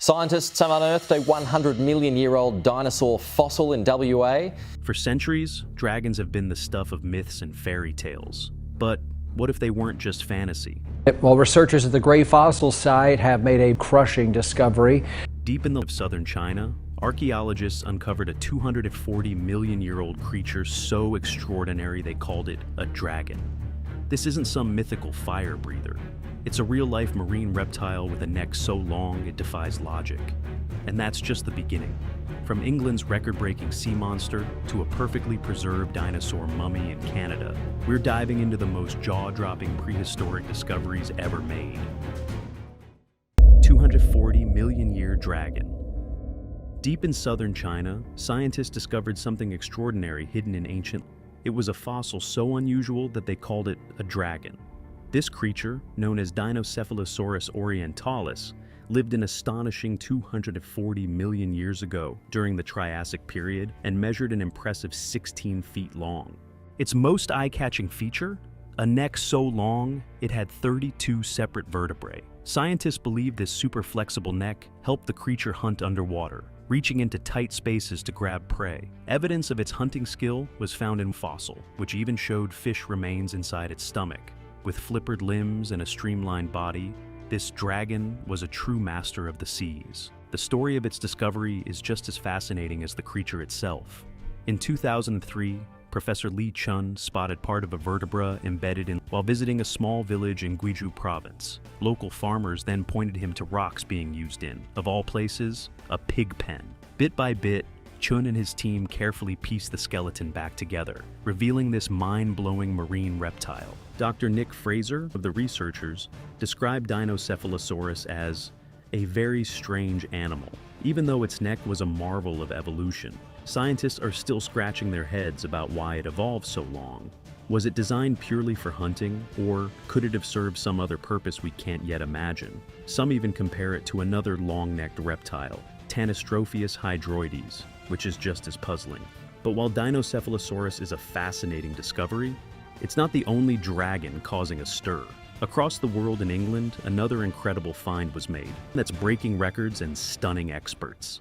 Scientists have unearthed a 100-million-year-old dinosaur fossil in WA. For centuries, dragons have been the stuff of myths and fairy tales. But what if they weren't just fantasy? Well, researchers at the Gray Fossil site have made a crushing discovery. Deep in the southern China, archaeologists uncovered a 240-million-year-old creature so extraordinary they called it a dragon. This isn't some mythical fire breather. It's a real-life marine reptile with a neck so long it defies logic. And that's just the beginning. From England's record-breaking sea monster to a perfectly preserved dinosaur mummy in Canada, we're diving into the most jaw-dropping prehistoric discoveries ever made. 240-million-year dragon. Deep in southern China, scientists discovered something extraordinary hidden in ancient. It was a fossil so unusual that they called it a dragon. This creature, known as Dinocephalosaurus orientalis, lived an astonishing 240 million years ago during the Triassic period and measured an impressive 16 feet long. Its most eye-catching feature? A neck so long, it had 32 separate vertebrae. Scientists believe this super flexible neck helped the creature hunt underwater, reaching into tight spaces to grab prey. Evidence of its hunting skill was found in fossil, which even showed fish remains inside its stomach. With flippered limbs and a streamlined body, this dragon was a true master of the seas. The story of its discovery is just as fascinating as the creature itself. In 2003, Professor Li Chun spotted part of a vertebra embedded in while visiting a small village in Guizhou province. Local farmers then pointed him to rocks being used in, of all places, a pig pen. Bit by bit, Chun and his team carefully pieced the skeleton back together, revealing this mind-blowing marine reptile. Dr. Nick Fraser of the researchers described Dinocephalosaurus as a very strange animal. Even though its neck was a marvel of evolution, scientists are still scratching their heads about why it evolved so long. Was it designed purely for hunting, or could it have served some other purpose we can't yet imagine? Some even compare it to another long-necked reptile, Tanystropheus hydroides, which is just as puzzling. But while Dinocephalosaurus is a fascinating discovery, it's not the only dragon causing a stir. Across the world in England, another incredible find was made that's breaking records and stunning experts.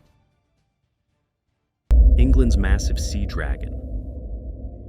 England's massive sea dragon.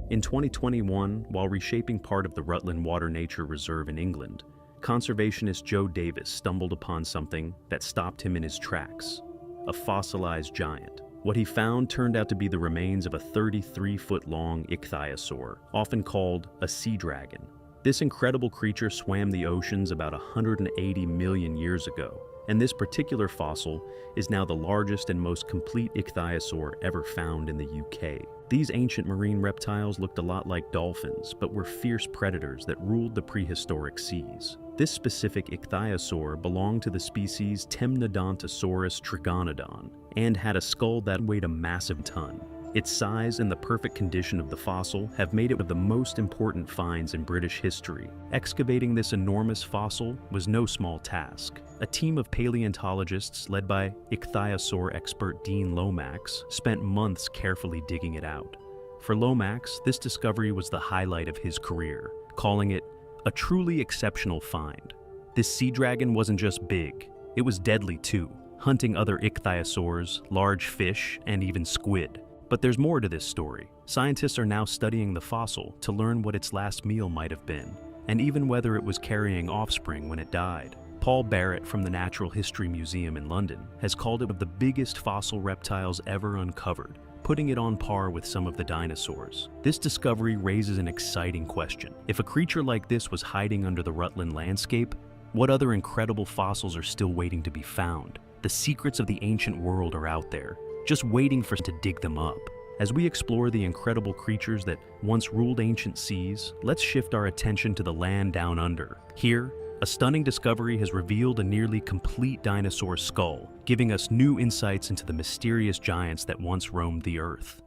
In 2021, while reshaping part of the Rutland Water Nature Reserve in England, conservationist Joe Davis stumbled upon something that stopped him in his tracks: a fossilized giant. What he found turned out to be the remains of a 33-foot-long ichthyosaur, often called a sea dragon. This incredible creature swam the oceans about 180 million years ago, and this particular fossil is now the largest and most complete ichthyosaur ever found in the UK. These ancient marine reptiles looked a lot like dolphins, but were fierce predators that ruled the prehistoric seas. This specific ichthyosaur belonged to the species Temnodontosaurus trigonodon and had a skull that weighed a massive ton. Its size and the perfect condition of the fossil have made it one of the most important finds in British history. Excavating this enormous fossil was no small task. A team of paleontologists led by ichthyosaur expert Dean Lomax spent months carefully digging it out. For Lomax, this discovery was the highlight of his career, calling it a truly exceptional find. This sea dragon wasn't just big, it was deadly too, hunting other ichthyosaurs, large fish, and even squid. But there's more to this story. Scientists are now studying the fossil to learn what its last meal might have been, and even whether it was carrying offspring when it died. Paul Barrett from the Natural History Museum in London has called it one of the biggest fossil reptiles ever uncovered, putting it on par with some of the dinosaurs. This discovery raises an exciting question. If a creature like this was hiding under the Rutland landscape, what other incredible fossils are still waiting to be found? The secrets of the ancient world are out there, just waiting for us to dig them up. As we explore the incredible creatures that once ruled ancient seas, let's shift our attention to the land down under. Here, a stunning discovery has revealed a nearly complete dinosaur skull, giving us new insights into the mysterious giants that once roamed the earth.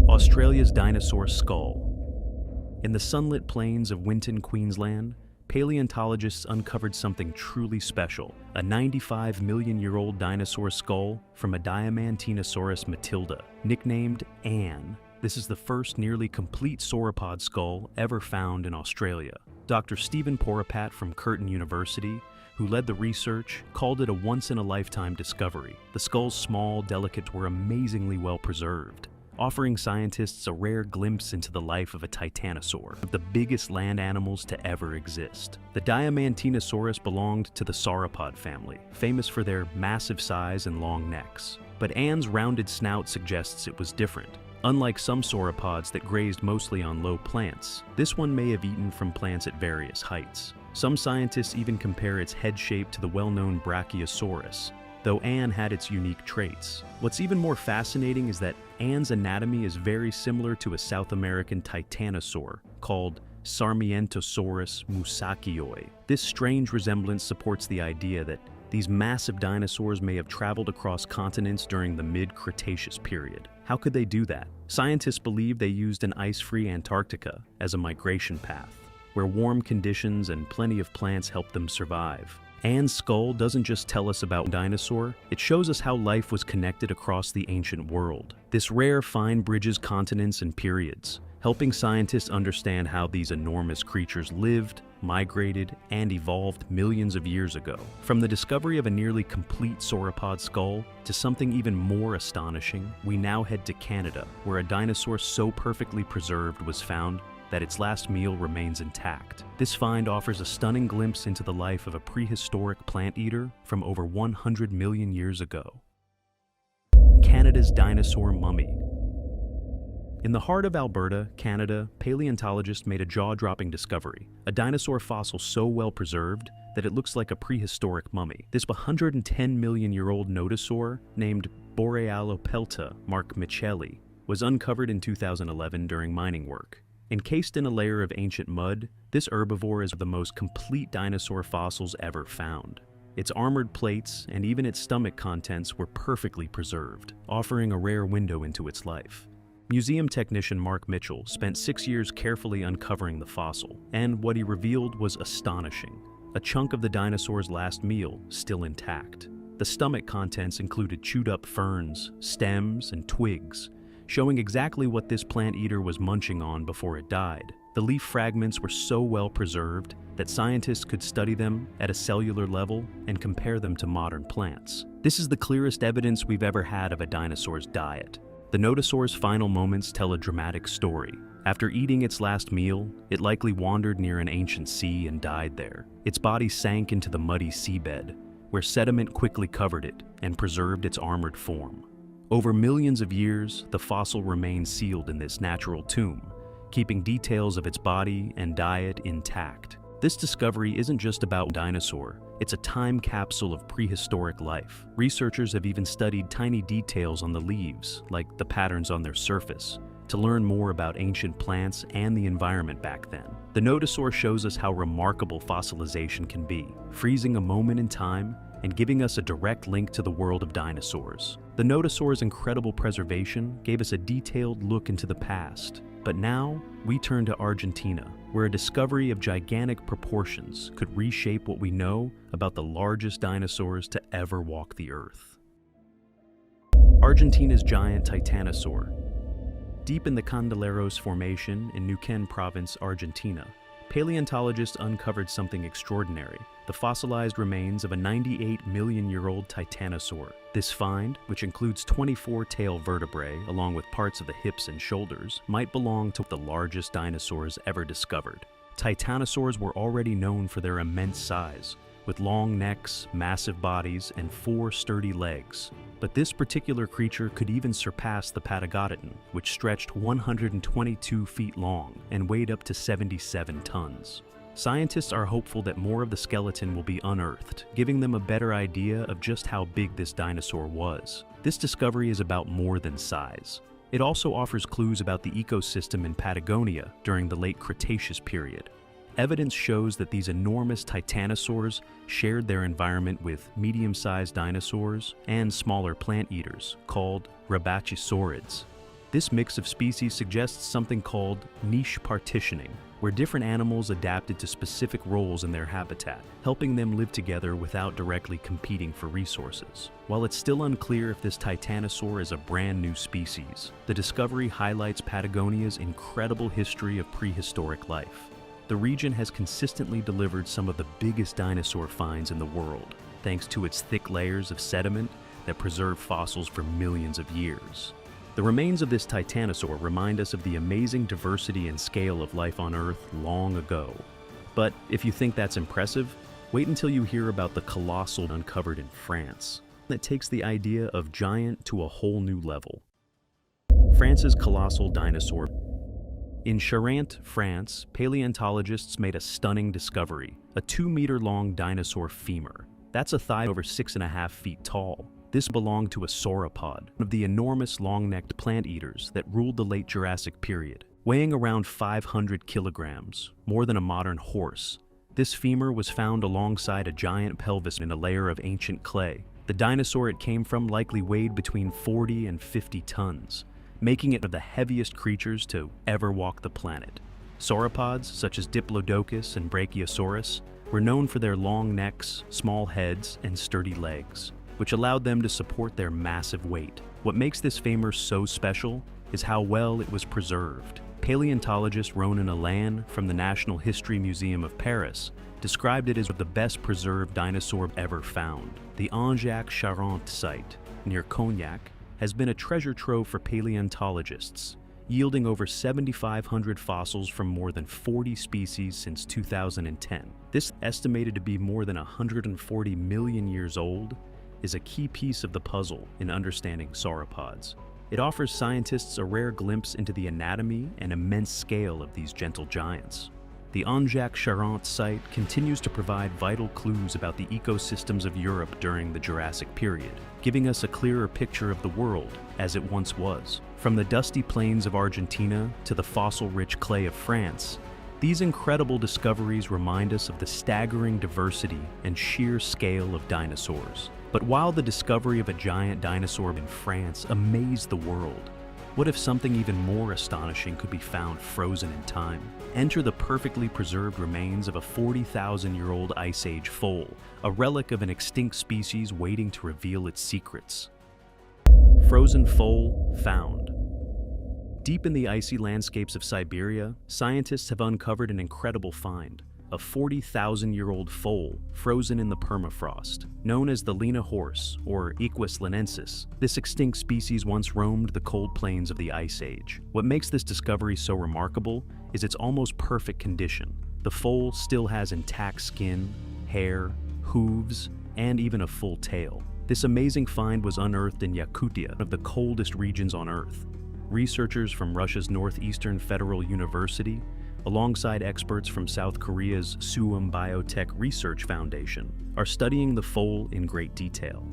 Australia's dinosaur skull. In the sunlit plains of Winton, Queensland, paleontologists uncovered something truly special: a 95-million-year-old dinosaur skull from a Diamantinosaurus matilda, nicknamed Anne. This is the first nearly complete sauropod skull ever found in Australia. Dr. Stephen Porapat from Curtin University, who who led the research, called it a once-in-a-lifetime discovery. The skull's small, delicate, were amazingly well preserved, offering scientists a rare glimpse into the life of a titanosaur, the biggest land animals to ever exist. The Diamantinosaurus belonged to the sauropod family, famous for their massive size and long necks. But Ann's rounded snout suggests it was different. Unlike some sauropods that grazed mostly on low plants, this one may have eaten from plants at various heights. Some scientists even compare its head shape to the well-known Brachiosaurus, though Ann had its unique traits. What's even more fascinating is that Ann's anatomy is very similar to a South American titanosaur called Sarmientosaurus musakioi. This strange resemblance supports the idea that these massive dinosaurs may have traveled across continents during the mid-Cretaceous period. How could they do that? Scientists believe they used an ice-free Antarctica as a migration path, where warm conditions and plenty of plants helped them survive. Ann's skull doesn't just tell us about dinosaur, it shows us how life was connected across the ancient world. This rare find bridges continents and periods, helping scientists understand how these enormous creatures lived, migrated, and evolved millions of years ago. From the discovery of a nearly complete sauropod skull to something even more astonishing, we now head to Canada, where a dinosaur so perfectly preserved was found that its last meal remains intact. This find offers a stunning glimpse into the life of a prehistoric plant eater from over 100 million years ago. Canada's dinosaur mummy. In the heart of Alberta, Canada, paleontologists made a jaw-dropping discovery, a dinosaur fossil so well preserved that it looks like a prehistoric mummy. This 110-million-year-old nodosaur, named Borealopelta markmicheli, was uncovered in 2011 during mining work. Encased in a layer of ancient mud, this herbivore is the most complete dinosaur fossils ever found. Its armored plates and even its stomach contents were perfectly preserved, offering a rare window into its life. Museum technician Mark Mitchell spent 6 years carefully uncovering the fossil, and what he revealed was astonishing. A chunk of the dinosaur's last meal still intact. The stomach contents included chewed-up ferns, stems, and twigs, showing exactly what this plant eater was munching on before it died. The leaf fragments were so well preserved that scientists could study them at a cellular level and compare them to modern plants. This is the clearest evidence we've ever had of a dinosaur's diet. The nodosaur's final moments tell a dramatic story. After eating its last meal, it likely wandered near an ancient sea and died there. Its body sank into the muddy seabed, where sediment quickly covered it and preserved its armored form. Over millions of years, the fossil remained sealed in this natural tomb, keeping details of its body and diet intact. This discovery isn't just about dinosaur, it's a time capsule of prehistoric life. Researchers have even studied tiny details on the leaves, like the patterns on their surface, to learn more about ancient plants and the environment back then. The nodosaur shows us how remarkable fossilization can be, freezing a moment in time and giving us a direct link to the world of dinosaurs. The nodosaur's incredible preservation gave us a detailed look into the past, but now we turn to Argentina, where a discovery of gigantic proportions could reshape what we know about the largest dinosaurs to ever walk the earth. Argentina's giant titanosaur. Deep in the Cordilleras Formation in Neuquén Province, Argentina, paleontologists uncovered something extraordinary: the fossilized remains of a 98-million-year-old titanosaur. This find, which includes 24 tail vertebrae along with parts of the hips and shoulders, might belong to the largest dinosaurs ever discovered. Titanosaurs were already known for their immense size, with long necks, massive bodies, and 4 sturdy legs. But this particular creature could even surpass the Patagodon, which stretched 122 feet long and weighed up to 77 tons. Scientists are hopeful that more of the skeleton will be unearthed, giving them a better idea of just how big this dinosaur was. This discovery is about more than size. It also offers clues about the ecosystem in Patagonia during the late Cretaceous period. Evidence shows that these enormous titanosaurs shared their environment with medium-sized dinosaurs and smaller plant eaters, called Rabachisaurids. This mix of species suggests something called niche partitioning, where different animals adapted to specific roles in their habitat, helping them live together without directly competing for resources. While it's still unclear if this titanosaur is a brand new species, the discovery highlights Patagonia's incredible history of prehistoric life. the region has consistently delivered some of the biggest dinosaur finds in the world, thanks to its thick layers of sediment that preserve fossils for millions of years. The remains of this titanosaur remind us of the amazing diversity and scale of life on Earth long ago. But if you think that's impressive, wait until you hear about the colossal uncovered in France. That takes the idea of giant to a whole new level. France's colossal dinosaur. In Charente, France, paleontologists made a stunning discovery, a 2-meter-long dinosaur femur. That's a thigh over 6.5 feet tall. This belonged to a sauropod, one of the enormous long-necked plant eaters that ruled the late Jurassic period. Weighing around 500 kilograms, more than a modern horse, this femur was found alongside a giant pelvis in a layer of ancient clay. The dinosaur it came from likely weighed between 40 and 50 tons, making it one of the heaviest creatures to ever walk the planet. Sauropods, such as Diplodocus and Brachiosaurus, were known for their long necks, small heads, and sturdy legs, which allowed them to support their massive weight. What makes this femur so special is how well it was preserved. Paleontologist Ronan Alain from the National History Museum of Paris described it as the best preserved dinosaur ever found. The Angeac-Charente site, near Cognac, has been a treasure trove for paleontologists, yielding over 7,500 fossils from more than 40 species since 2010. This, estimated to be more than 140 million years old, is a key piece of the puzzle in understanding sauropods. It offers scientists a rare glimpse into the anatomy and immense scale of these gentle giants. The Angeac-Charente site continues to provide vital clues about the ecosystems of Europe during the Jurassic period, giving us a clearer picture of the world as it once was. From the dusty plains of Argentina to the fossil-rich clay of France, these incredible discoveries remind us of the staggering diversity and sheer scale of dinosaurs. But while the discovery of a giant dinosaur in France amazed the world, what if something even more astonishing could be found frozen in time? Enter the perfectly preserved remains of a 40,000-year-old Ice Age foal, a relic of an extinct species waiting to reveal its secrets. Frozen foal found. Deep in the icy landscapes of Siberia, scientists have uncovered an incredible find. A 40,000-year-old foal frozen in the permafrost, known as the Lena horse, or Equus linensis. This extinct species once roamed the cold plains of the Ice Age. What makes this discovery so remarkable is its almost perfect condition. The foal still has intact skin, hair, hooves, and even a full tail. This amazing find was unearthed in Yakutia, one of the coldest regions on Earth. Researchers from Russia's Northeastern Federal University, alongside experts from South Korea's Suwon Biotech Research Foundation, are studying the foal in great detail.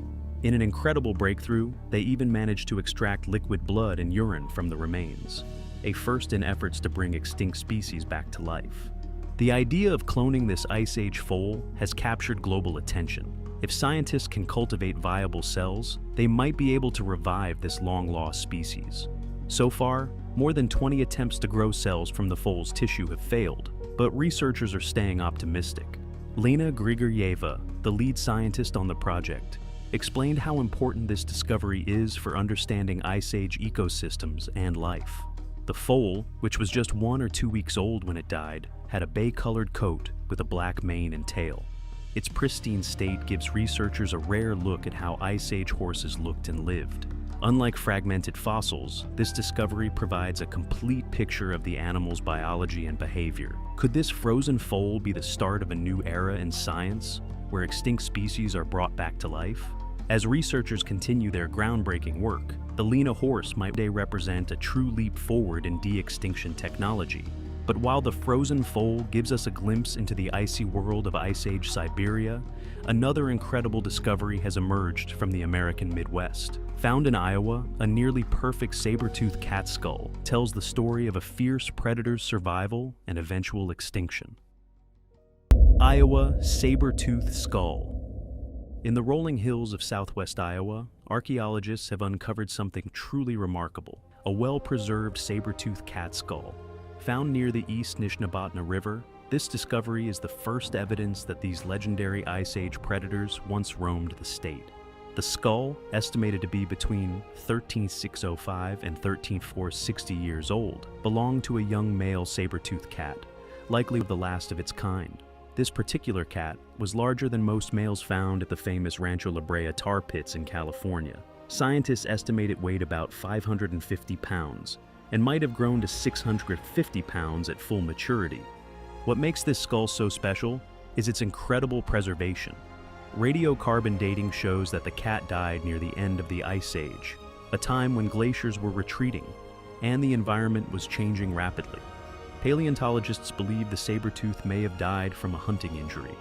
In an incredible breakthrough, they even managed to extract liquid blood and urine from the remains, a first in efforts to bring extinct species back to life. The idea of cloning this Ice Age foal has captured global attention. If scientists can cultivate viable cells, they might be able to revive this long-lost species. So far, more than 20 attempts to grow cells from the foal's tissue have failed, but researchers are staying optimistic. Lena Grigoryeva, the lead scientist on the project, explained how important this discovery is for understanding Ice Age ecosystems and life. The foal, which was just 1 or 2 weeks old when it died, had a bay-colored coat with a black mane and tail. Its pristine state gives researchers a rare look at how Ice Age horses looked and lived. Unlike fragmented fossils, this discovery provides a complete picture of the animal's biology and behavior. Could this frozen foal be the start of a new era in science, where extinct species are brought back to life? As researchers continue their groundbreaking work, the Lena horse might one day represent a true leap forward in de-extinction technology. But while the frozen foal gives us a glimpse into the icy world of Ice Age Siberia, another incredible discovery has emerged from the American Midwest. Found in Iowa, a nearly perfect saber-toothed cat skull tells the story of a fierce predator's survival and eventual extinction. Iowa saber-toothed skull. In the rolling hills of southwest Iowa, archaeologists have uncovered something truly remarkable, a well-preserved saber-toothed cat skull. Found near the East Nishnabotna River, this discovery is the first evidence that these legendary Ice Age predators once roamed the state. The skull, estimated to be between 13,605 and 13,460 years old, belonged to a young male saber-toothed cat, likely the last of its kind. This particular cat was larger than most males found at the famous Rancho La Brea tar pits in California. Scientists estimate it weighed about 550 pounds and might have grown to 650 pounds at full maturity. What makes this skull so special is its incredible preservation. Radiocarbon dating shows that the cat died near the end of the Ice Age, a time when glaciers were retreating and the environment was changing rapidly. Paleontologists believe the saber-tooth may have died from a hunting injury.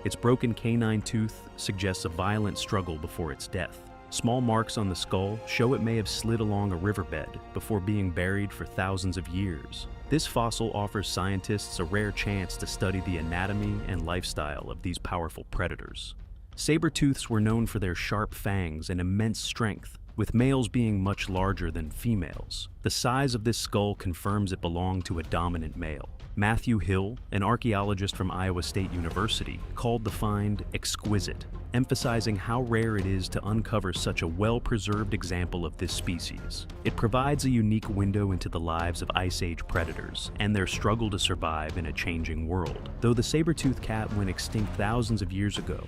Its broken canine tooth suggests a violent struggle before its death. Small marks on the skull show it may have slid along a riverbed before being buried for thousands of years. This fossil offers scientists a rare chance to study the anatomy and lifestyle of these powerful predators. Saber-tooths were known for their sharp fangs and immense strength, with males being much larger than females. The size of this skull confirms it belonged to a dominant male. Matthew Hill, an archaeologist from Iowa State University, called the find exquisite, emphasizing how rare it is to uncover such a well-preserved example of this species. It provides a unique window into the lives of Ice Age predators and their struggle to survive in a changing world. Though the saber-toothed cat went extinct thousands of years ago,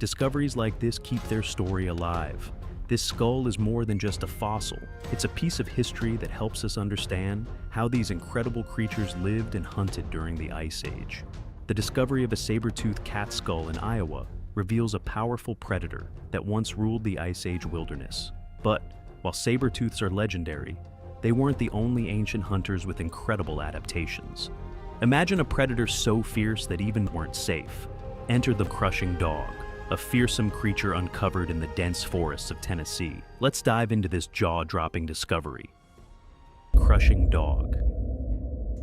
discoveries like this keep their story alive. This skull is more than just a fossil. It's a piece of history that helps us understand how these incredible creatures lived and hunted during the Ice Age. The discovery of a saber-toothed cat skull in Iowa reveals a powerful predator that once ruled the Ice Age wilderness. But while saber-tooths are legendary, they weren't the only ancient hunters with incredible adaptations. Imagine a predator so fierce that even weren't safe. Enter the crushing dog, a fearsome creature uncovered in the dense forests of Tennessee. Let's dive into this jaw-dropping discovery. Crushing dog.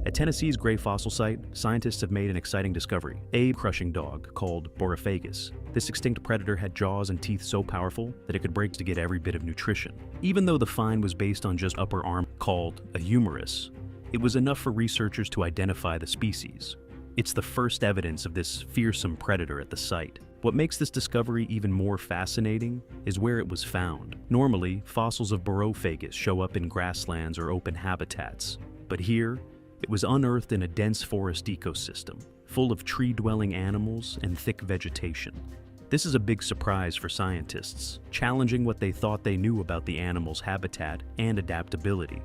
At Tennessee's Gray Fossil Site, scientists have made an exciting discovery, a crushing dog called Borophagus. This extinct predator had jaws and teeth so powerful that it could break to get every bit of nutrition. Even though the find was based on just upper arm called a humerus, it was enough for researchers to identify the species. It's the first evidence of this fearsome predator at the site. What makes this discovery even more fascinating is where it was found. Normally, fossils of Borophagus show up in grasslands or open habitats, but here, it was unearthed in a dense forest ecosystem, full of tree-dwelling animals and thick vegetation. This is a big surprise for scientists, challenging what they thought they knew about the animal's habitat and adaptability.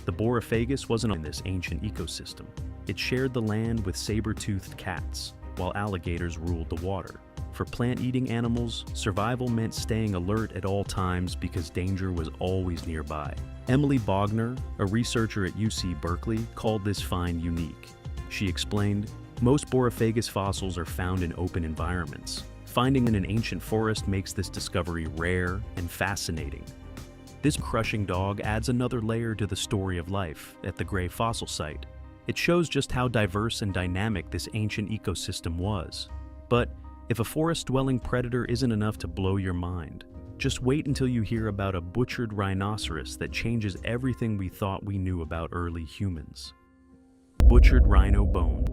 The Borophagus wasn't in this ancient ecosystem. It shared the land with saber-toothed cats, while alligators ruled the water. For plant-eating animals, survival meant staying alert at all times because danger was always nearby. Emily Bogner, a researcher at UC Berkeley, called this find unique. She explained, "Most Borophagus fossils are found in open environments. Finding in an ancient forest makes this discovery rare and fascinating." This crushing dog adds another layer to the story of life at the Gray Fossil Site. It shows just how diverse and dynamic this ancient ecosystem was. But if a forest-dwelling predator isn't enough to blow your mind, just wait until you hear about a butchered rhinoceros that changes everything we thought we knew about early humans. Butchered rhino bone.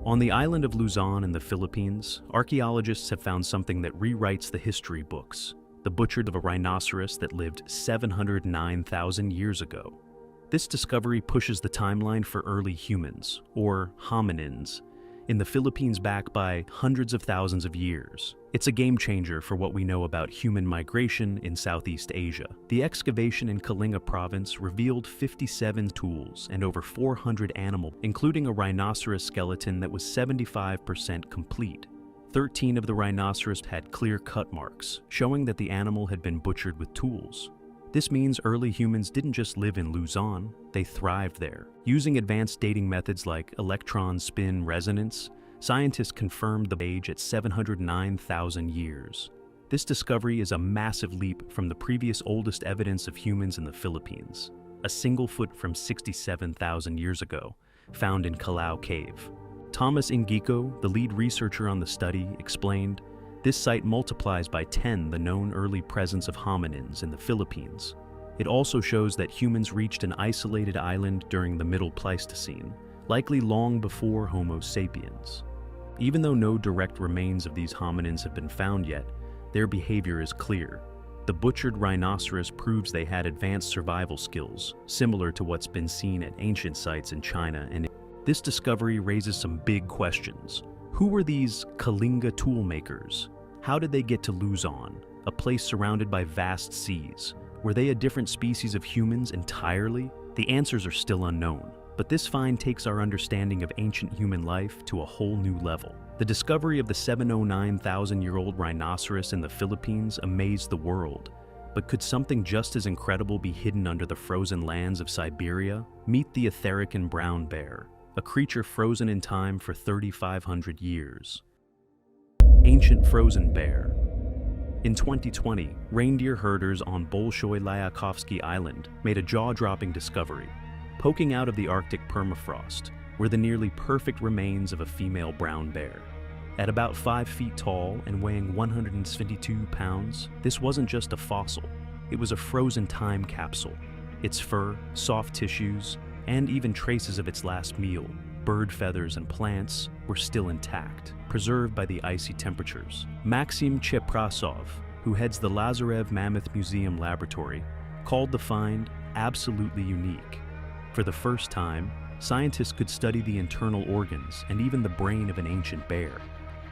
On the island of Luzon in the Philippines, archaeologists have found something that rewrites the history books: the butchered of a rhinoceros that lived 709,000 years ago. This discovery pushes the timeline for early humans, or hominins, in the Philippines back by hundreds of thousands of years. It's a game changer for what we know about human migration in Southeast Asia. The excavation in Kalinga province revealed 57 tools and over 400 animals, including a rhinoceros skeleton that was 75% complete. 13 of the rhinoceros had clear cut marks, showing that the animal had been butchered with tools. This means early humans didn't just live in Luzon, they thrived there. Using advanced dating methods like electron spin resonance, scientists confirmed the age at 709,000 years. This discovery is a massive leap from the previous oldest evidence of humans in the Philippines, a single foot from 67,000 years ago, found in Calao Cave. Thomas Ingiko, the lead researcher on the study, explained, "This site multiplies by 10 the known early presence of hominins in the Philippines. It also shows that humans reached an isolated island during the Middle Pleistocene, likely long before Homo sapiens." Even though no direct remains of these hominins have been found yet, their behavior is clear. The butchered rhinoceros proves they had advanced survival skills, similar to what's been seen at ancient sites in China and This discovery raises some big questions. Who were these Kalinga toolmakers? How did they get to Luzon, a place surrounded by vast seas? Were they a different species of humans entirely? The answers are still unknown, but this find takes our understanding of ancient human life to a whole new level. The discovery of the 709,000-year-old rhinoceros in the Philippines amazed the world. But could something just as incredible be hidden under the frozen lands of Siberia? Meet the Etherican brown bear, a creature frozen in time for 3,500 years. Ancient frozen bear. In 2020, reindeer herders on Bolshoi-Lyakovsky Island made a jaw-dropping discovery. Poking out of the Arctic permafrost were the nearly perfect remains of a female brown bear. At about 5 feet tall and weighing 172 pounds, this wasn't just a fossil, it was a frozen time capsule. Its fur, soft tissues, and even traces of its last meal, bird feathers and plants, were still intact, preserved by the icy temperatures. Maxim Cheprasov, who heads the Lazarev Mammoth Museum Laboratory, called the find absolutely unique. For the first time, scientists could study the internal organs and even the brain of an ancient bear.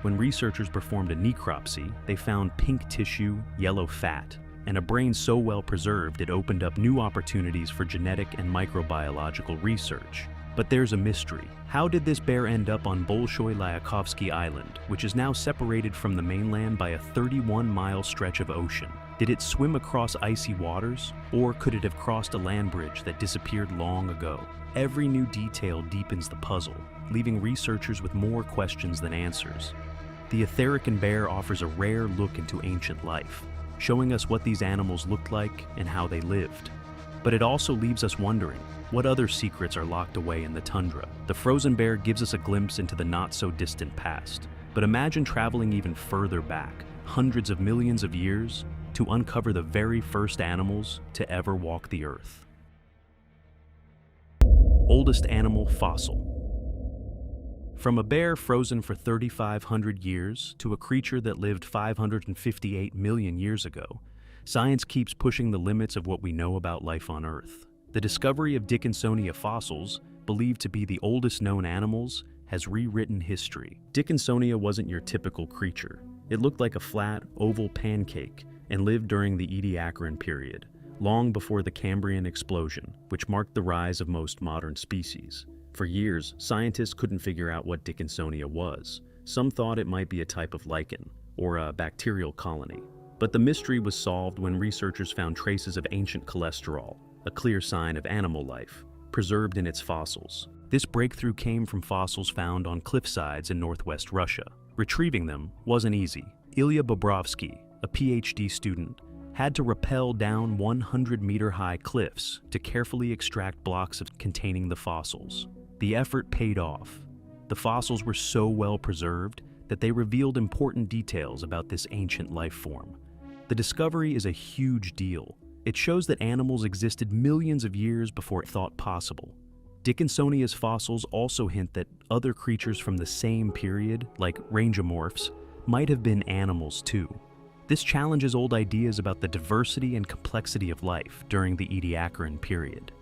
When researchers performed a necropsy, they found pink tissue, yellow fat, and a brain so well preserved it opened up new opportunities for genetic and microbiological research. But there's a mystery. How did this bear end up on Bolshoi-Lyakovsky Island, which is now separated from the mainland by a 31-mile stretch of ocean? Did it swim across icy waters, or could it have crossed a land bridge that disappeared long ago? Every new detail deepens the puzzle, leaving researchers with more questions than answers. The Etherican bear offers a rare look into ancient life, showing us what these animals looked like and how they lived. But it also leaves us wondering, what other secrets are locked away in the tundra? The frozen bear gives us a glimpse into the not-so-distant past. But imagine traveling even further back, hundreds of millions of years, to uncover the very first animals to ever walk the earth. Oldest animal fossil. From a bear frozen for 3,500 years to a creature that lived 558 million years ago, science keeps pushing the limits of what we know about life on Earth. The discovery of Dickinsonia fossils, believed to be the oldest known animals, has rewritten history. Dickinsonia wasn't your typical creature. It looked like a flat, oval pancake and lived during the Ediacaran period, long before the Cambrian explosion, which marked the rise of most modern species. For years, scientists couldn't figure out what Dickinsonia was. Some thought it might be a type of lichen, or a bacterial colony. But the mystery was solved when researchers found traces of ancient cholesterol, a clear sign of animal life, preserved in its fossils. This breakthrough came from fossils found on cliffsides in northwest Russia. Retrieving them wasn't easy. Ilya Bobrovsky, a PhD student, had to rappel down 100-meter-high cliffs to carefully extract blocks containing the fossils. The effort paid off. The fossils were so well preserved that they revealed important details about this ancient life form. The discovery is a huge deal. It shows that animals existed millions of years before thought possible. Dickinsonia's fossils also hint that other creatures from the same period, like rangeomorphs, might have been animals too. This challenges old ideas about the diversity and complexity of life during the Ediacaran period.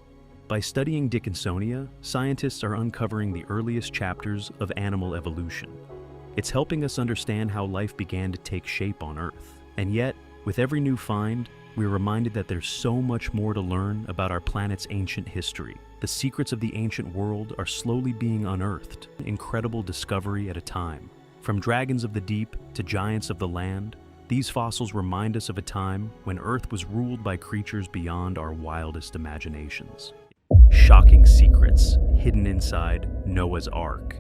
By studying Dickinsonia, scientists are uncovering the earliest chapters of animal evolution. It's helping us understand how life began to take shape on Earth. And yet, with every new find, we're reminded that there's so much more to learn about our planet's ancient history. The secrets of the ancient world are slowly being unearthed, incredible discovery at a time. From dragons of the deep to giants of the land, these fossils remind us of a time when Earth was ruled by creatures beyond our wildest imaginations. Shocking secrets hidden inside Noah's Ark.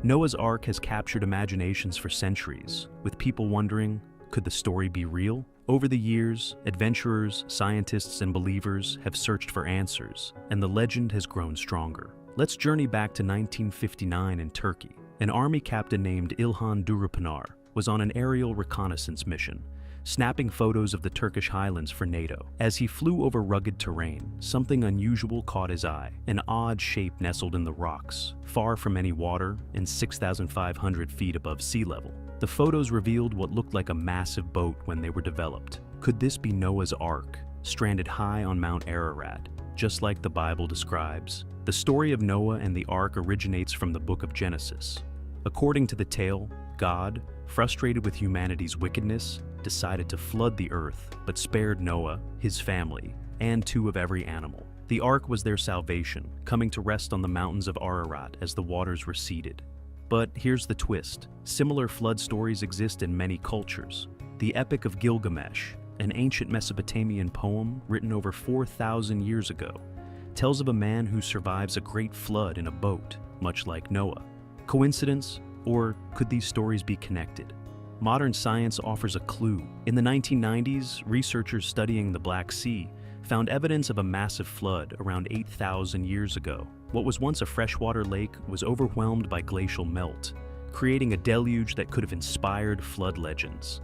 Noah's Ark has captured imaginations for centuries, with people wondering, could the story be real? Over the years, adventurers, scientists, and believers have searched for answers, and the legend has grown stronger. Let's journey back to 1959 in Turkey. An army captain named İlhan Durupınar was on an aerial reconnaissance mission, snapping photos of the Turkish highlands for NATO. As he flew over rugged terrain, something unusual caught his eye. An odd shape nestled in the rocks, far from any water and 6,500 feet above sea level. The photos revealed what looked like a massive boat when they were developed. Could this be Noah's Ark, stranded high on Mount Ararat? just like the Bible describes. The story of Noah and the ark originates from the book of Genesis. According to the tale, God, frustrated with humanity's wickedness, decided to flood the earth, but spared Noah, his family, and 2 of every animal. The ark was their salvation, coming to rest on the mountains of Ararat as the waters receded. But here's the twist. Similar flood stories exist in many cultures. The Epic of Gilgamesh, an ancient Mesopotamian poem written over 4,000 years ago, tells of a man who survives a great flood in a boat, much like Noah. Coincidence? Or could these stories be connected? Modern science offers a clue. In the 1990s, researchers studying the Black Sea found evidence of a massive flood around 8,000 years ago. What was once a freshwater lake was overwhelmed by glacial melt, creating a deluge that could have inspired flood legends.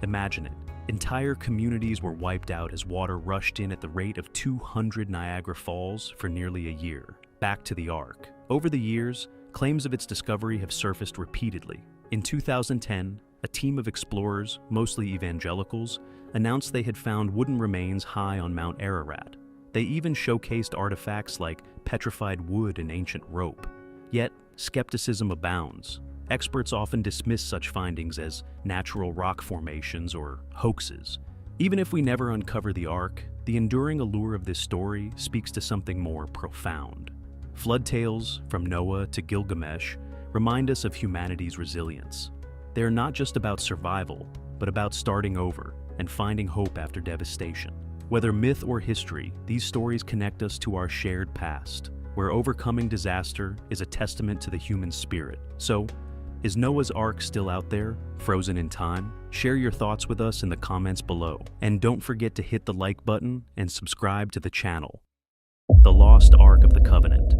Imagine it. Entire communities were wiped out as water rushed in at the rate of 200 Niagara Falls for nearly a year. Back to the Ark. Over the years, claims of its discovery have surfaced repeatedly. In 2010, a team of explorers, mostly evangelicals, announced they had found wooden remains high on Mount Ararat. They even showcased artifacts like petrified wood and ancient rope. Yet, skepticism abounds. Experts often dismiss such findings as natural rock formations or hoaxes. Even if we never uncover the Ark, the enduring allure of this story speaks to something more profound. Flood tales, from Noah to Gilgamesh, remind us of humanity's resilience. They are not just about survival, but about starting over and finding hope after devastation. Whether myth or history, these stories connect us to our shared past, where overcoming disaster is a testament to the human spirit. So, is Noah's Ark still out there, frozen in time? Share your thoughts with us in the comments below. And don't forget to hit the like button and subscribe to the channel. The Lost Ark of the Covenant.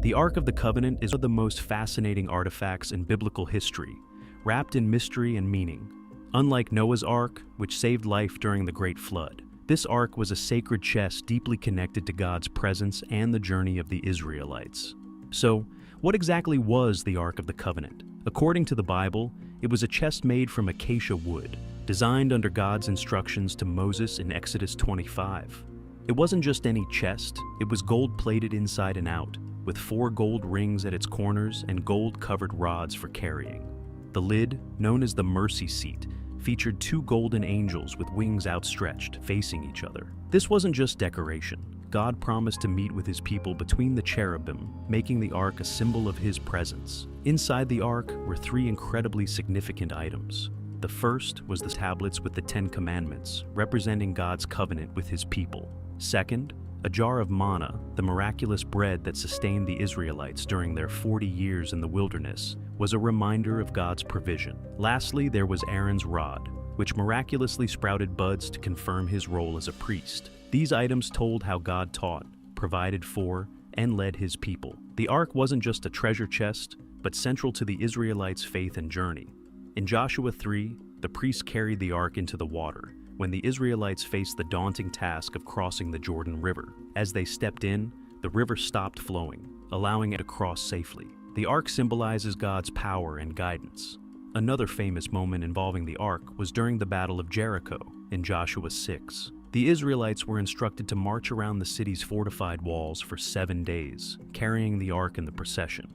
The Ark of the Covenant is one of the most fascinating artifacts in biblical history, wrapped in mystery and meaning. Unlike Noah's Ark, which saved life during the Great Flood, this ark was a sacred chest deeply connected to God's presence and the journey of the Israelites. So, what exactly was the Ark of the Covenant? According to the Bible, it was a chest made from acacia wood, designed under God's instructions to Moses in Exodus 25. It wasn't just any chest, it was gold-plated inside and out, with 4 gold rings at its corners and gold-covered rods for carrying. The lid, known as the mercy seat, featured 2 golden angels with wings outstretched, facing each other. This wasn't just decoration. God promised to meet with his people between the cherubim, making the ark a symbol of his presence. Inside the ark were 3 incredibly significant items. The first was the tablets with the 10 Commandments, representing God's covenant with his people. Second, a jar of manna, the miraculous bread that sustained the Israelites during their 40 years in the wilderness, was a reminder of God's provision. Lastly, there was Aaron's rod, which miraculously sprouted buds to confirm his role as a priest. These items told how God taught, provided for, and led his people. The ark wasn't just a treasure chest, but central to the Israelites' faith and journey. In Joshua 3, the priests carried the ark into the water, when the Israelites faced the daunting task of crossing the Jordan River. As they stepped in, the river stopped flowing, allowing it to cross safely. The ark symbolizes God's power and guidance. Another famous moment involving the ark was during the Battle of Jericho in Joshua 6. The Israelites were instructed to march around the city's fortified walls for 7 days, carrying the ark in the procession.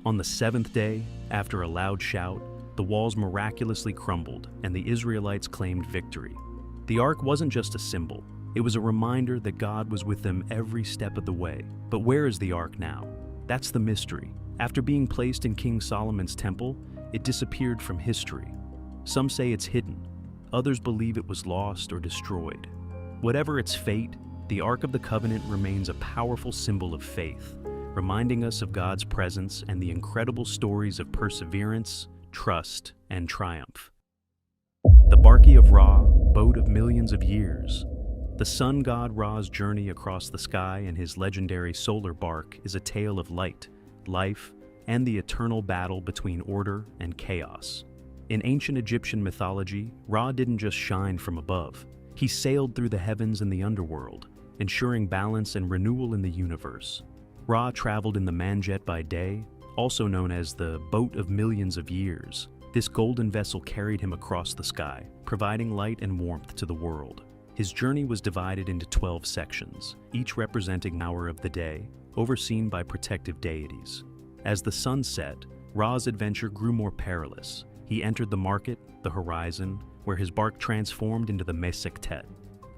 On the 7th day, after a loud shout, the walls miraculously crumbled and the Israelites claimed victory. The ark wasn't just a symbol, it was a reminder that God was with them every step of the way. But where is the ark now? That's the mystery. After being placed in King Solomon's temple, it disappeared from history. Some say it's hidden, others believe it was lost or destroyed. Whatever its fate, the Ark of the Covenant remains a powerful symbol of faith, reminding us of God's presence and the incredible stories of perseverance, trust, and triumph. The Barkie of Ra, boat of millions of years. The sun god Ra's journey across the sky in his legendary solar bark is a tale of light, life, and the eternal battle between order and chaos. In ancient Egyptian mythology, Ra didn't just shine from above. He sailed through the heavens and the underworld, ensuring balance and renewal in the universe. Ra traveled in the Manjet by day, also known as the boat of millions of years. This golden vessel carried him across the sky, providing light and warmth to the world. His journey was divided into 12 sections, each representing an hour of the day, overseen by protective deities. As the sun set, Ra's adventure grew more perilous. He entered the market, the horizon, where his bark transformed into the Mesektet,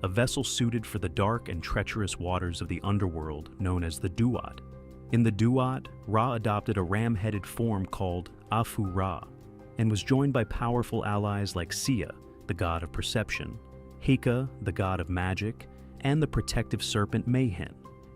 a vessel suited for the dark and treacherous waters of the underworld known as the Duat. In the Duat, Ra adopted a ram-headed form called Afu-Ra, and was joined by powerful allies like Sia, the god of perception, Heka, the god of magic, and the protective serpent Mayhen.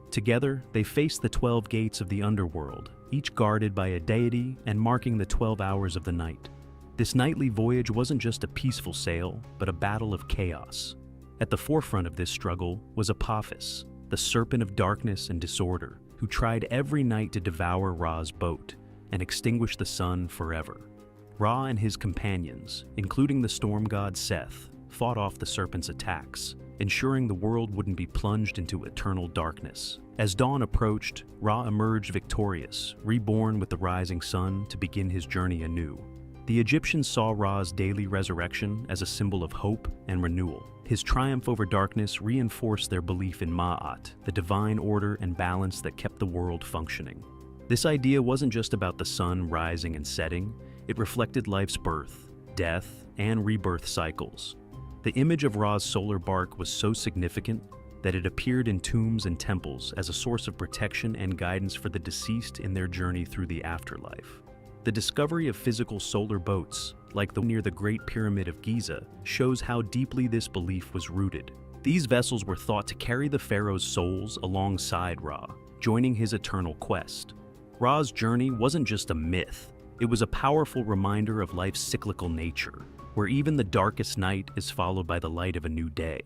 Together, they faced the 12 gates of the underworld, each guarded by a deity and marking the 12 hours of the night. This nightly voyage wasn't just a peaceful sail, but a battle of chaos. At the forefront of this struggle was Apophis, the serpent of darkness and disorder, who tried every night to devour Ra's boat and extinguish the sun forever. Ra and his companions, including the storm god Seth, fought off the serpent's attacks, ensuring the world wouldn't be plunged into eternal darkness. As dawn approached, Ra emerged victorious, reborn with the rising sun to begin his journey anew. The Egyptians saw Ra's daily resurrection as a symbol of hope and renewal. His triumph over darkness reinforced their belief in Ma'at, the divine order and balance that kept the world functioning. This idea wasn't just about the sun rising and setting, it reflected life's birth, death, and rebirth cycles. The image of Ra's solar bark was so significant that it appeared in tombs and temples as a source of protection and guidance for the deceased in their journey through the afterlife. The discovery of physical solar boats, like the one near the Great Pyramid of Giza, shows how deeply this belief was rooted. These vessels were thought to carry the pharaoh's souls alongside Ra, joining his eternal quest. Ra's journey wasn't just a myth, it was a powerful reminder of life's cyclical nature, where even the darkest night is followed by the light of a new day.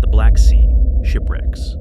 The Black Sea, shipwrecks.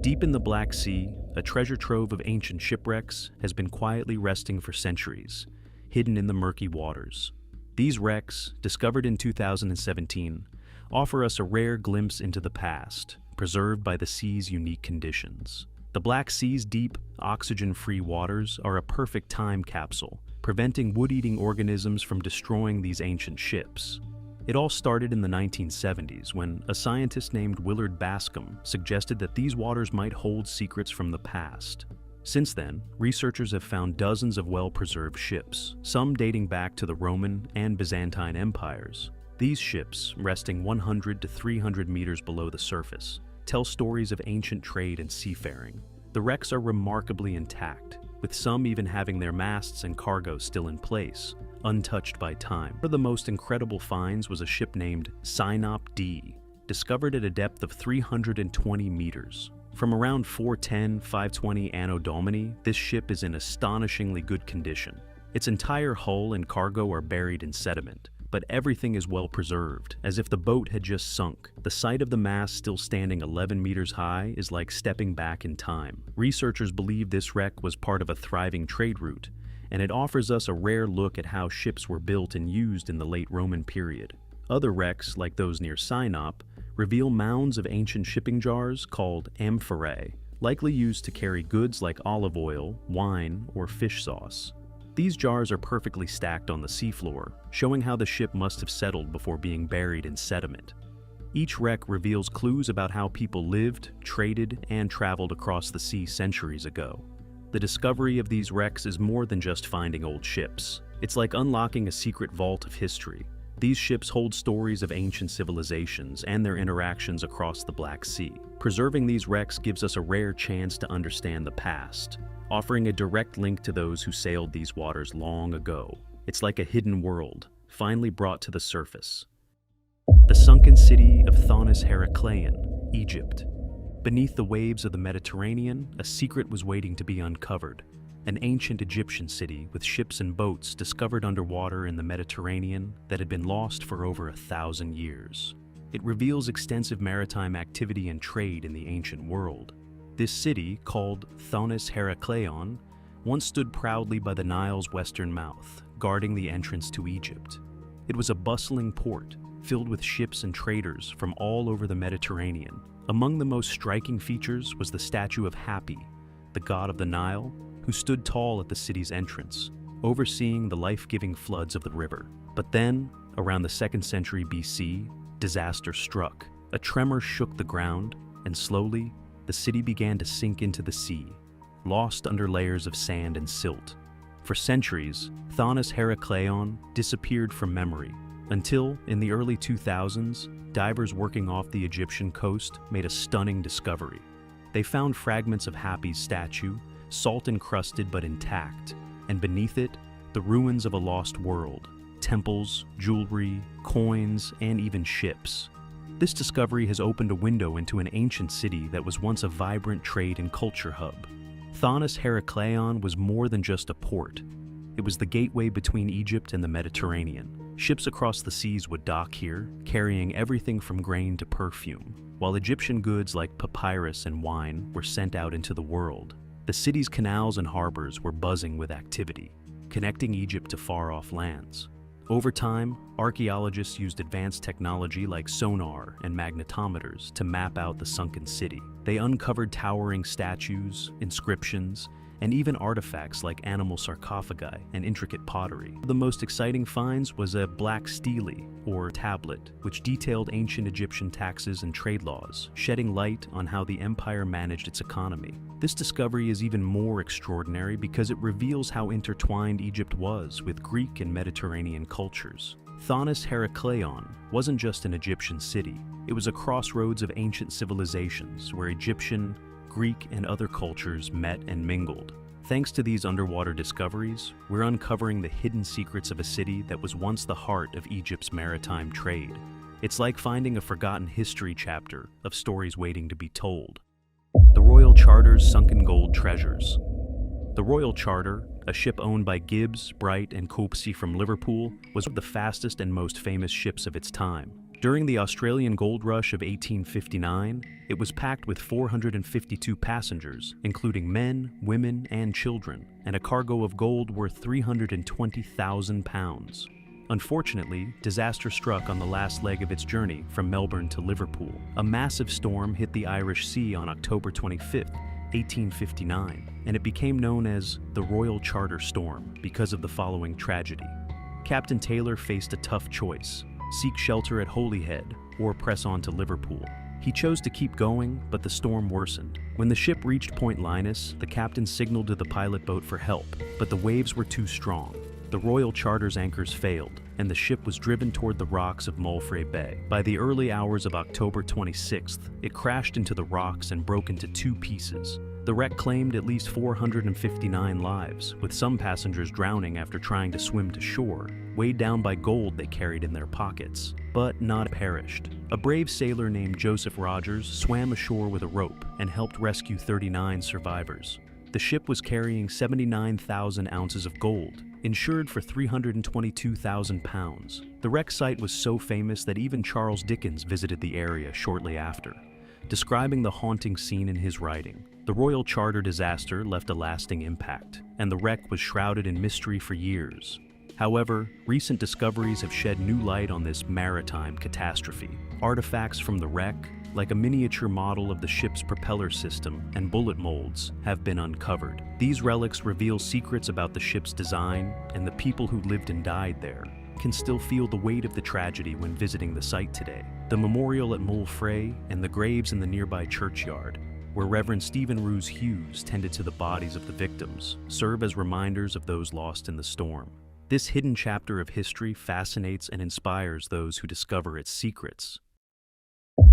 Deep in the Black Sea, a treasure trove of ancient shipwrecks has been quietly resting for centuries, hidden in the murky waters. These wrecks, discovered in 2017, offer us a rare glimpse into the past, preserved by the sea's unique conditions. The Black Sea's deep, oxygen-free waters are a perfect time capsule, preventing wood-eating organisms from destroying these ancient ships. It all started in the 1970s when a scientist named Willard Bascom suggested that these waters might hold secrets from the past. Since then, researchers have found dozens of well-preserved ships, some dating back to the Roman and Byzantine empires. These ships, resting 100 to 300 meters below the surface, tell stories of ancient trade and seafaring. The wrecks are remarkably intact, with some even having their masts and cargo still in place, untouched by time. One of the most incredible finds was a ship named Sinop D, discovered at a depth of 320 meters. From around 410-520 Anno Domini, this ship is in astonishingly good condition. Its entire hull and cargo are buried in sediment, but everything is well preserved, as if the boat had just sunk. The sight of the mast still standing 11 meters high is like stepping back in time. Researchers believe this wreck was part of a thriving trade route, and it offers us a rare look at how ships were built and used in the late Roman period. Other wrecks, like those near Sinop, reveal mounds of ancient shipping jars called amphorae, likely used to carry goods like olive oil, wine, or fish sauce. These jars are perfectly stacked on the seafloor, showing how the ship must have settled before being buried in sediment. Each wreck reveals clues about how people lived, traded, and traveled across the sea centuries ago. The discovery of these wrecks is more than just finding old ships. It's like unlocking a secret vault of history. These ships hold stories of ancient civilizations and their interactions across the Black Sea. Preserving these wrecks gives us a rare chance to understand the past, offering a direct link to those who sailed these waters long ago. It's like a hidden world, finally brought to the surface. The sunken city of Thonis Heracleion, Egypt. Beneath the waves of the Mediterranean, a secret was waiting to be uncovered. An ancient Egyptian city with ships and boats discovered underwater in the Mediterranean that had been lost for over 1,000 years. It reveals extensive maritime activity and trade in the ancient world. This city, called Thonis Heracleion, once stood proudly by the Nile's western mouth, guarding the entrance to Egypt. It was a bustling port, filled with ships and traders from all over the Mediterranean. Among the most striking features was the statue of Hapi, the god of the Nile, who stood tall at the city's entrance, overseeing the life-giving floods of the river. But then, around the 2nd century BC, disaster struck. A tremor shook the ground, and slowly, the city began to sink into the sea, lost under layers of sand and silt. For centuries, Thonis Herakleion disappeared from memory, until, in the early 2000s, divers working off the Egyptian coast made a stunning discovery. They found fragments of Hapi's statue, salt-encrusted but intact, and beneath it, the ruins of a lost world, temples, jewelry, coins, and even ships. This discovery has opened a window into an ancient city that was once a vibrant trade and culture hub. Thonis Herakleion was more than just a port. It was the gateway between Egypt and the Mediterranean. Ships across the seas would dock here, carrying everything from grain to perfume, while Egyptian goods like papyrus and wine were sent out into the world. The city's canals and harbors were buzzing with activity, connecting Egypt to far-off lands. Over time, archaeologists used advanced technology like sonar and magnetometers to map out the sunken city. They uncovered towering statues, inscriptions, and even artifacts like animal sarcophagi and intricate pottery. The most exciting finds was a black stele, or tablet, which detailed ancient Egyptian taxes and trade laws, shedding light on how the empire managed its economy. This discovery is even more extraordinary because it reveals how intertwined Egypt was with Greek and Mediterranean cultures. Thonis Herakleion wasn't just an Egyptian city, it was a crossroads of ancient civilizations where Egyptian, Greek, and other cultures met and mingled. Thanks to these underwater discoveries, we're uncovering the hidden secrets of a city that was once the heart of Egypt's maritime trade. It's like finding a forgotten history chapter of stories waiting to be told. The Royal Charter's sunken gold treasures. The Royal Charter, a ship owned by Gibbs, Bright, and Copsey from Liverpool, was one of the fastest and most famous ships of its time. During the Australian gold rush of 1859, it was packed with 452 passengers, including men, women, and children, and a cargo of gold worth 320,000 pounds. Unfortunately, disaster struck on the last leg of its journey from Melbourne to Liverpool. A massive storm hit the Irish Sea on October 25, 1859, and it became known as the Royal Charter Storm because of the following tragedy. Captain Taylor faced a tough choice: seek shelter at Holyhead or press on to Liverpool. He chose to keep going, but the storm worsened. When the ship reached Point Linus, the captain signaled to the pilot boat for help, but the waves were too strong. The Royal Charter's anchors failed, and the ship was driven toward the rocks of Malfray Bay. By the early hours of October 26th, it crashed into the rocks and broke into two pieces. The wreck claimed at least 459 lives, with some passengers drowning after trying to swim to shore, weighed down by gold they carried in their pockets. But not perished. A brave sailor named Joseph Rogers swam ashore with a rope and helped rescue 39 survivors. The ship was carrying 79,000 ounces of gold, insured for 322,000 pounds. The wreck site was so famous that even Charles Dickens visited the area shortly after, describing the haunting scene in his writing. The Royal Charter disaster left a lasting impact, and the wreck was shrouded in mystery for years. However, recent discoveries have shed new light on this maritime catastrophe. Artifacts from the wreck, like a miniature model of the ship's propeller system and bullet molds, have been uncovered. These relics reveal secrets about the ship's design, and the people who lived and died there can still feel the weight of the tragedy when visiting the site today. The memorial at Malfray and the graves in the nearby churchyard, where Reverend Stephen Roos Hughes tended to the bodies of the victims, serve as reminders of those lost in the storm. This hidden chapter of history fascinates and inspires those who discover its secrets.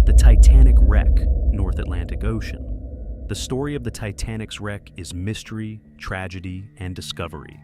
The Titanic wreck, North Atlantic Ocean. The story of the Titanic's wreck is mystery, tragedy, and discovery.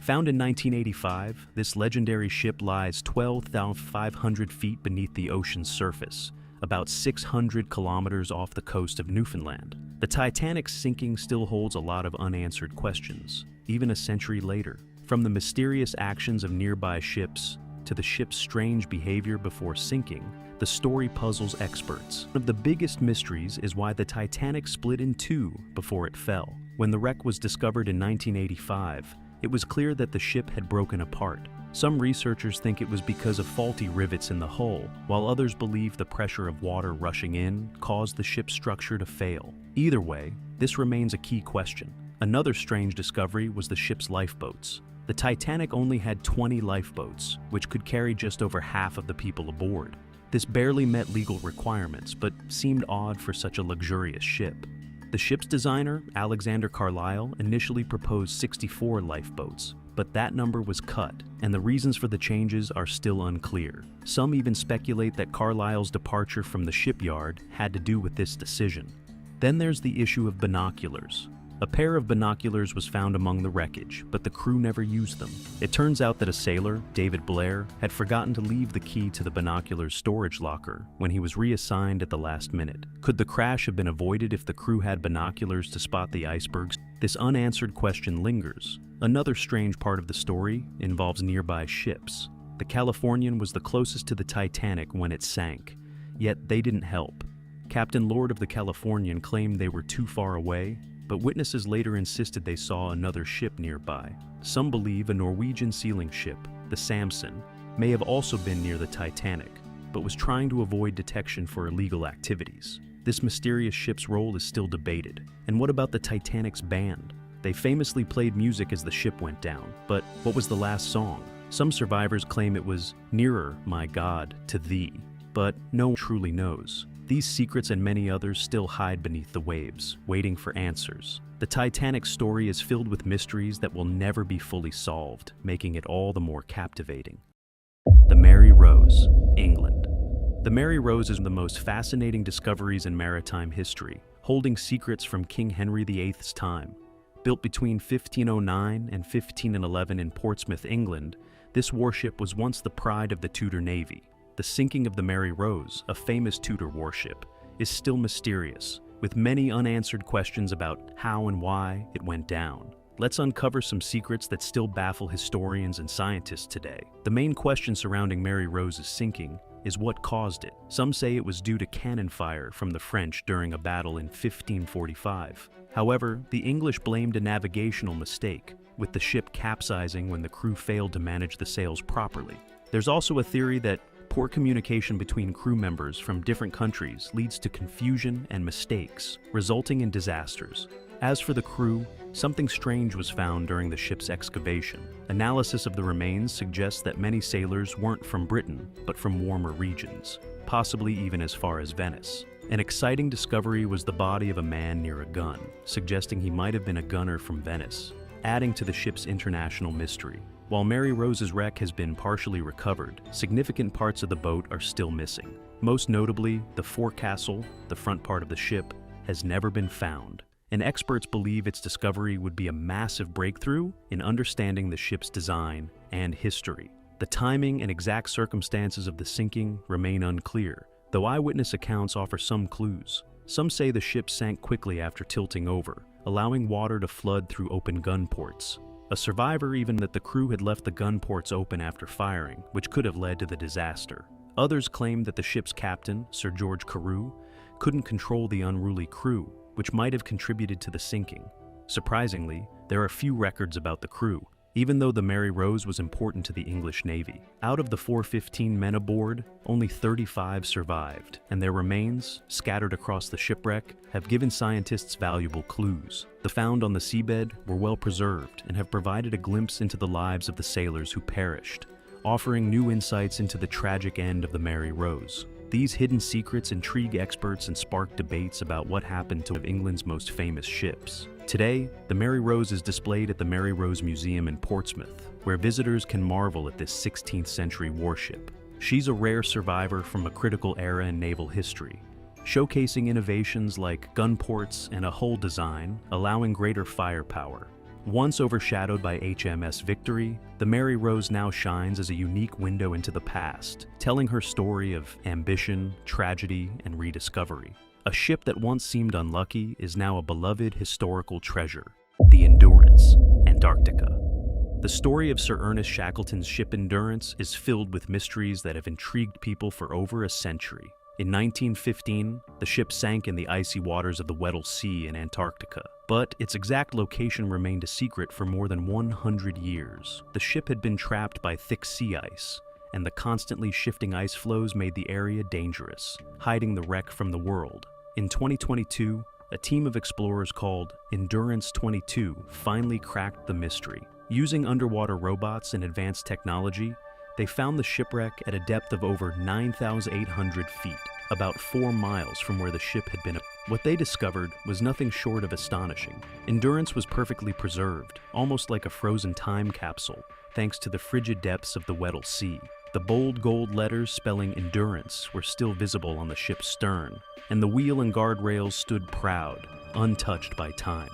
Found in 1985, this legendary ship lies 12,500 feet beneath the ocean's surface, about 600 kilometers off the coast of Newfoundland. The Titanic's sinking still holds a lot of unanswered questions, even a century later. From the mysterious actions of nearby ships to the ship's strange behavior before sinking, the story puzzles experts. One of the biggest mysteries is why the Titanic split in two before it fell. When the wreck was discovered in 1985, it was clear that the ship had broken apart. Some researchers think it was because of faulty rivets in the hull, while others believe the pressure of water rushing in caused the ship's structure to fail. Either way, this remains a key question. Another strange discovery was the ship's lifeboats. The Titanic only had 20 lifeboats, which could carry just over half of the people aboard. This barely met legal requirements, but seemed odd for such a luxurious ship. The ship's designer, Alexander Carlisle, initially proposed 64 lifeboats, but that number was cut, and the reasons for the changes are still unclear. Some even speculate that Carlisle's departure from the shipyard had to do with this decision. Then there's the issue of binoculars. A pair of binoculars was found among the wreckage, but the crew never used them. It turns out that a sailor, David Blair, had forgotten to leave the key to the binoculars storage locker when he was reassigned at the last minute. Could the crash have been avoided if the crew had binoculars to spot the icebergs? This unanswered question lingers. Another strange part of the story involves nearby ships. The Californian was the closest to the Titanic when it sank, yet they didn't help. Captain Lord of the Californian claimed they were too far away, but witnesses later insisted they saw another ship nearby. Some believe a Norwegian sealing ship, the Samson, may have also been near the Titanic, but was trying to avoid detection for illegal activities. This mysterious ship's role is still debated. And what about the Titanic's band? They famously played music as the ship went down, but what was the last song? Some survivors claim it was "Nearer, My God, to Thee," but no one truly knows. These secrets and many others still hide beneath the waves, waiting for answers. The Titanic story is filled with mysteries that will never be fully solved, making it all the more captivating. The Mary Rose, England. The Mary Rose is one of the most fascinating discoveries in maritime history, holding secrets from King Henry VIII's time. Built between 1509 and 1511 in Portsmouth, England, this warship was once the pride of the Tudor Navy. The sinking of the Mary Rose, a famous Tudor warship, is still mysterious, with many unanswered questions about how and why it went down. Let's uncover some secrets that still baffle historians and scientists today. The main question surrounding Mary Rose's sinking is what caused it. Some say it was due to cannon fire from the French during a battle in 1545. However, the English blamed a navigational mistake, with the ship capsizing when the crew failed to manage the sails properly. There's also a theory that poor communication between crew members from different countries leads to confusion and mistakes, resulting in disasters. As for the crew, something strange was found during the ship's excavation. Analysis of the remains suggests that many sailors weren't from Britain, but from warmer regions, possibly even as far as Venice. An exciting discovery was the body of a man near a gun, suggesting he might have been a gunner from Venice, adding to the ship's international mystery. While Mary Rose's wreck has been partially recovered, significant parts of the boat are still missing. Most notably, the forecastle, the front part of the ship, has never been found, and experts believe its discovery would be a massive breakthrough in understanding the ship's design and history. The timing and exact circumstances of the sinking remain unclear, though eyewitness accounts offer some clues. Some say the ship sank quickly after tilting over, allowing water to flood through open gun ports. A survivor even that the crew had left the gun ports open after firing, which could have led to the disaster. Others claim that the ship's captain, Sir George Carew, couldn't control the unruly crew, which might have contributed to the sinking. Surprisingly, there are few records about the crew, even though the Mary Rose was important to the English Navy. Out of the 415 men aboard, only 35 survived, and their remains, scattered across the shipwreck, have given scientists valuable clues. The found on the seabed were well preserved and have provided a glimpse into the lives of the sailors who perished, offering new insights into the tragic end of the Mary Rose. These hidden secrets intrigue experts and spark debates about what happened to one of England's most famous ships. Today, the Mary Rose is displayed at the Mary Rose Museum in Portsmouth, where visitors can marvel at this 16th century warship. She's a rare survivor from a critical era in naval history, showcasing innovations like gun ports and a hull design, allowing greater firepower. Once overshadowed by HMS Victory, the Mary Rose now shines as a unique window into the past, telling her story of ambition, tragedy, and rediscovery. A ship that once seemed unlucky is now a beloved historical treasure, the Endurance, Antarctica. The story of Sir Ernest Shackleton's ship Endurance is filled with mysteries that have intrigued people for over a century. In 1915, the ship sank in the icy waters of the Weddell Sea in Antarctica, but its exact location remained a secret for more than 100 years. The ship had been trapped by thick sea ice, and the constantly shifting ice flows made the area dangerous, hiding the wreck from the world. In 2022, a team of explorers called Endurance 22 finally cracked the mystery. Using underwater robots and advanced technology, They found the shipwreck at a depth of over 9,800 feet, about 4 miles from where the ship had been. What they discovered was nothing short of astonishing. Endurance was perfectly preserved, almost like a frozen time capsule, thanks to the frigid depths of the Weddell Sea. The bold gold letters spelling Endurance were still visible on the ship's stern, and the wheel and guardrails stood proud, untouched by time.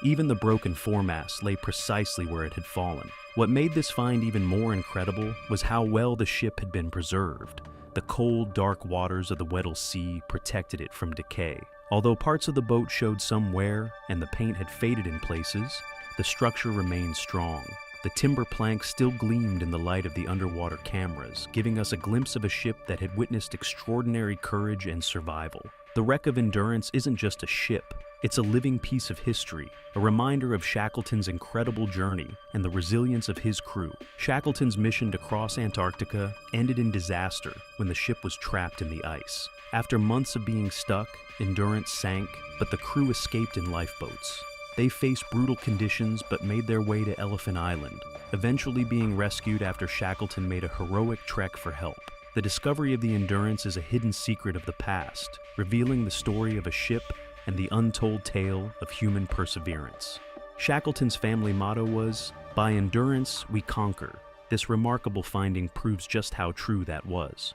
Even the broken foremast lay precisely where it had fallen. What made this find even more incredible was how well the ship had been preserved. The cold, dark waters of the Weddell Sea protected it from decay. Although parts of the boat showed some wear and the paint had faded in places, the structure remained strong. The timber planks still gleamed in the light of the underwater cameras, giving us a glimpse of a ship that had witnessed extraordinary courage and survival. The wreck of Endurance isn't just a ship. It's a living piece of history, a reminder of Shackleton's incredible journey and the resilience of his crew. Shackleton's mission to cross Antarctica ended in disaster when the ship was trapped in the ice. After months of being stuck, Endurance sank, but the crew escaped in lifeboats. They faced brutal conditions but made their way to Elephant Island, eventually being rescued after Shackleton made a heroic trek for help. The discovery of the Endurance is a hidden secret of the past, revealing the story of a ship and the untold tale of human perseverance. Shackleton's family motto was, "By endurance we conquer." This remarkable finding proves just how true that was.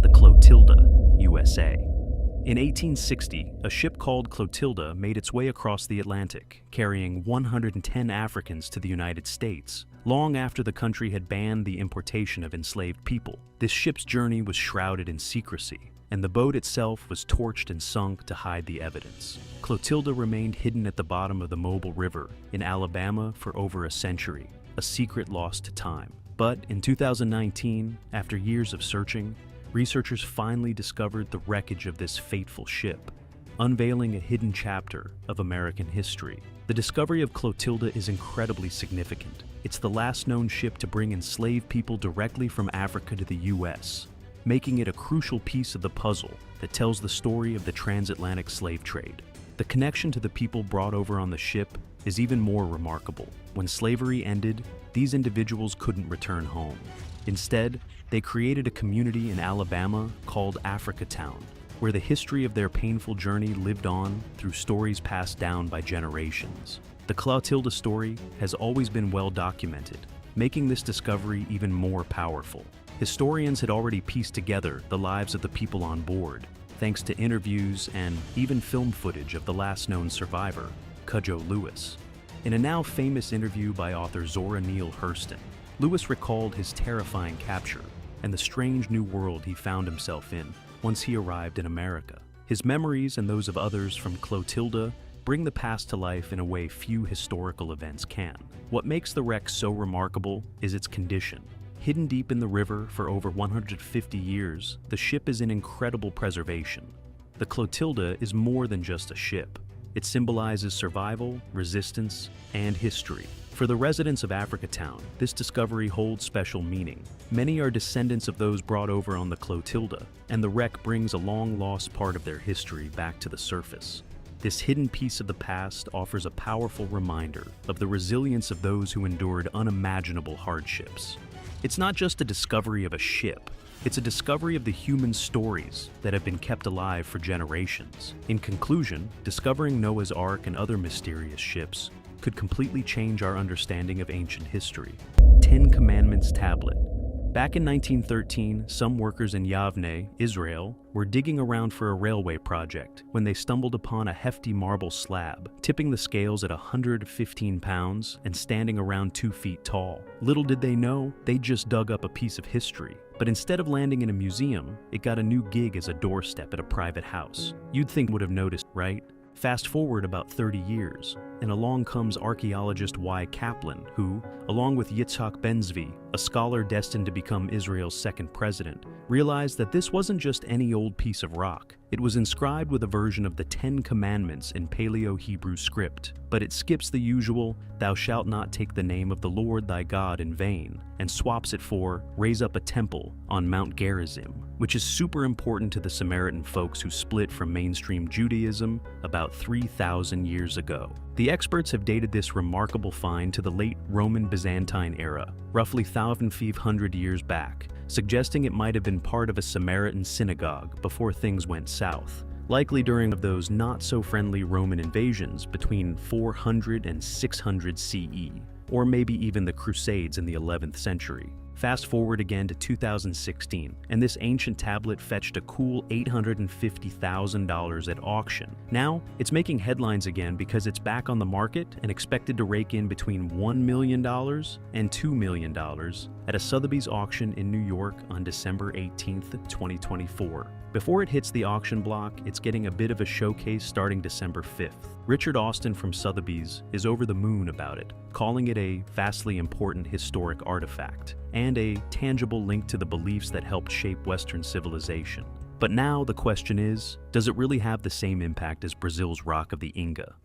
The Clotilda, USA. In 1860, a ship called Clotilda made its way across the Atlantic, carrying 110 Africans to the United States, long after the country had banned the importation of enslaved people. This ship's journey was shrouded in secrecy, and the boat itself was torched and sunk to hide the evidence. Clotilda remained hidden at the bottom of the Mobile River in Alabama for over a century, a secret lost to time. But in 2019, after years of searching, researchers finally discovered the wreckage of this fateful ship, unveiling a hidden chapter of American history. The discovery of Clotilda is incredibly significant. It's the last known ship to bring enslaved people directly from Africa to the U.S., making it a crucial piece of the puzzle that tells the story of the transatlantic slave trade. The connection to the people brought over on the ship is even more remarkable. When slavery ended, these individuals couldn't return home. Instead, they created a community in Alabama called Africatown, where the history of their painful journey lived on through stories passed down by generations. The Clotilda story has always been well documented, making this discovery even more powerful. Historians had already pieced together the lives of the people on board, thanks to interviews and even film footage of the last known survivor, Cudjoe Lewis. In a now famous interview by author Zora Neale Hurston, Lewis recalled his terrifying capture and the strange new world he found himself in once he arrived in America. His memories and those of others from Clotilda bring the past to life in a way few historical events can. What makes the wreck so remarkable is its condition. Hidden deep in the river for over 150 years, the ship is in incredible preservation. The Clotilda is more than just a ship. It symbolizes survival, resistance, and history. For the residents of Africatown, this discovery holds special meaning. Many are descendants of those brought over on the Clotilda, and the wreck brings a long-lost part of their history back to the surface. This hidden piece of the past offers a powerful reminder of the resilience of those who endured unimaginable hardships. It's not just a discovery of a ship, it's a discovery of the human stories that have been kept alive for generations. In conclusion, discovering Noah's Ark and other mysterious ships could completely change our understanding of ancient history. 10 Commandments Tablet. Back in 1913, some workers in Yavne, Israel, were digging around for a railway project when they stumbled upon a hefty marble slab, tipping the scales at 115 pounds and standing around 2 feet tall. Little did they know, they just dug up a piece of history. But instead of landing in a museum, it got a new gig as a doorstep at a private house. You'd think would have noticed, right? Fast forward about 30 years, and along comes archaeologist Y. Kaplan, who, along with Yitzhak Ben-Zvi, a scholar destined to become Israel's second president, realized that this wasn't just any old piece of rock. It was inscribed with a version of the 10 Commandments in Paleo-Hebrew script, but it skips the usual, "Thou shalt not take the name of the Lord thy God in vain," and swaps it for, "Raise up a temple on Mount Gerizim," which is super important to the Samaritan folks who split from mainstream Judaism about 3,000 years ago. The experts have dated this remarkable find to the late Roman Byzantine era, roughly 1,500 years back, suggesting it might have been part of a Samaritan synagogue before things went south, likely during those not-so-friendly Roman invasions between 400 and 600 CE, or maybe even the Crusades in the 11th century. Fast forward again to 2016, and this ancient tablet fetched a cool $850,000 at auction. Now, it's making headlines again because it's back on the market and expected to rake in between $1 million and $2 million at a Sotheby's auction in New York on December 18th, 2024. Before it hits the auction block, it's getting a bit of a showcase starting December 5th. Richard Austin from Sotheby's is over the moon about it, calling it a vastly important historic artifact and a tangible link to the beliefs that helped shape Western civilization. But now the question is, does it really have the same impact as Brazil's Rock of the Inga?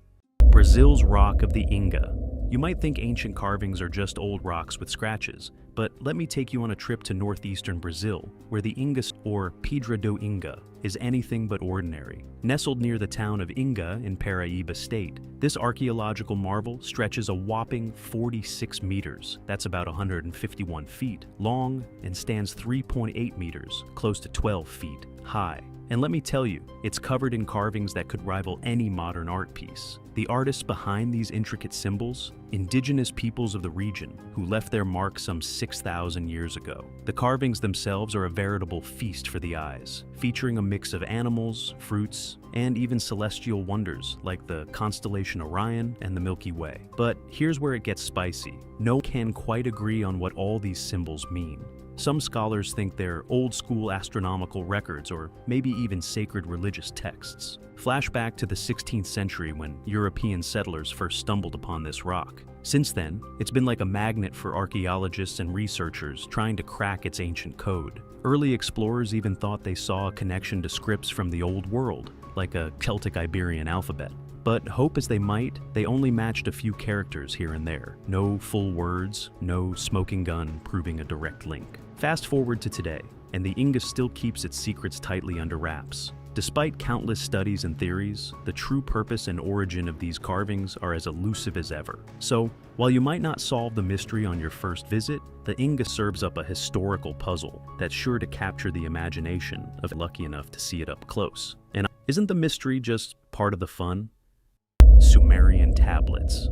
Brazil's Rock of the Inga. You might think ancient carvings are just old rocks with scratches, but let me take you on a trip to northeastern Brazil, where the Inga, or Pedra do Inga, is anything but ordinary. Nestled near the town of Inga in Paraíba State, this archaeological marvel stretches a whopping 46 meters, that's about 151 feet, long, and stands 3.8 meters, close to 12 feet, high. And let me tell you, it's covered in carvings that could rival any modern art piece. The artists behind these intricate symbols, indigenous peoples of the region who left their mark some 6,000 years ago. The carvings themselves are a veritable feast for the eyes, featuring a mix of animals, fruits, and even celestial wonders like the constellation Orion and the Milky Way. But here's where it gets spicy. No one can quite agree on what all these symbols mean. Some scholars think they're old-school astronomical records or maybe even sacred religious texts. Flashback to the 16th century when European settlers first stumbled upon this rock. Since then, it's been like a magnet for archaeologists and researchers trying to crack its ancient code. Early explorers even thought they saw a connection to scripts from the Old World, like a Celtic Iberian alphabet. But hope as they might, they only matched a few characters here and there. No full words, no smoking gun proving a direct link. Fast forward to today, and the Inga still keeps its secrets tightly under wraps. Despite countless studies and theories, the true purpose and origin of these carvings are as elusive as ever. So, while you might not solve the mystery on your first visit, the Inga serves up a historical puzzle that's sure to capture the imagination of lucky enough to see it up close. And isn't the mystery just part of the fun? Sumerian tablets.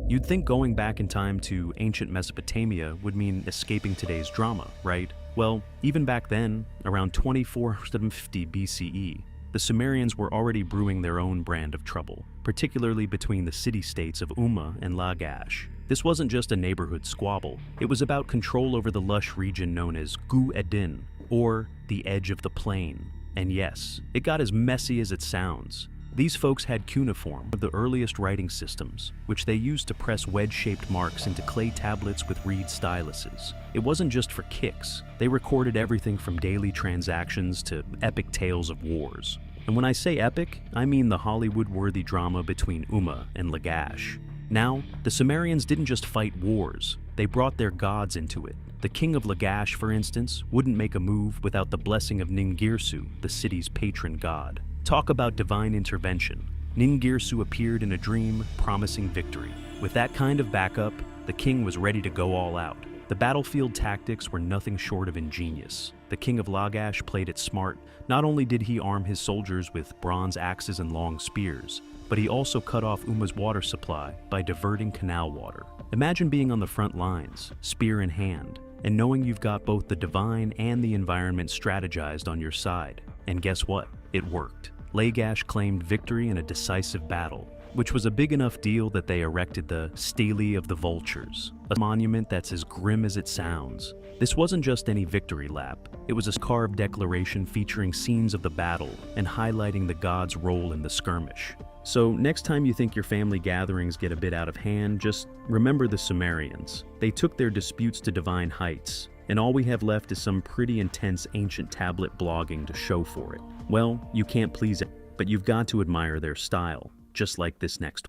You'd think going back in time to ancient Mesopotamia would mean escaping today's drama, right? Well, even back then, around 2450 BCE, the Sumerians were already brewing their own brand of trouble, particularly between the city-states of Umma and Lagash. This wasn't just a neighborhood squabble, it was about control over the lush region known as Gu Edin, or the edge of the plain. And yes, it got as messy as it sounds. These folks had cuneiform, the earliest writing systems, which they used to press wedge-shaped marks into clay tablets with reed styluses. It wasn't just for kicks. They recorded everything from daily transactions to epic tales of wars. And when I say epic, I mean the Hollywood-worthy drama between Umma and Lagash. Now, the Sumerians didn't just fight wars, they brought their gods into it. The king of Lagash, for instance, wouldn't make a move without the blessing of Ningirsu, the city's patron god. Talk about divine intervention. Ningirsu appeared in a dream, promising victory. With that kind of backup, the king was ready to go all out. The battlefield tactics were nothing short of ingenious. The king of Lagash played it smart. Not only did he arm his soldiers with bronze axes and long spears, but he also cut off Umma's water supply by diverting canal water. Imagine being on the front lines, spear in hand, and knowing you've got both the divine and the environment strategized on your side. And guess what? It worked. Lagash claimed victory in a decisive battle, which was a big enough deal that they erected the Stele of the Vultures, a monument that's as grim as it sounds. This wasn't just any victory lap, it was a carved declaration featuring scenes of the battle and highlighting the god's role in the skirmish. So next time you think your family gatherings get a bit out of hand, just remember the Sumerians. They took their disputes to divine heights, and all we have left is some pretty intense ancient tablet blogging to show for it. Well, you can't please it, but you've got to admire their style, just like this next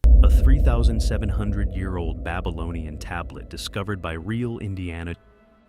one. A 3,700-year-old Babylonian tablet discovered by real Indiana.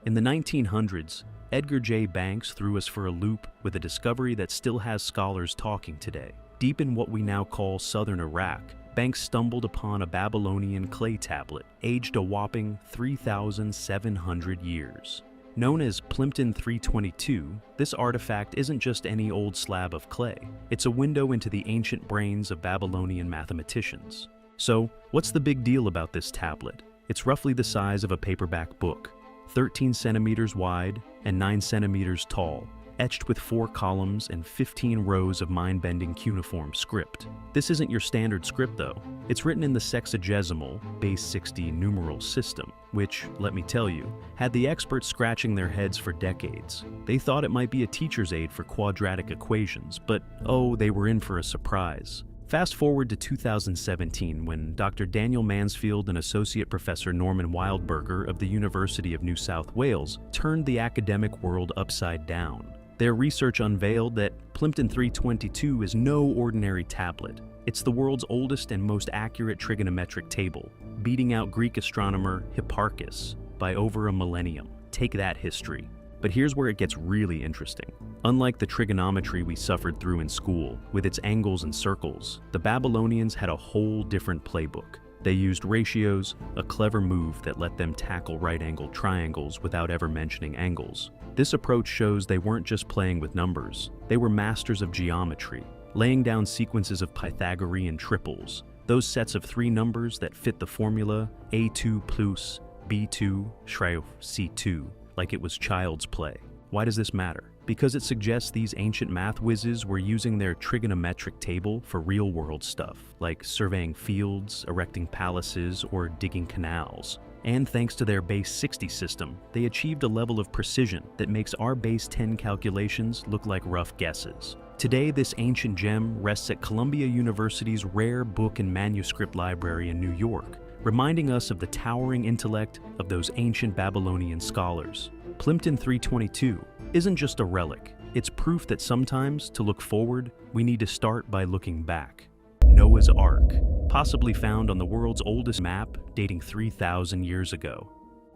In the 1900s, Edgar J. Banks threw us for a loop with a discovery that still has scholars talking today. Deep in what we now call southern Iraq, banks stumbled upon a Babylonian clay tablet, aged a whopping 3,700 years. Known as Plimpton 322, this artifact isn't just any old slab of clay. It's a window into the ancient brains of Babylonian mathematicians. So, what's the big deal about this tablet? It's roughly the size of a paperback book, 13 centimeters wide and 9 centimeters tall, etched with 4 columns and 15 rows of mind-bending cuneiform script. This isn't your standard script though. It's written in the sexagesimal, base 60 numeral system, which, let me tell you, had the experts scratching their heads for decades. They thought it might be a teacher's aid for quadratic equations, but oh, they were in for a surprise. Fast forward to 2017 when Dr. Daniel Mansfield and Associate Professor Norman Wildberger of the University of New South Wales turned the academic world upside down. Their research unveiled that Plimpton 322 is no ordinary tablet. It's the world's oldest and most accurate trigonometric table, beating out Greek astronomer Hipparchus by over a millennium. Take that, history. But here's where it gets really interesting. Unlike the trigonometry we suffered through in school, with its angles and circles, the Babylonians had a whole different playbook. They used ratios, a clever move that let them tackle right-angled triangles without ever mentioning angles. This approach shows they weren't just playing with numbers, they were masters of geometry, laying down sequences of Pythagorean triples, those sets of 3 numbers that fit the formula A2 plus B2 schreif C2, like it was child's play. Why does this matter? Because it suggests these ancient math whizzes were using their trigonometric table for real-world stuff, like surveying fields, erecting palaces, or digging canals. And thanks to their base 60 system, they achieved a level of precision that makes our base 10 calculations look like rough guesses. Today, this ancient gem rests at Columbia University's rare book and manuscript library in New York, reminding us of the towering intellect of those ancient Babylonian scholars. Plimpton 322 isn't just a relic, it's proof that sometimes, to look forward, we need to start by looking back. Noah's Ark, possibly found on the world's oldest map dating 3,000 years ago.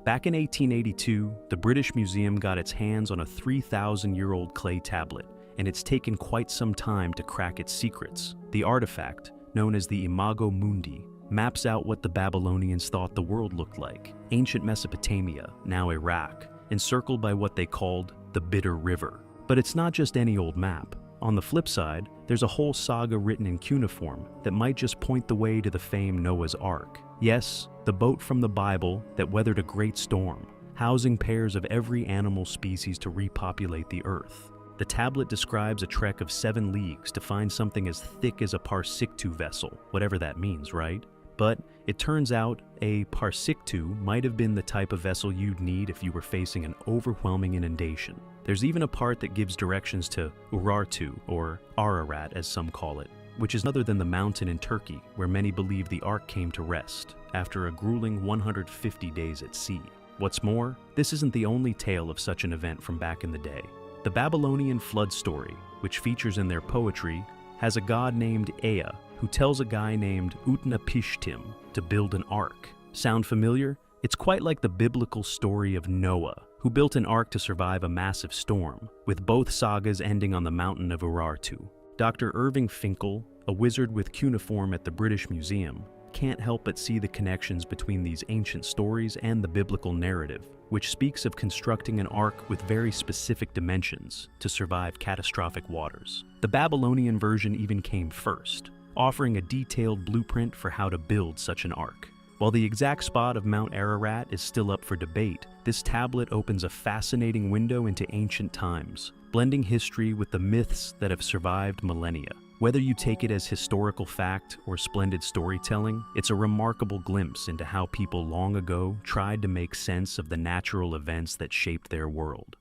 Back in 1882, the British Museum got its hands on a 3,000-year-old clay tablet, and it's taken quite some time to crack its secrets. The artifact, known as the Imago Mundi, maps out what the Babylonians thought the world looked like. Ancient Mesopotamia, now Iraq, encircled by what they called the Bitter River. But it's not just any old map. On the flip side, there's a whole saga written in cuneiform that might just point the way to the famed Noah's Ark. Yes, the boat from the Bible that weathered a great storm, housing pairs of every animal species to repopulate the earth. The tablet describes a trek of 7 leagues to find something as thick as a parsiktu vessel, whatever that means, right? But it turns out a parsiktu might have been the type of vessel you'd need if you were facing an overwhelming inundation. There's even a part that gives directions to Urartu, or Ararat as some call it, which is other than the mountain in Turkey where many believe the Ark came to rest after a grueling 150 days at sea. What's more, this isn't the only tale of such an event from back in the day. The Babylonian flood story, which features in their poetry, has a god named Ea who tells a guy named Utnapishtim to build an ark. Sound familiar? It's quite like the biblical story of Noah, who built an ark to survive a massive storm, with both sagas ending on the mountain of Urartu. Dr. Irving Finkel, a wizard with cuneiform at the British Museum, can't help but see the connections between these ancient stories and the biblical narrative, which speaks of constructing an ark with very specific dimensions to survive catastrophic waters. The Babylonian version even came first, offering a detailed blueprint for how to build such an ark. While the exact spot of Mount Ararat is still up for debate, this tablet opens a fascinating window into ancient times, blending history with the myths that have survived millennia. Whether you take it as historical fact or splendid storytelling, it's a remarkable glimpse into how people long ago tried to make sense of the natural events that shaped their world.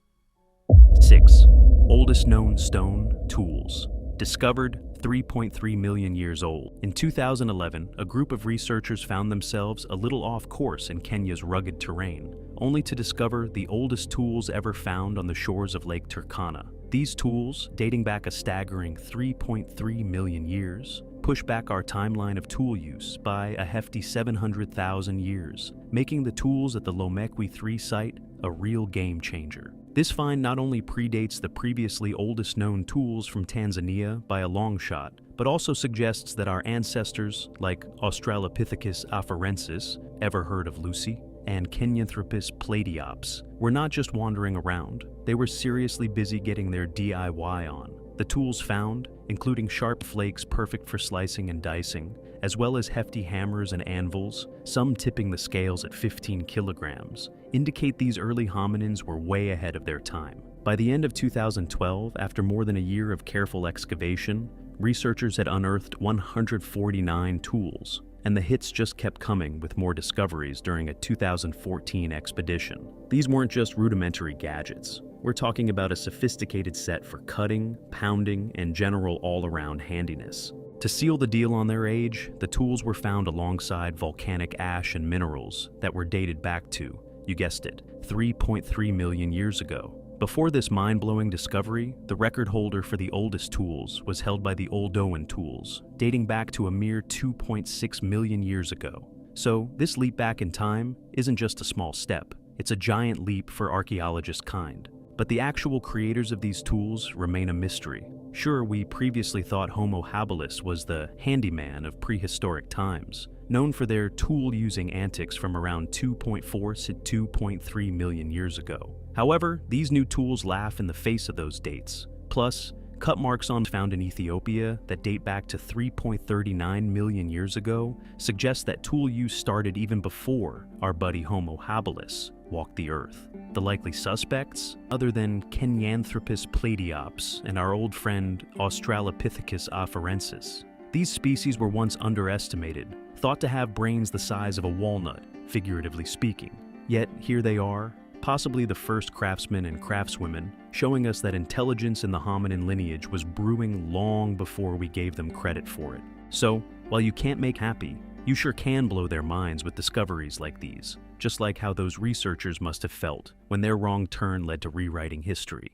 6. Oldest known stone tools. Discovered 3.3 million years old. In 2011, a group of researchers found themselves a little off course in Kenya's rugged terrain, only to discover the oldest tools ever found on the shores of Lake Turkana. These tools, dating back a staggering 3.3 million years, push back our timeline of tool use by a hefty 700,000 years, making the tools at the Lomekwi 3 site a real game changer. This find not only predates the previously oldest known tools from Tanzania by a long shot, but also suggests that our ancestors, like Australopithecus afarensis, ever heard of Lucy, and Kenyanthropus platyops, were not just wandering around. They were seriously busy getting their DIY on. The tools found, including sharp flakes perfect for slicing and dicing, as well as hefty hammers and anvils, some tipping the scales at 15 kilograms, indicate these early hominins were way ahead of their time. By the end of 2012, after more than a year of careful excavation, researchers had unearthed 149 tools, and the hits just kept coming with more discoveries during a 2014 expedition. These weren't just rudimentary gadgets. We're talking about a sophisticated set for cutting, pounding, and general all-around handiness. To seal the deal on their age, the tools were found alongside volcanic ash and minerals that were dated back to, you guessed it, 3.3 million years ago. Before this mind-blowing discovery, the record holder for the oldest tools was held by the Oldowan tools, dating back to a mere 2.6 million years ago. So, this leap back in time isn't just a small step, it's a giant leap for archaeologist kind. But the actual creators of these tools remain a mystery. Sure, we previously thought Homo habilis was the handyman of prehistoric times, known for their tool-using antics from around 2.4 to 2.3 million years ago. However, these new tools laugh in the face of those dates. Plus, cut marks found in Ethiopia that date back to 3.39 million years ago suggest that tool use started even before our buddy Homo habilis walked the earth. The likely suspects, other than Kenyanthropus platyops and our old friend Australopithecus afarensis. These species were once underestimated, thought to have brains the size of a walnut, figuratively speaking. Yet here they are, possibly the first craftsmen and craftswomen, showing us that intelligence in the hominin lineage was brewing long before we gave them credit for it. So, while you can't make happy, you sure can blow their minds with discoveries like these, just like how those researchers must have felt when their wrong turn led to rewriting history.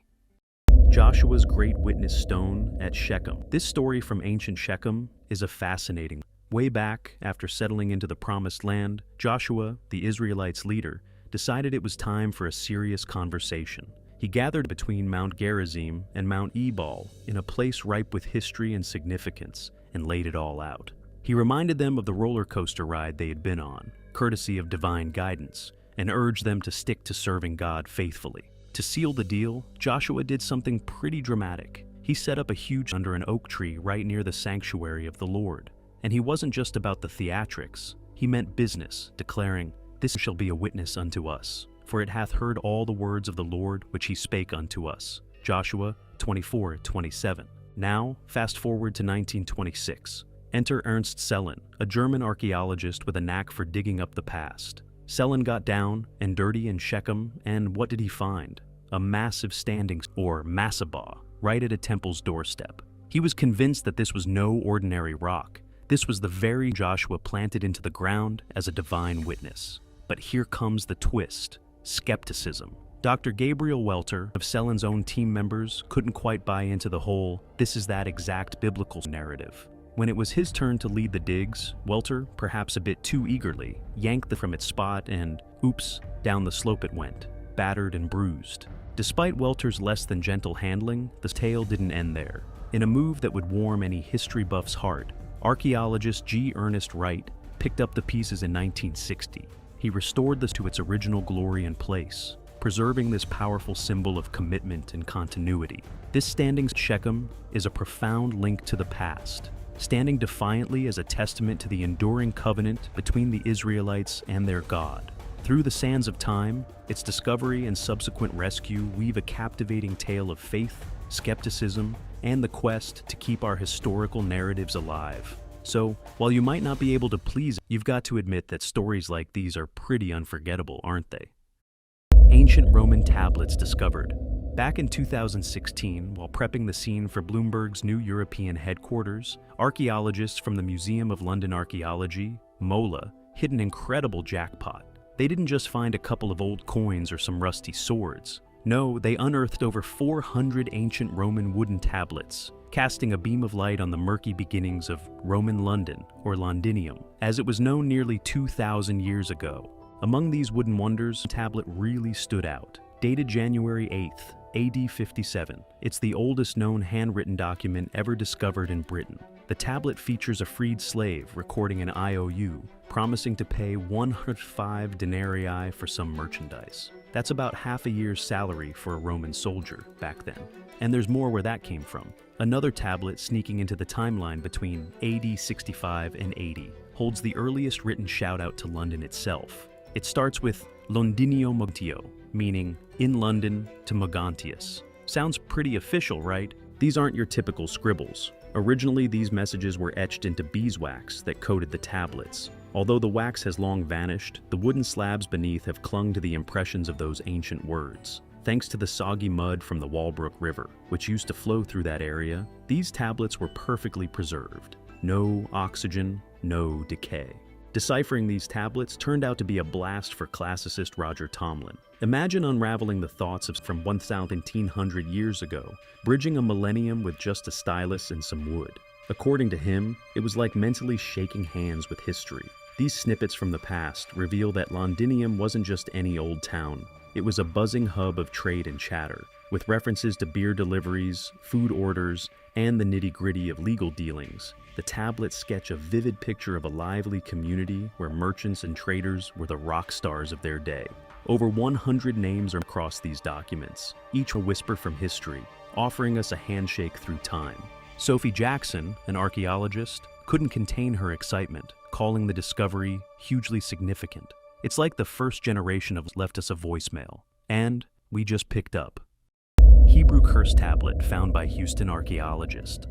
Joshua's Great Witness Stone at Shechem. This story from ancient Shechem is a fascinating one. Way back, after settling into the Promised Land, Joshua, the Israelites' leader, decided it was time for a serious conversation. He gathered between Mount Gerizim and Mount Ebal in a place ripe with history and significance and laid it all out. He reminded them of the roller coaster ride they had been on, courtesy of divine guidance, and urged them to stick to serving God faithfully. To seal the deal, Joshua did something pretty dramatic. He set up a huge under an oak tree right near the sanctuary of the Lord. And he wasn't just about the theatrics. He meant business, declaring, "This shall be a witness unto us, for it hath heard all the words of the Lord which he spake unto us." Joshua 24:27. Now, fast forward to 1926. Enter Ernst Sellen, a German archaeologist with a knack for digging up the past. Sellen got down and dirty in Shechem, and what did he find? A massive standing, or massabah, right at a temple's doorstep. He was convinced that this was no ordinary rock. This was the very Joshua planted into the ground as a divine witness. But here comes the twist: skepticism. Dr. Gabriel Welter, of Sellen's own team members, couldn't quite buy into the whole "this is that exact biblical" narrative. When it was his turn to lead the digs, Welter, perhaps a bit too eagerly, yanked it from its spot and, oops, down the slope it went, battered and bruised. Despite Welter's less than gentle handling, the tale didn't end there. In a move that would warm any history buff's heart, archaeologist G. Ernest Wright picked up the pieces in 1960. He restored this to its original glory and place, preserving this powerful symbol of commitment and continuity. This standing Shechem is a profound link to the past, standing defiantly as a testament to the enduring covenant between the Israelites and their God. Through the sands of time, its discovery and subsequent rescue weave a captivating tale of faith, skepticism, and the quest to keep our historical narratives alive. So, while you might not be able to please, you've got to admit that stories like these are pretty unforgettable, aren't they? Ancient Roman tablets discovered. Back in 2016, while prepping the scene for Bloomberg's new European headquarters, archaeologists from the Museum of London Archaeology, MOLA, hit an incredible jackpot. They didn't just find a couple of old coins or some rusty swords. No, they unearthed over 400 ancient Roman wooden tablets, casting a beam of light on the murky beginnings of Roman London, or Londinium, as it was known nearly 2,000 years ago. Among these wooden wonders, a tablet really stood out. dated January 8th, AD 57. It's the oldest known handwritten document ever discovered in Britain. The tablet features a freed slave recording an IOU, promising to pay 105 denarii for some merchandise. That's about half a year's salary for a Roman soldier back then. And there's more where that came from. Another tablet sneaking into the timeline between AD 65 and 80 holds the earliest written shout-out to London itself. It starts with Londinio Montio, meaning in London to Mogontius. Sounds pretty official, right? These aren't your typical scribbles. Originally, these messages were etched into beeswax that coated the tablets. Although the wax has long vanished, the wooden slabs beneath have clung to the impressions of those ancient words. Thanks to the soggy mud from the Walbrook River, which used to flow through that area, these tablets were perfectly preserved. No oxygen, no decay. Deciphering these tablets turned out to be a blast for classicist Roger Tomlin. Imagine unraveling the thoughts from 1,700 years ago, bridging a millennium with just a stylus and some wood. According to him, it was like mentally shaking hands with history. These snippets from the past reveal that Londinium wasn't just any old town. It was a buzzing hub of trade and chatter, with references to beer deliveries, food orders, and the nitty-gritty of legal dealings. The tablets sketch a vivid picture of a lively community where merchants and traders were the rock stars of their day. Over 100 names are across these documents, each a whisper from history, offering us a handshake through time. Sophie Jackson, an archaeologist, couldn't contain her excitement, calling the discovery hugely significant. It's like the first generation of left us a voicemail, and we just picked up. Hebrew curse tablet found by Houston archaeologist.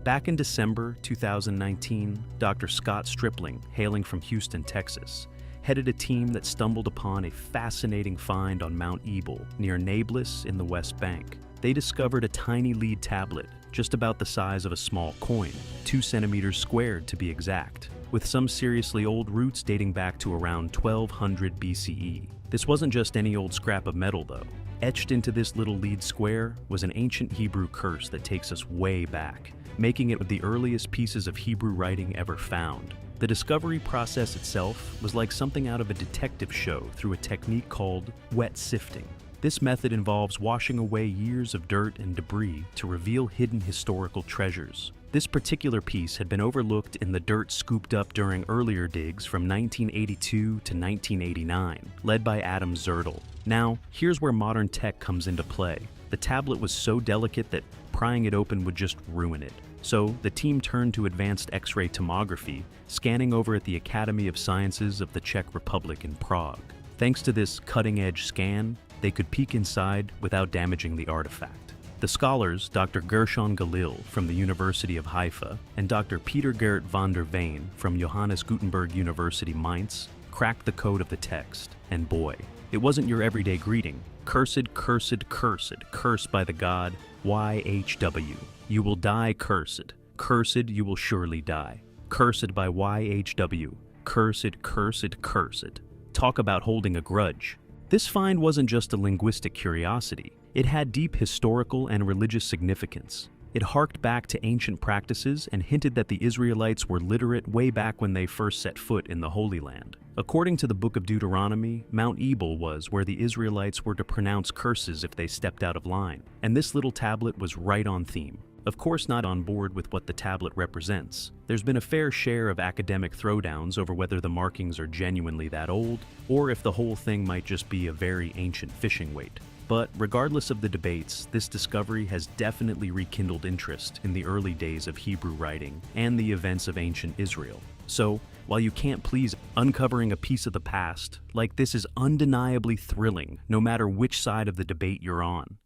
Back in December 2019, Dr. Scott Stripling, hailing from Houston, Texas, headed a team that stumbled upon a fascinating find on Mount Ebal near Nablus in the West Bank. They discovered a tiny lead tablet, just about the size of a small coin, 2 centimeters squared to be exact, with some seriously old roots dating back to around 1200 BCE. This wasn't just any old scrap of metal though. Etched into this little lead square was an ancient Hebrew curse that takes us way back, making it one of the earliest pieces of Hebrew writing ever found. The discovery process itself was like something out of a detective show through a technique called wet sifting. This method involves washing away years of dirt and debris to reveal hidden historical treasures. This particular piece had been overlooked in the dirt scooped up during earlier digs from 1982 to 1989, led by Adam Zertle. Now, here's where modern tech comes into play. The tablet was so delicate that prying it open would just ruin it. So, the team turned to advanced X-ray tomography, scanning over at the Academy of Sciences of the Czech Republic in Prague. Thanks to this cutting-edge scan, they could peek inside without damaging the artifact. The scholars, Dr. Gershon Galil from the University of Haifa and Dr. Peter Gerrit van der Veen from Johannes Gutenberg University Mainz, cracked the code of the text. And boy, it wasn't your everyday greeting. Cursed, cursed, cursed, cursed by the god YHW. You will die cursed. Cursed, you will surely die. Cursed by YHW. Cursed, cursed, cursed. Talk about holding a grudge. This find wasn't just a linguistic curiosity. It had deep historical and religious significance. It harked back to ancient practices and hinted that the Israelites were literate way back when they first set foot in the Holy Land. According to the Book of Deuteronomy, Mount Ebal was where the Israelites were to pronounce curses if they stepped out of line, and this little tablet was right on theme. Of course, not on board with what the tablet represents. There's been a fair share of academic throwdowns over whether the markings are genuinely that old, or if the whole thing might just be a very ancient fishing weight. But regardless of the debates, this discovery has definitely rekindled interest in the early days of Hebrew writing and the events of ancient Israel. So, while you can't please uncovering a piece of the past, like this is undeniably thrilling no matter which side of the debate you're on.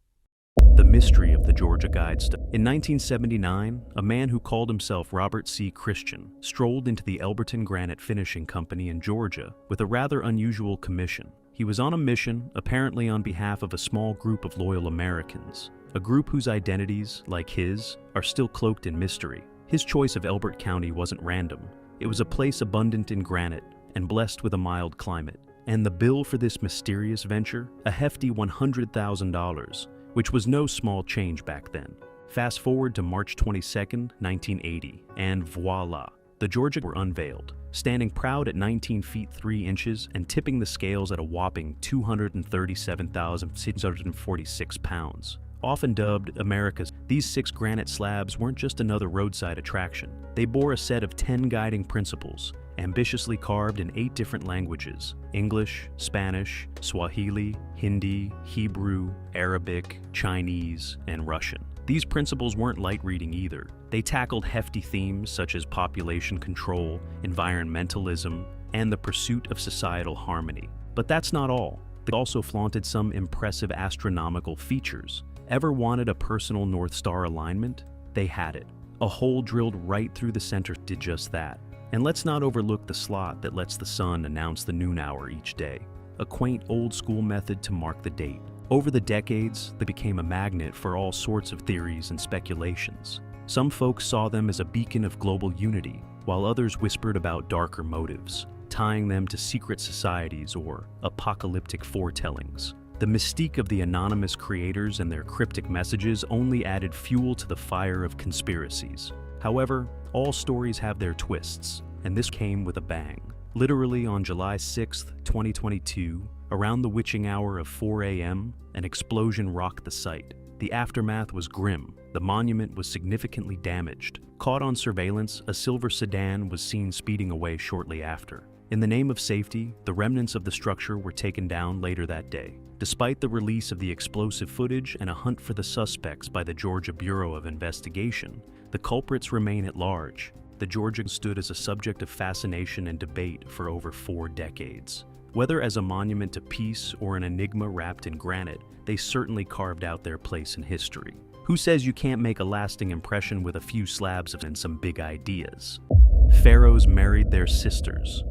The mystery of the Georgia Guidestone. In 1979, a man who called himself Robert C. Christian strolled into the Elberton Granite Finishing Company in Georgia with a rather unusual commission. He was on a mission, apparently on behalf of a small group of loyal Americans, a group whose identities, like his, are still cloaked in mystery. His choice of Elbert County wasn't random. It was a place abundant in granite and blessed with a mild climate. And the bill for this mysterious venture? A hefty $100,000, which was no small change back then. Fast forward to March 22, 1980, and voila, the Georgia were unveiled, standing proud at 19 feet 3 inches and tipping the scales at a whopping 237,646 pounds. Often dubbed America's, these 6 granite slabs weren't just another roadside attraction. They bore a set of 10 guiding principles, ambitiously carved in 8 different languages: English, Spanish, Swahili, Hindi, Hebrew, Arabic, Chinese, and Russian. These principles weren't light reading either. They tackled hefty themes such as population control, environmentalism, and the pursuit of societal harmony. But that's not all. They also flaunted some impressive astronomical features. Ever wanted a personal North Star alignment? They had it. A hole drilled right through the center did just that. And let's not overlook the slot that lets the sun announce the noon hour each day. A quaint old-school method to mark the date. Over the decades, they became a magnet for all sorts of theories and speculations. Some folks saw them as a beacon of global unity, while others whispered about darker motives, tying them to secret societies or apocalyptic foretellings. The mystique of the anonymous creators and their cryptic messages only added fuel to the fire of conspiracies. However, all stories have their twists, and this came with a bang. Literally on July 6, 2022, around the witching hour of 4 a.m., an explosion rocked the site. The aftermath was grim. The monument was significantly damaged. Caught on surveillance, a silver sedan was seen speeding away shortly after. In the name of safety, the remnants of the structure were taken down later that day. Despite the release of the explosive footage and a hunt for the suspects by the Georgia Bureau of Investigation, the culprits remain at large. The Georgia stood as a subject of fascination and debate for over 4 decades. Whether as a monument to peace or an enigma wrapped in granite, they certainly carved out their place in history. Who says you can't make a lasting impression with a few slabs and some big ideas? Pharaohs married their sisters.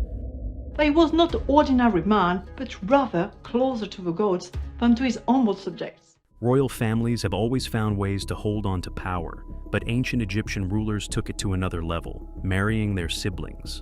He was not an ordinary man, but rather closer to the gods than to his humble subjects. Royal families have always found ways to hold on to power, but ancient Egyptian rulers took it to another level, marrying their siblings.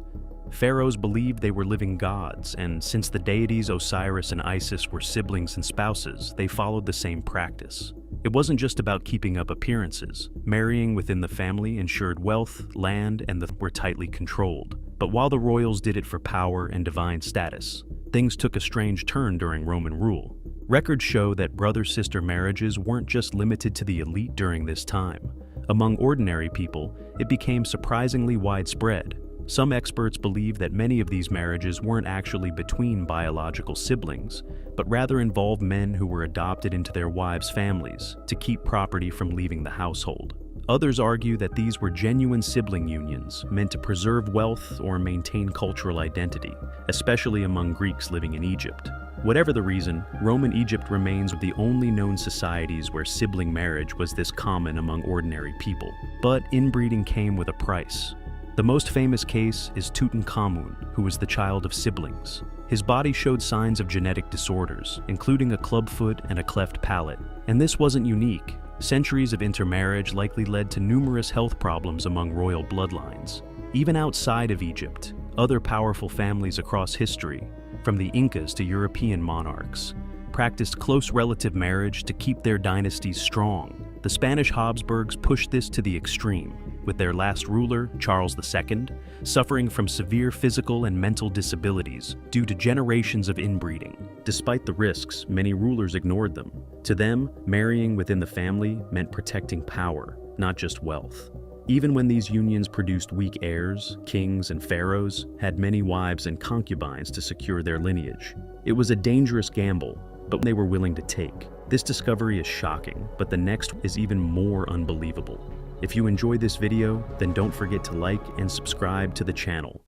Pharaohs believed they were living gods, and since the deities Osiris and Isis were siblings and spouses, they followed the same practice. It wasn't just about keeping up appearances. Marrying within the family ensured wealth, land, and were tightly controlled. But while the royals did it for power and divine status, things took a strange turn during Roman rule. Records show that brother-sister marriages weren't just limited to the elite during this time. Among ordinary people, it became surprisingly widespread. Some experts believe that many of these marriages weren't actually between biological siblings, but rather involved men who were adopted into their wives' families to keep property from leaving the household. Others argue that these were genuine sibling unions meant to preserve wealth or maintain cultural identity, especially among Greeks living in Egypt. Whatever the reason, Roman Egypt remains one of the only known societies where sibling marriage was this common among ordinary people. But inbreeding came with a price. The most famous case is Tutankhamun, who was the child of siblings. His body showed signs of genetic disorders, including a clubfoot and a cleft palate. And this wasn't unique. Centuries of intermarriage likely led to numerous health problems among royal bloodlines. Even outside of Egypt, other powerful families across history, from the Incas to European monarchs, practiced close relative marriage to keep their dynasties strong. The Spanish Habsburgs pushed this to the extreme, with their last ruler, Charles II, suffering from severe physical and mental disabilities due to generations of inbreeding. Despite the risks, many rulers ignored them. To them, marrying within the family meant protecting power, not just wealth. Even when these unions produced weak heirs, kings and pharaohs had many wives and concubines to secure their lineage. It was a dangerous gamble, but they were willing to take. This discovery is shocking, but the next is even more unbelievable. If you enjoyed this video, then don't forget to like and subscribe to the channel.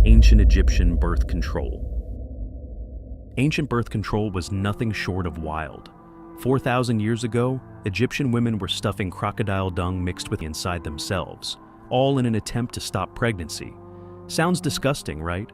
Ancient Egyptian birth control. Ancient birth control was nothing short of wild. 4,000 years ago, Egyptian women were stuffing crocodile dung mixed with inside themselves, all in an attempt to stop pregnancy. Sounds disgusting, right?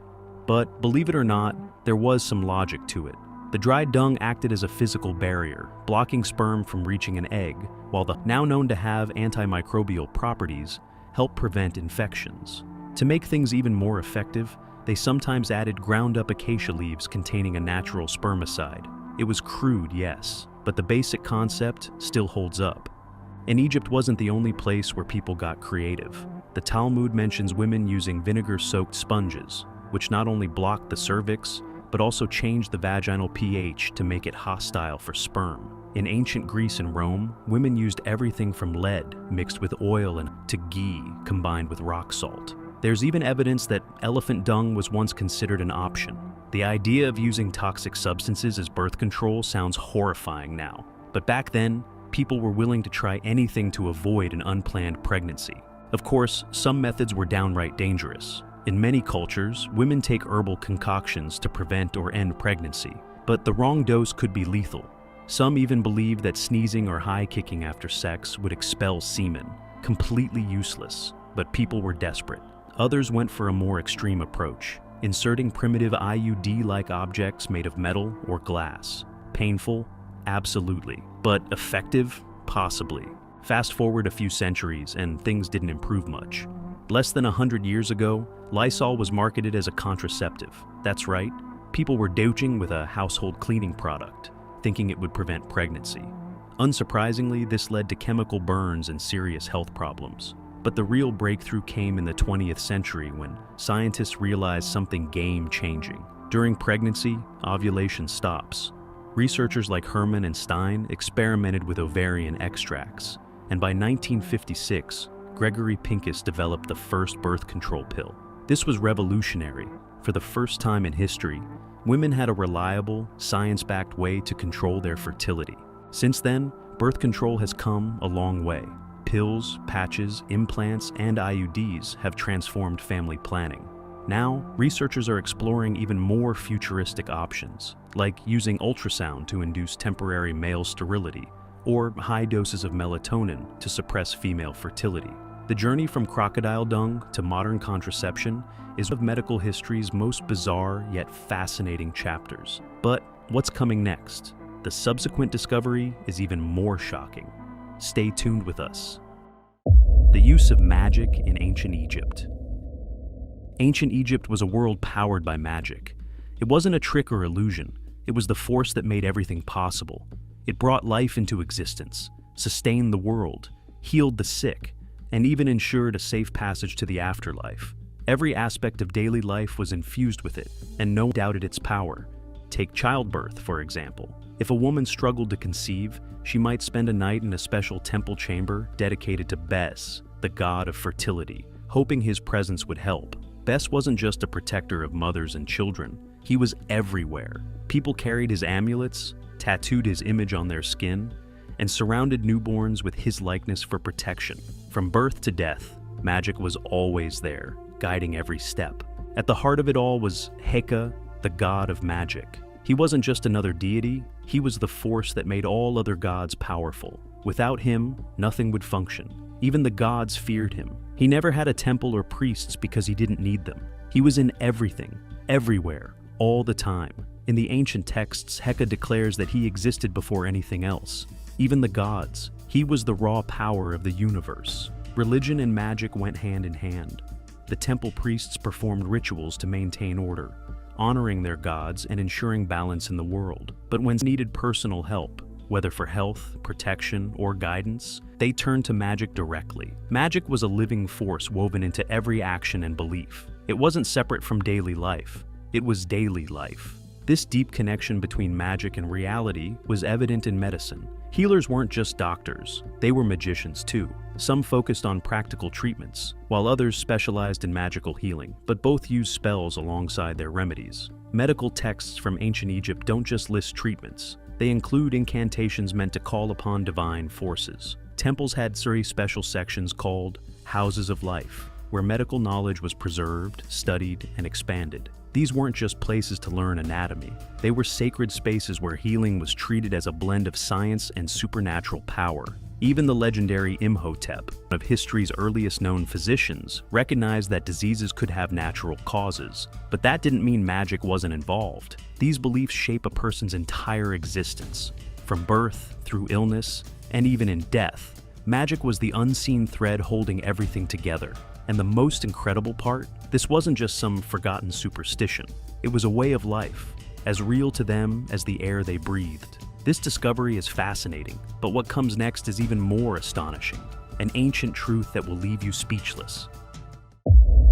But believe it or not, there was some logic to it. The dried dung acted as a physical barrier, blocking sperm from reaching an egg, while the now known to have antimicrobial properties helped prevent infections. To make things even more effective, they sometimes added ground-up acacia leaves containing a natural spermicide. It was crude, yes, but the basic concept still holds up. And Egypt wasn't the only place where people got creative. The Talmud mentions women using vinegar-soaked sponges, which not only blocked the cervix, but also changed the vaginal pH to make it hostile for sperm. In ancient Greece and Rome, women used everything from lead mixed with oil and to ghee combined with rock salt. There's even evidence that elephant dung was once considered an option. The idea of using toxic substances as birth control sounds horrifying now, but back then, people were willing to try anything to avoid an unplanned pregnancy. Of course, some methods were downright dangerous. In many cultures, women take herbal concoctions to prevent or end pregnancy, but the wrong dose could be lethal. Some even believed that sneezing or high-kicking after sex would expel semen, completely useless, but people were desperate. Others went for a more extreme approach, inserting primitive IUD-like objects made of metal or glass. Painful? Absolutely. But effective? Possibly. Fast forward a few centuries and things didn't improve much. Less than 100 years ago, Lysol was marketed as a contraceptive. That's right, people were douching with a household cleaning product, thinking it would prevent pregnancy. Unsurprisingly, this led to chemical burns and serious health problems. But the real breakthrough came in the 20th century when scientists realized something game-changing. During pregnancy, ovulation stops. Researchers like Herman and Stein experimented with ovarian extracts, and by 1956, Gregory Pincus developed the first birth control pill. This was revolutionary. For the first time in history, women had a reliable, science-backed way to control their fertility. Since then, birth control has come a long way. Pills, patches, implants, and IUDs have transformed family planning. Now, researchers are exploring even more futuristic options, like using ultrasound to induce temporary male sterility, or high doses of melatonin to suppress female fertility. The journey from crocodile dung to modern contraception is one of medical history's most bizarre yet fascinating chapters. But what's coming next? The subsequent discovery is even more shocking. Stay tuned with us. The use of magic in ancient Egypt. Ancient Egypt was a world powered by magic. It wasn't a trick or illusion. It was the force that made everything possible. It brought life into existence, sustained the world, healed the sick, and even ensured a safe passage to the afterlife. Every aspect of daily life was infused with it, and no one doubted its power. Take childbirth, for example. If a woman struggled to conceive, she might spend a night in a special temple chamber dedicated to Bes, the god of fertility, hoping his presence would help. Bes wasn't just a protector of mothers and children. He was everywhere. People carried his amulets, tattooed his image on their skin, and surrounded newborns with his likeness for protection. From birth to death, magic was always there, guiding every step. At the heart of it all was Heka, the god of magic. He wasn't just another deity, he was the force that made all other gods powerful. Without him, nothing would function. Even the gods feared him. He never had a temple or priests because he didn't need them. He was in everything, everywhere, all the time. In the ancient texts, Heka declares that he existed before anything else. Even the gods. He was the raw power of the universe. Religion and magic went hand in hand. The temple priests performed rituals to maintain order, honoring their gods and ensuring balance in the world. But when needed personal help, whether for health, protection, or guidance, they turned to magic directly. Magic was a living force woven into every action and belief. It wasn't separate from daily life. It was daily life. This deep connection between magic and reality was evident in medicine. Healers weren't just doctors, they were magicians too. Some focused on practical treatments, while others specialized in magical healing, but both used spells alongside their remedies. Medical texts from ancient Egypt don't just list treatments, they include incantations meant to call upon divine forces. Temples had 3 special sections called Houses of Life, where medical knowledge was preserved, studied, and expanded. These weren't just places to learn anatomy. They were sacred spaces where healing was treated as a blend of science and supernatural power. Even the legendary Imhotep, one of history's earliest known physicians, recognized that diseases could have natural causes. But that didn't mean magic wasn't involved. These beliefs shape a person's entire existence. From birth, through illness, and even in death, magic was the unseen thread holding everything together. And the most incredible part? This wasn't just some forgotten superstition. It was a way of life, as real to them as the air they breathed. This discovery is fascinating, but what comes next is even more astonishing. An ancient truth that will leave you speechless.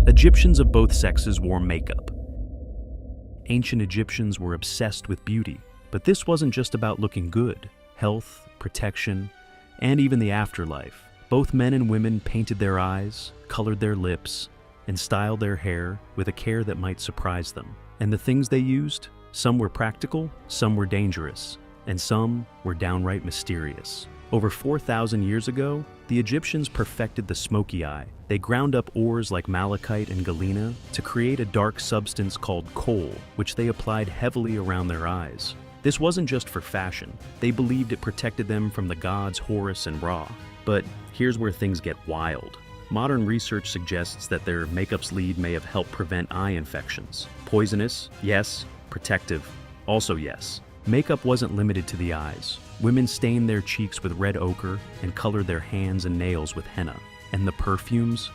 Egyptians of both sexes wore makeup. Ancient Egyptians were obsessed with beauty, but this wasn't just about looking good. Health, protection, and even the afterlife. Both men and women painted their eyes, colored their lips, and styled their hair with a care that might surprise them. And the things they used? Some were practical, some were dangerous, and some were downright mysterious. Over 4,000 years ago, the Egyptians perfected the smoky eye. They ground up ores like malachite and galena to create a dark substance called kohl, which they applied heavily around their eyes. This wasn't just for fashion. They believed it protected them from the gods Horus and Ra. But here's where things get wild. Modern research suggests that their makeup's lead may have helped prevent eye infections. Poisonous? Yes. Protective? Also yes. Makeup wasn't limited to the eyes. Women stained their cheeks with red ochre and colored their hands and nails with henna. And the perfumes?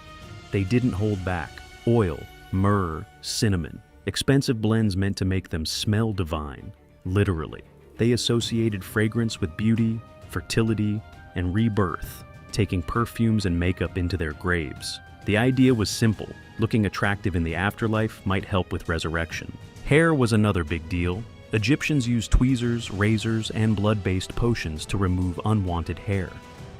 They didn't hold back. Oil, myrrh, cinnamon. Expensive blends meant to make them smell divine. Literally. They associated fragrance with beauty, fertility, and rebirth, taking perfumes and makeup into their graves. The idea was simple. Looking attractive in the afterlife might help with resurrection. Hair was another big deal. Egyptians used tweezers, razors, and blood-based potions to remove unwanted hair.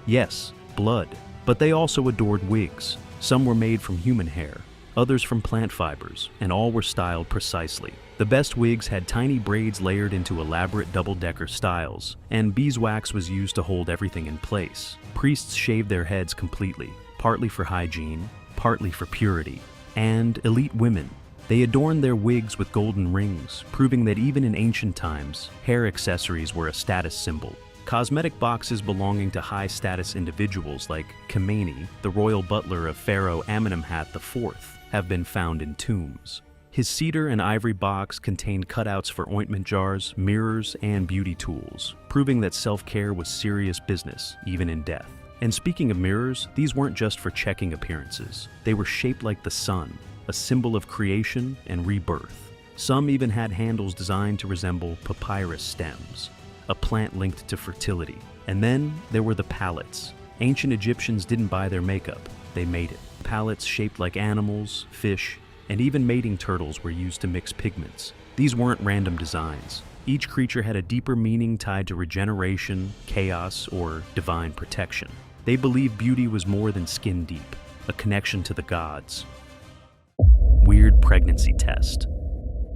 Yes, blood, but they also adored wigs. Some were made from human hair, others from plant fibers, and all were styled precisely. The best wigs had tiny braids layered into elaborate double-decker styles, and beeswax was used to hold everything in place. Priests shaved their heads completely, partly for hygiene, partly for purity. And elite women. They adorned their wigs with golden rings, proving that even in ancient times, hair accessories were a status symbol. Cosmetic boxes belonging to high-status individuals like Khamenei, the royal butler of Pharaoh Amenemhat IV, have been found in tombs. His cedar and ivory box contained cutouts for ointment jars, mirrors, and beauty tools, proving that self-care was serious business, even in death. And speaking of mirrors, these weren't just for checking appearances. They were shaped like the sun, a symbol of creation and rebirth. Some even had handles designed to resemble papyrus stems, a plant linked to fertility. And then there were the palettes. Ancient Egyptians didn't buy their makeup, they made it. Palettes shaped like animals, fish, and even mating turtles were used to mix pigments. These weren't random designs. Each creature had a deeper meaning tied to regeneration, chaos, or divine protection. They believed beauty was more than skin deep, a connection to the gods. Weird pregnancy test.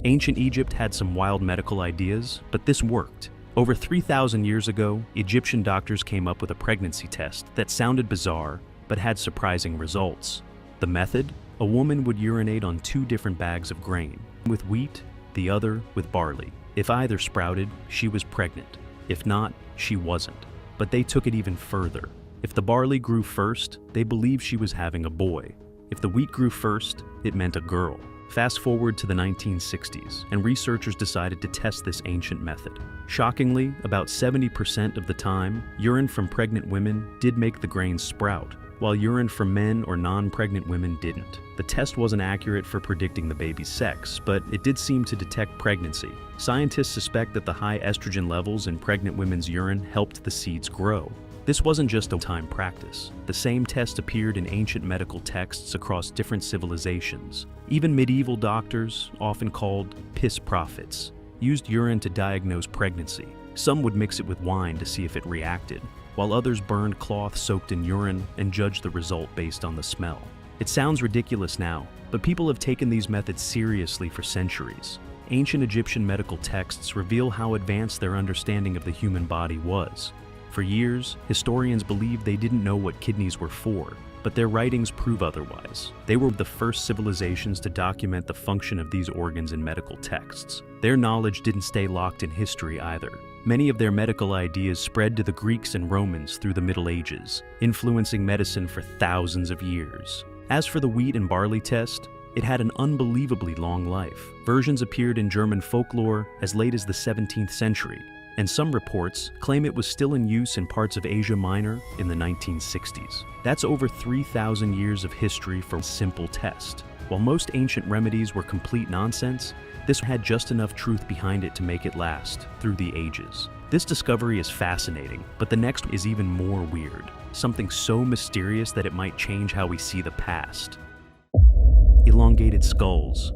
Ancient Egypt had some wild medical ideas, but this worked. Over 3,000 years ago, Egyptian doctors came up with a pregnancy test that sounded bizarre, but had surprising results. The method? A woman would urinate on 2 different bags of grain, with wheat, the other with barley. If either sprouted, she was pregnant. If not, she wasn't. But they took it even further. If the barley grew first, they believed she was having a boy. If the wheat grew first, it meant a girl. Fast forward to the 1960s, and researchers decided to test this ancient method. Shockingly, about 70% of the time, urine from pregnant women did make the grains sprout, while urine from men or non-pregnant women didn't. The test wasn't accurate for predicting the baby's sex, but it did seem to detect pregnancy. Scientists suspect that the high estrogen levels in pregnant women's urine helped the seeds grow. This wasn't just a time practice. The same test appeared in ancient medical texts across different civilizations. Even medieval doctors, often called piss prophets, used urine to diagnose pregnancy. Some would mix it with wine to see if it reacted, while others burned cloth soaked in urine and judged the result based on the smell. It sounds ridiculous now, but people have taken these methods seriously for centuries. Ancient Egyptian medical texts reveal how advanced their understanding of the human body was. For years, historians believed they didn't know what kidneys were for, but their writings prove otherwise. They were the first civilizations to document the function of these organs in medical texts. Their knowledge didn't stay locked in history either. Many of their medical ideas spread to the Greeks and Romans through the Middle Ages, influencing medicine for thousands of years. As for the wheat and barley test, it had an unbelievably long life. Versions appeared in German folklore as late as the 17th century, and some reports claim it was still in use in parts of Asia Minor in the 1960s. That's over 3,000 years of history for a simple test. While most ancient remedies were complete nonsense, this had just enough truth behind it to make it last through the ages. This discovery is fascinating, but the next is even more weird. Something so mysterious that it might change how we see the past. elongated skulls.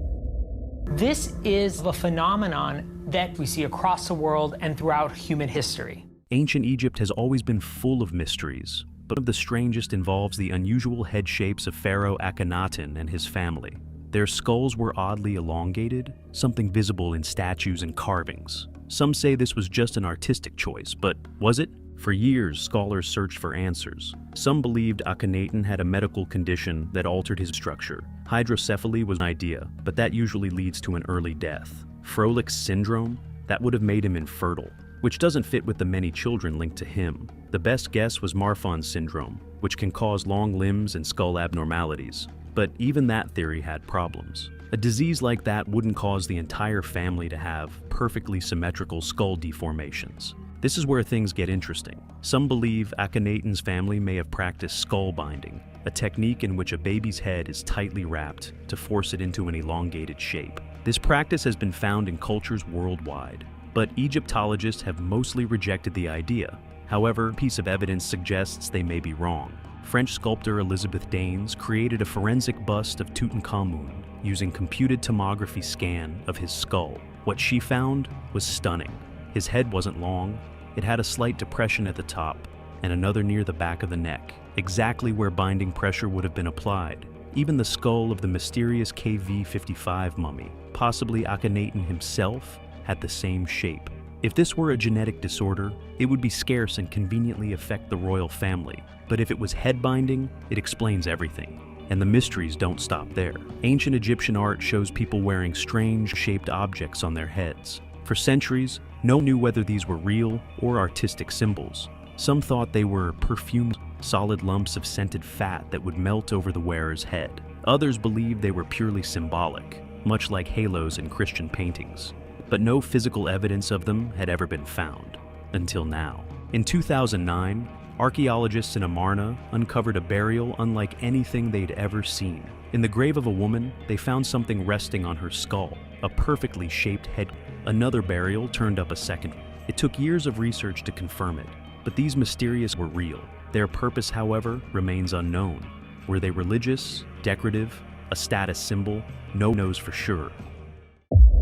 This is a phenomenon that we see across the world and throughout human history. Ancient Egypt has always been full of mysteries, but one of the strangest involves the unusual head shapes of Pharaoh Akhenaten and his family. Their skulls were oddly elongated, something visible in statues and carvings. Some say this was just an artistic choice, but was it? For years, scholars searched for answers. Some believed Akhenaten had a medical condition that altered his structure. Hydrocephaly was an idea, but that usually leads to an early death. Froelic's syndrome? That would have made him infertile, which doesn't fit with the many children linked to him. The best guess was Marfan's syndrome, which can cause long limbs and skull abnormalities. But even that theory had problems. A disease like that wouldn't cause the entire family to have perfectly symmetrical skull deformations. This is where things get interesting. Some believe Akhenaten's family may have practiced skull binding, a technique in which a baby's head is tightly wrapped to force it into an elongated shape. This practice has been found in cultures worldwide, but Egyptologists have mostly rejected the idea. However, a piece of evidence suggests they may be wrong. French sculptor Elizabeth Daines created a forensic bust of Tutankhamun using computed tomography scan of his skull. What she found was stunning. His head wasn't long, it had a slight depression at the top and another near the back of the neck, exactly where binding pressure would have been applied. Even the skull of the mysterious KV-55 mummy, possibly Akhenaten himself, had the same shape. If this were a genetic disorder, it would be scarce and conveniently affect the royal family. But if it was head binding, it explains everything. And the mysteries don't stop there. Ancient Egyptian art shows people wearing strange shaped objects on their heads. For centuries, no one knew whether these were real or artistic symbols. Some thought they were perfumed, solid lumps of scented fat that would melt over the wearer's head. Others believed they were purely symbolic, much like halos in Christian paintings. But no physical evidence of them had ever been found, until now. In 2009, archaeologists in Amarna uncovered a burial unlike anything they'd ever seen. In the grave of a woman, they found something resting on her skull, a perfectly shaped head. Another burial turned up a second. It took years of research to confirm it, but these mysterious were real. Their purpose, however, remains unknown. Were they religious, decorative, a status symbol? No one knows for sure.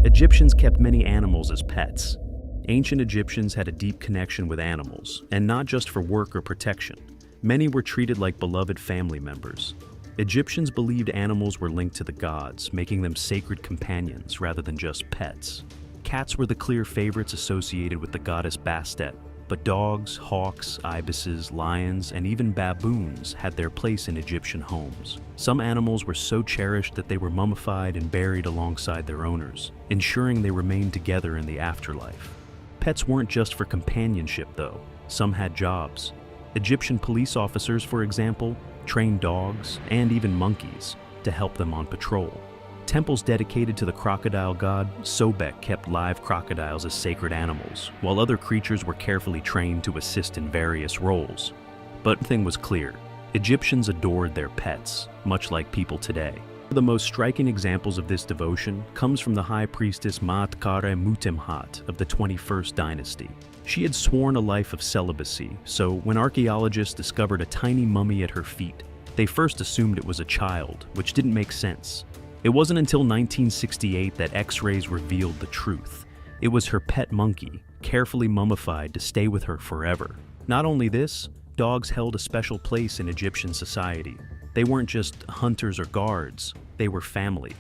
Egyptians kept many animals as pets. Ancient Egyptians had a deep connection with animals, and not just for work or protection. Many were treated like beloved family members. Egyptians believed animals were linked to the gods, making them sacred companions rather than just pets. Cats were the clear favorites associated with the goddess Bastet, but dogs, hawks, ibises, lions, and even baboons had their place in Egyptian homes. Some animals were so cherished that they were mummified and buried alongside their owners, ensuring they remained together in the afterlife. Pets weren't just for companionship, though. Some had jobs. Egyptian police officers, for example, trained dogs and even monkeys to help them on patrol. Temples dedicated to the crocodile god Sobek kept live crocodiles as sacred animals, while other creatures were carefully trained to assist in various roles. But one thing was clear: Egyptians adored their pets, much like people today. One of the most striking examples of this devotion comes from the high priestess Maatkare Mutemhat of the 21st dynasty. She had sworn a life of celibacy, so when archaeologists discovered a tiny mummy at her feet, they first assumed it was a child, which didn't make sense. It wasn't until 1968 that X-rays revealed the truth. It was her pet monkey, carefully mummified to stay with her forever. Not only this, dogs held a special place in Egyptian society. They weren't just hunters or guards, they were family.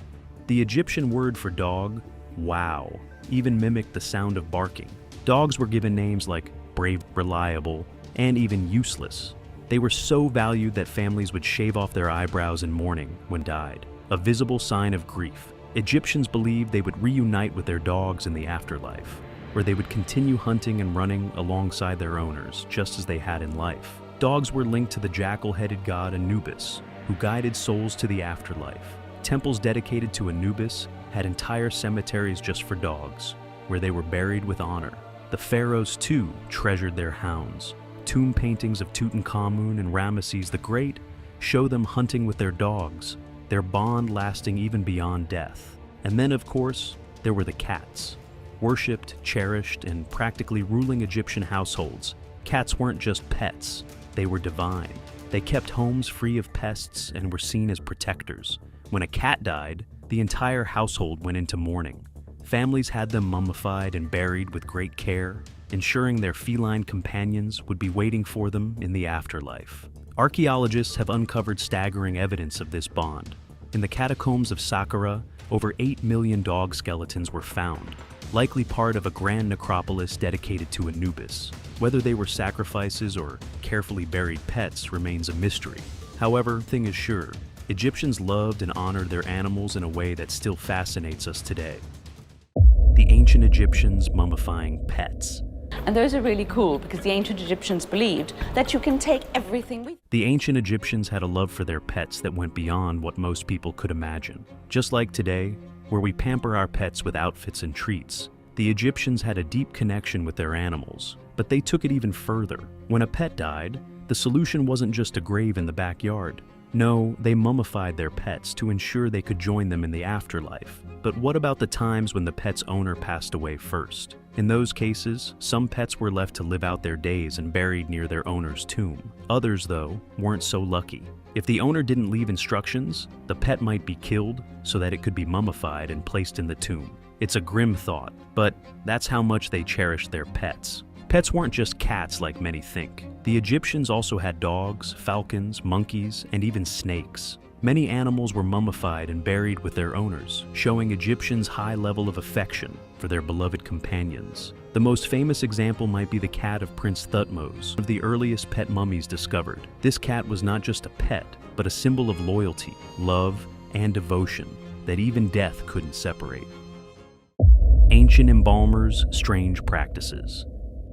The Egyptian word for dog, wow, even mimicked the sound of barking. Dogs were given names like brave, reliable, and even useless. They were so valued that families would shave off their eyebrows in mourning when died, a visible sign of grief. Egyptians believed they would reunite with their dogs in the afterlife, where they would continue hunting and running alongside their owners, just as they had in life. Dogs were linked to the jackal-headed god Anubis, who guided souls to the afterlife. Temples dedicated to Anubis had entire cemeteries just for dogs, where they were buried with honor. The pharaohs, too, treasured their hounds. Tomb paintings of Tutankhamun and Ramesses the Great show them hunting with their dogs, their bond lasting even beyond death. And then, of course, there were the cats. Worshipped, cherished, and practically ruling Egyptian households, cats weren't just pets, they were divine. They kept homes free of pests and were seen as protectors. When a cat died, the entire household went into mourning. Families had them mummified and buried with great care, ensuring their feline companions would be waiting for them in the afterlife. Archaeologists have uncovered staggering evidence of this bond. In the catacombs of Saqqara, over 8 million dog skeletons were found, likely part of a grand necropolis dedicated to Anubis. Whether they were sacrifices or carefully buried pets remains a mystery. However, one thing is sure, Egyptians loved and honored their animals in a way that still fascinates us today. The ancient Egyptians mummifying pets. And those are really cool because the ancient Egyptians believed that you can take everything with you. The ancient Egyptians had a love for their pets that went beyond what most people could imagine. Just like today, where we pamper our pets with outfits and treats, the Egyptians had a deep connection with their animals, but they took it even further. When a pet died, the solution wasn't just a grave in the backyard. No, they mummified their pets to ensure they could join them in the afterlife. But what about the times when the pet's owner passed away first? In those cases, some pets were left to live out their days and buried near their owner's tomb. Others, though, weren't so lucky. If the owner didn't leave instructions, the pet might be killed so that it could be mummified and placed in the tomb. It's a grim thought, but that's how much they cherished their pets. Pets weren't just cats like many think. The Egyptians also had dogs, falcons, monkeys, and even snakes. Many animals were mummified and buried with their owners, showing Egyptians' high level of affection for their beloved companions. The most famous example might be the cat of Prince Thutmose, one of the earliest pet mummies discovered. This cat was not just a pet, but a symbol of loyalty, love, and devotion that even death couldn't separate. Ancient embalmers' strange practices.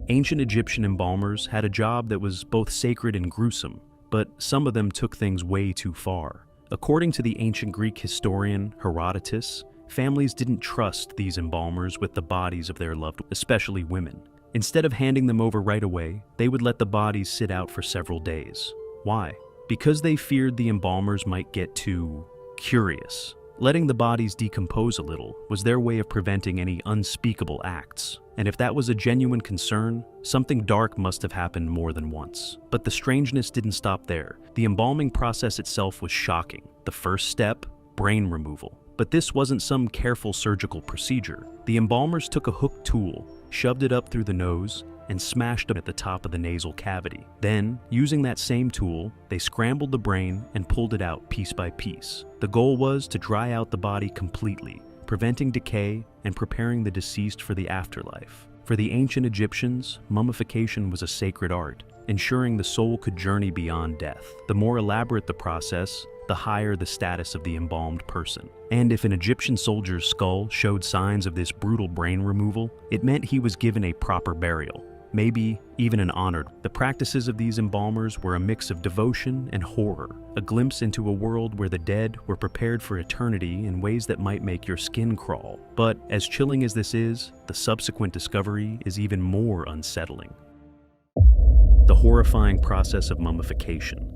Ancient Egyptian embalmers had a job that was both sacred and gruesome, but some of them took things way too far. According to the ancient Greek historian Herodotus, families didn't trust these embalmers with the bodies of their loved ones, especially women. Instead of handing them over right away, they would let the bodies sit out for several days. Why? Because they feared the embalmers might get too curious. Letting the bodies decompose a little was their way of preventing any unspeakable acts. And if that was a genuine concern, something dark must have happened more than once. But the strangeness didn't stop there. The embalming process itself was shocking. The first step, brain removal. But this wasn't some careful surgical procedure. The embalmers took a hooked tool, shoved it up through the nose, and smashed it at the top of the nasal cavity. Then, using that same tool, they scrambled the brain and pulled it out piece by piece. The goal was to dry out the body completely, preventing decay and preparing the deceased for the afterlife. For the ancient Egyptians, mummification was a sacred art, ensuring the soul could journey beyond death. The more elaborate the process, the higher the status of the embalmed person. And if an Egyptian soldier's skull showed signs of this brutal brain removal, it meant he was given a proper burial, maybe even an honor. The practices of these embalmers were a mix of devotion and horror, a glimpse into a world where the dead were prepared for eternity in ways that might make your skin crawl. But as chilling as this is, the subsequent discovery is even more unsettling. The horrifying process of mummification.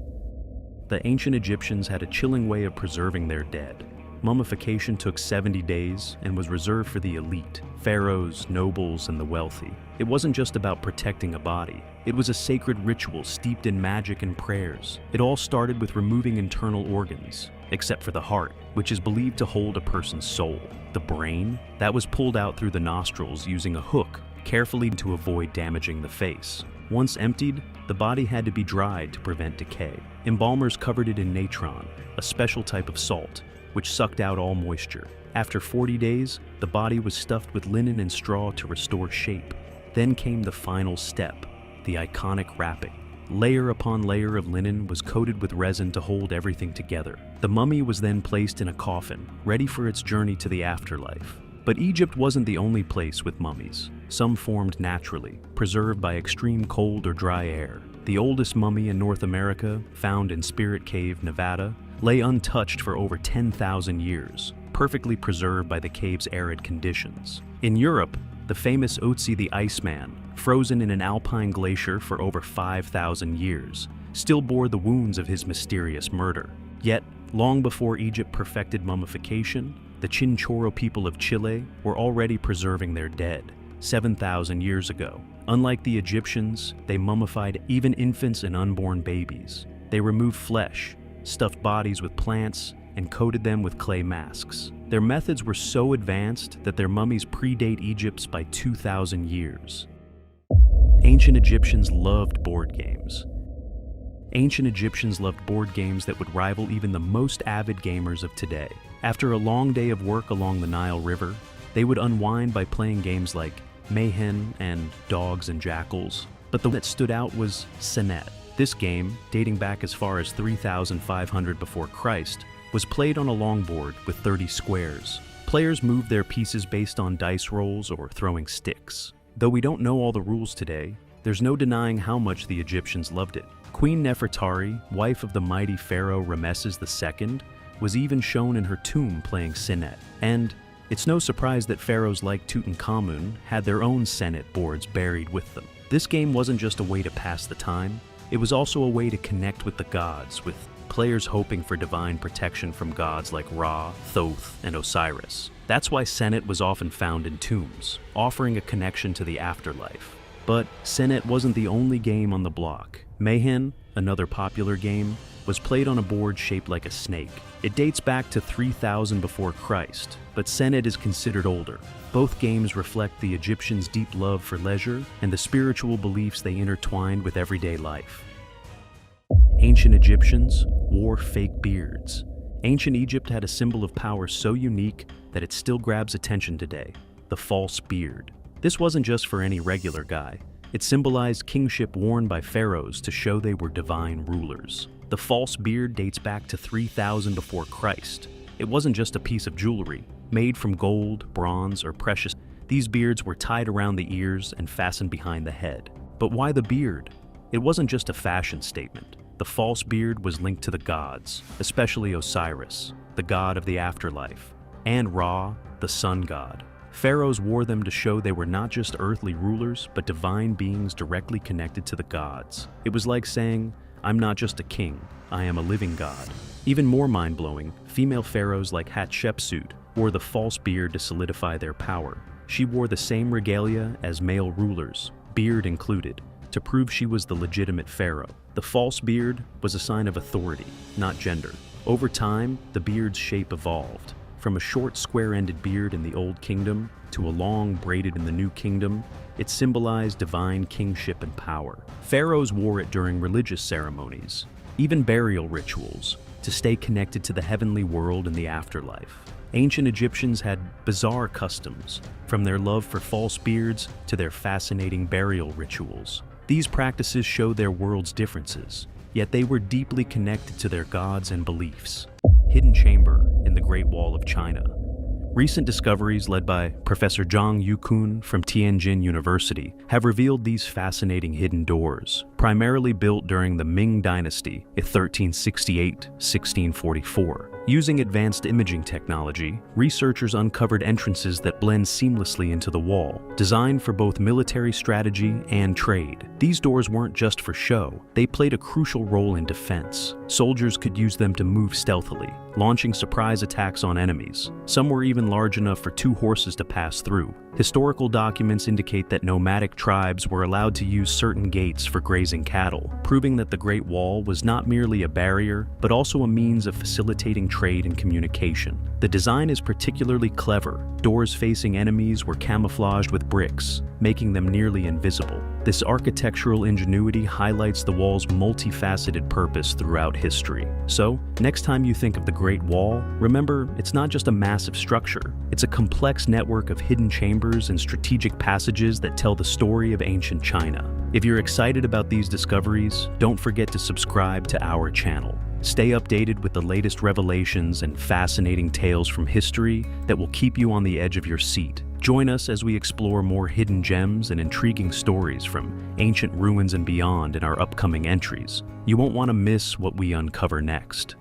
The ancient Egyptians had a chilling way of preserving their dead. Mummification took 70 days and was reserved for the elite, pharaohs, nobles, and the wealthy. It wasn't just about protecting a body. It was a sacred ritual steeped in magic and prayers. It all started with removing internal organs, except for the heart, which is believed to hold a person's soul. The brain, that was pulled out through the nostrils using a hook, carefully to avoid damaging the face. Once emptied, the body had to be dried to prevent decay. Embalmers covered it in natron, a special type of salt, which sucked out all moisture. After 40 days, the body was stuffed with linen and straw to restore shape. Then came the final step, the iconic wrapping. Layer upon layer of linen was coated with resin to hold everything together. The mummy was then placed in a coffin, ready for its journey to the afterlife. But Egypt wasn't the only place with mummies. Some formed naturally, preserved by extreme cold or dry air. The oldest mummy in North America, found in Spirit Cave, Nevada, lay untouched for over 10,000 years, perfectly preserved by the cave's arid conditions. In Europe, the famous Ötzi the Iceman, frozen in an alpine glacier for over 5,000 years, still bore the wounds of his mysterious murder. Yet, long before Egypt perfected mummification, the Chinchorro people of Chile were already preserving their dead, 7,000 years ago. Unlike the Egyptians, they mummified even infants and unborn babies. They removed flesh, stuffed bodies with plants, and coated them with clay masks. Their methods were so advanced that their mummies predate Egypt's by 2,000 years. Ancient Egyptians loved board games. Ancient Egyptians loved board games that would rival even the most avid gamers of today. After a long day of work along the Nile River, they would unwind by playing games like Mayhem and Dogs and Jackals. But the one that stood out was Senet. This game, dating back as far as 3,500 before Christ, was played on a long board with 30 squares. Players moved their pieces based on dice rolls or throwing sticks. Though we don't know all the rules today, there's no denying how much the Egyptians loved it. Queen Nefertari, wife of the mighty pharaoh Rameses II, was even shown in her tomb playing Senet. And it's no surprise that pharaohs like Tutankhamun had their own Senet boards buried with them. This game wasn't just a way to pass the time, it was also a way to connect with the gods, with players hoping for divine protection from gods like Ra, Thoth, and Osiris. That's why Senet was often found in tombs, offering a connection to the afterlife. But Senet wasn't the only game on the block. Mayhem, another popular game, was played on a board shaped like a snake. It dates back to 3000 before Christ, but Senet is considered older. Both games reflect the Egyptians' deep love for leisure and the spiritual beliefs they intertwined with everyday life. Ancient Egyptians wore fake beards. Ancient Egypt had a symbol of power so unique that it still grabs attention today: the false beard. This wasn't just for any regular guy. It symbolized kingship worn by pharaohs to show they were divine rulers. The false beard dates back to 3000 before Christ. It wasn't just a piece of jewelry, made from gold, bronze, or precious. These beards were tied around the ears and fastened behind the head. But why the beard? It wasn't just a fashion statement. The false beard was linked to the gods, especially Osiris, the god of the afterlife, and Ra, the sun god. Pharaohs wore them to show they were not just earthly rulers, but divine beings directly connected to the gods. It was like saying, "I'm not just a king, I am a living god." Even more mind-blowing, female pharaohs like Hatshepsut wore the false beard to solidify their power. She wore the same regalia as male rulers, beard included, to prove she was the legitimate pharaoh. The false beard was a sign of authority, not gender. Over time, the beard's shape evolved. From a short square-ended beard in the Old Kingdom to a long braided in the New Kingdom, it symbolized divine kingship and power. Pharaohs wore it during religious ceremonies, even burial rituals, to stay connected to the heavenly world and the afterlife. Ancient Egyptians had bizarre customs, from their love for false beards to their fascinating burial rituals. These practices show their world's differences, yet they were deeply connected to their gods and beliefs. Hidden chamber in the Great Wall of China. Recent discoveries led by Professor Zhang Yukun from Tianjin University have revealed these fascinating hidden doors, primarily built during the Ming Dynasty in 1368-1644. Using advanced imaging technology, researchers uncovered entrances that blend seamlessly into the wall, designed for both military strategy and trade. These doors weren't just for show, they played a crucial role in defense. Soldiers could use them to move stealthily, launching surprise attacks on enemies. Some were even large enough for 2 horses to pass through. Historical documents indicate that nomadic tribes were allowed to use certain gates for grazing cattle, proving that the Great Wall was not merely a barrier, but also a means of facilitating trade and communication. The design is particularly clever. Doors facing enemies were camouflaged with bricks, making them nearly invisible. This architectural ingenuity highlights the wall's multifaceted purpose throughout history. So, next time you think of the Great Wall, remember, it's not just a massive structure. It's a complex network of hidden chambers and strategic passages that tell the story of ancient China. If you're excited about these discoveries, don't forget to subscribe to our channel. Stay updated with the latest revelations and fascinating tales from history that will keep you on the edge of your seat. Join us as we explore more hidden gems and intriguing stories from ancient ruins and beyond in our upcoming entries. You won't want to miss what we uncover next.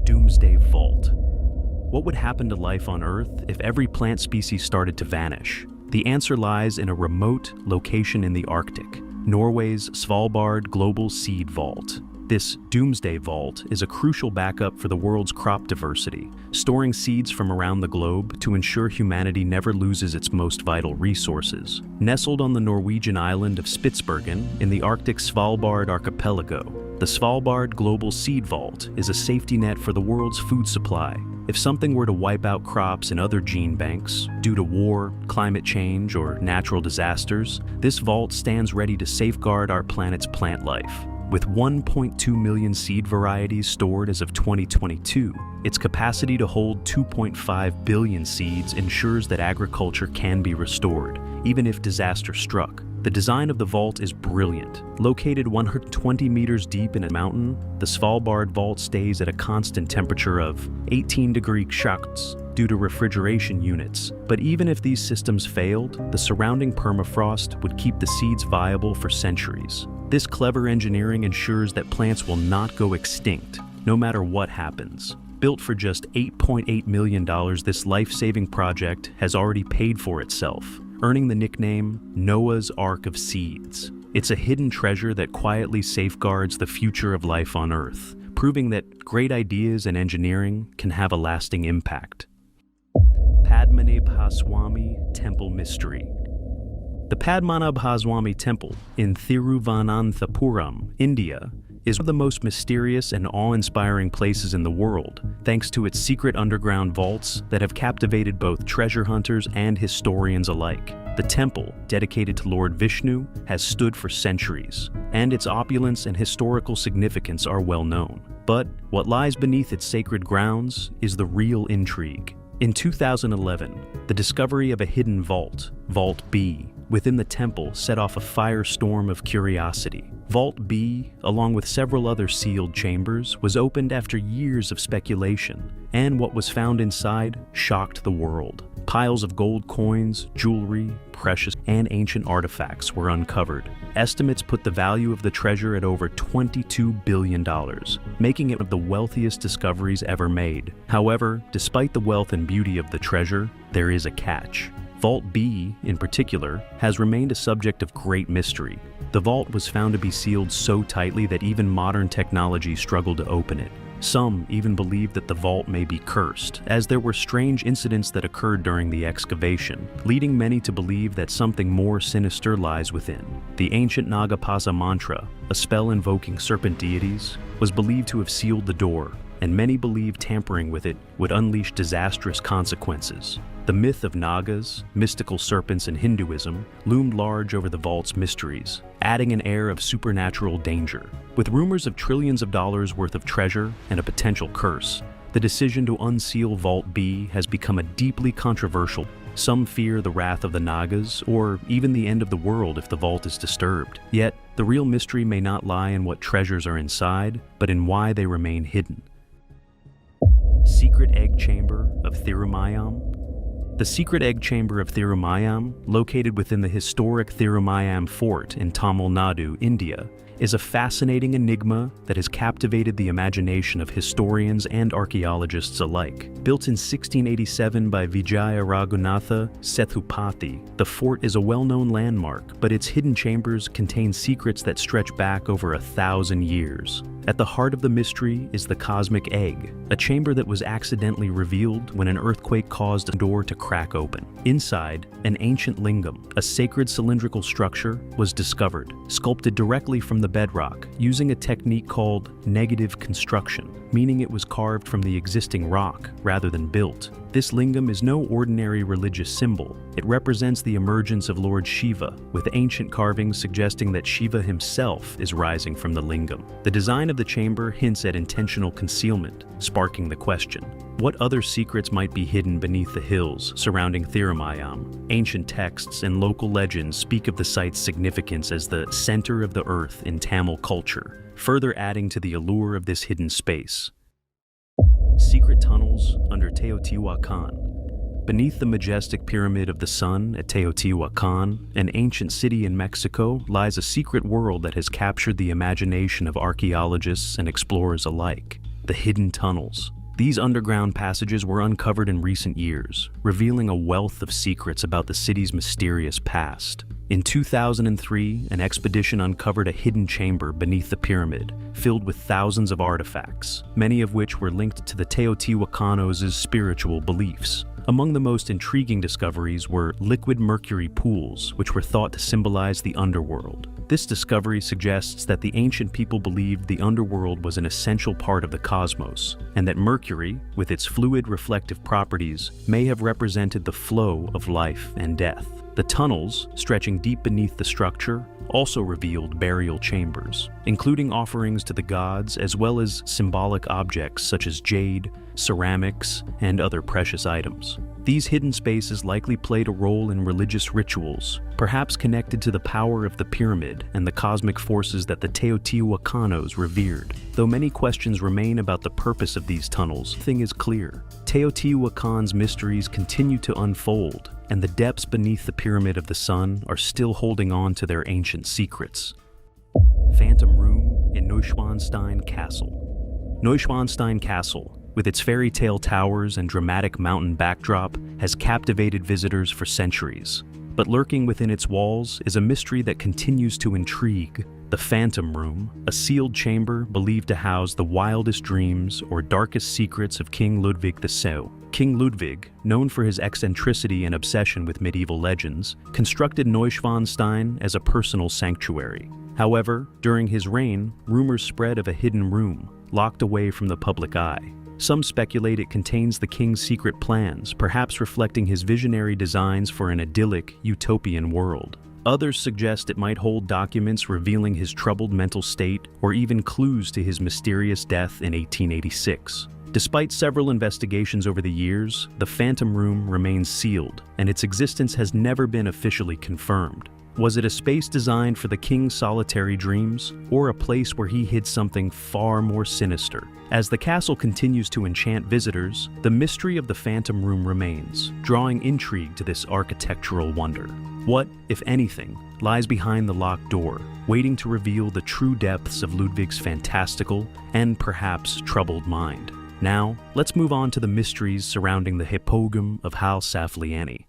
Doomsday Vault. What would happen to life on Earth if every plant species started to vanish? The answer lies in a remote location in the Arctic, Norway's Svalbard Global Seed Vault. This doomsday vault is a crucial backup for the world's crop diversity, storing seeds from around the globe to ensure humanity never loses its most vital resources. Nestled on the Norwegian island of Spitsbergen in the Arctic Svalbard archipelago, the Svalbard Global Seed Vault is a safety net for the world's food supply. If something were to wipe out crops in other gene banks, due to war, climate change, or natural disasters, this vault stands ready to safeguard our planet's plant life. With 1.2 million seed varieties stored as of 2022, its capacity to hold 2.5 billion seeds ensures that agriculture can be restored, even if disaster struck. The design of the vault is brilliant. Located 120 meters deep in a mountain, the Svalbard vault stays at a constant temperature of 18-degree Celsius due to refrigeration units. But even if these systems failed, the surrounding permafrost would keep the seeds viable for centuries. This clever engineering ensures that plants will not go extinct, no matter what happens. Built for just $8.8 million, this life-saving project has already paid for itself, earning the nickname Noah's Ark of Seeds. It's a hidden treasure that quietly safeguards the future of life on Earth, proving that great ideas and engineering can have a lasting impact. Padmanabhaswamy Temple Mystery. The Padmanabhaswamy Temple in Thiruvananthapuram, India, is one of the most mysterious and awe-inspiring places in the world, thanks to its secret underground vaults that have captivated both treasure hunters and historians alike. The temple, dedicated to Lord Vishnu, has stood for centuries, and its opulence and historical significance are well known. But what lies beneath its sacred grounds is the real intrigue. In 2011, the discovery of a hidden vault, Vault B, within the temple set off a firestorm of curiosity. Vault B, along with several other sealed chambers, was opened after years of speculation, and what was found inside shocked the world. Piles of gold coins, jewelry, precious, and ancient artifacts were uncovered. Estimates put the value of the treasure at over $22 billion, making it one of the wealthiest discoveries ever made. However, despite the wealth and beauty of the treasure, there is a catch. Vault B, in particular, has remained a subject of great mystery. The vault was found to be sealed so tightly that even modern technology struggled to open it. Some even believe that the vault may be cursed, as there were strange incidents that occurred during the excavation, leading many to believe that something more sinister lies within. The ancient Nagapasa mantra, a spell invoking serpent deities, was believed to have sealed the door, and many believe tampering with it would unleash disastrous consequences. The myth of Nagas, mystical serpents in Hinduism, loomed large over the vault's mysteries, adding an air of supernatural danger. With rumors of trillions of dollars worth of treasure and a potential curse, the decision to unseal Vault B has become a deeply controversial. Some fear the wrath of the Nagas, or even the end of the world if the vault is disturbed. Yet, the real mystery may not lie in what treasures are inside, but in why they remain hidden. Secret Egg Chamber of Thirumayam. The secret egg chamber of Thirumayam, located within the historic Thirumayam Fort in Tamil Nadu, India, is a fascinating enigma that has captivated the imagination of historians and archaeologists alike. Built in 1687 by Vijaya Raghunatha Sethupathi, the fort is a well-known landmark, but its hidden chambers contain secrets that stretch back over 1,000 years. At the heart of the mystery is the cosmic egg, a chamber that was accidentally revealed when an earthquake caused a door to crack open. Inside, an ancient lingam, a sacred cylindrical structure, was discovered, sculpted directly from the bedrock, using a technique called negative construction, meaning it was carved from the existing rock rather than built. This lingam is no ordinary religious symbol. It represents the emergence of Lord Shiva, with ancient carvings suggesting that Shiva himself is rising from the lingam. The design of the chamber hints at intentional concealment, sparking the question: what other secrets might be hidden beneath the hills surrounding Thirumayam? Ancient texts and local legends speak of the site's significance as the center of the earth in Tamil culture, further adding to the allure of this hidden space. Secret tunnels under Teotihuacan. Beneath the majestic Pyramid of the Sun at Teotihuacan, an ancient city in Mexico, lies a secret world that has captured the imagination of archaeologists and explorers alike: the hidden tunnels. These underground passages were uncovered in recent years, revealing a wealth of secrets about the city's mysterious past. In 2003, an expedition uncovered a hidden chamber beneath the pyramid, filled with thousands of artifacts, many of which were linked to the Teotihuacanos' spiritual beliefs. Among the most intriguing discoveries were liquid mercury pools, which were thought to symbolize the underworld. This discovery suggests that the ancient people believed the underworld was an essential part of the cosmos, and that mercury, with its fluid reflective properties, may have represented the flow of life and death. The tunnels, stretching deep beneath the structure, also revealed burial chambers, including offerings to the gods as well as symbolic objects such as jade, ceramics, and other precious items. These hidden spaces likely played a role in religious rituals, perhaps connected to the power of the pyramid and the cosmic forces that the Teotihuacanos revered. Though many questions remain about the purpose of these tunnels, one thing is clear. Teotihuacan's mysteries continue to unfold, and the depths beneath the Pyramid of the Sun are still holding on to their ancient secrets. Phantom Room in Neuschwanstein Castle. Neuschwanstein Castle, with its fairy tale towers and dramatic mountain backdrop, has captivated visitors for centuries. But lurking within its walls is a mystery that continues to intrigue. The Phantom Room, a sealed chamber believed to house the wildest dreams or darkest secrets of King Ludwig II. King Ludwig, known for his eccentricity and obsession with medieval legends, constructed Neuschwanstein as a personal sanctuary. However, during his reign, rumors spread of a hidden room, locked away from the public eye. Some speculate it contains the king's secret plans, perhaps reflecting his visionary designs for an idyllic, utopian world. Others suggest it might hold documents revealing his troubled mental state or even clues to his mysterious death in 1886. Despite several investigations over the years, the Phantom Room remains sealed, and its existence has never been officially confirmed. Was it a space designed for the king's solitary dreams, or a place where he hid something far more sinister? As the castle continues to enchant visitors, the mystery of the Phantom Room remains, drawing intrigue to this architectural wonder. What, if anything, lies behind the locked door, waiting to reveal the true depths of Ludwig's fantastical and perhaps troubled mind? Now, let's move on to the mysteries surrounding the Hypogum of Hal Saflieni.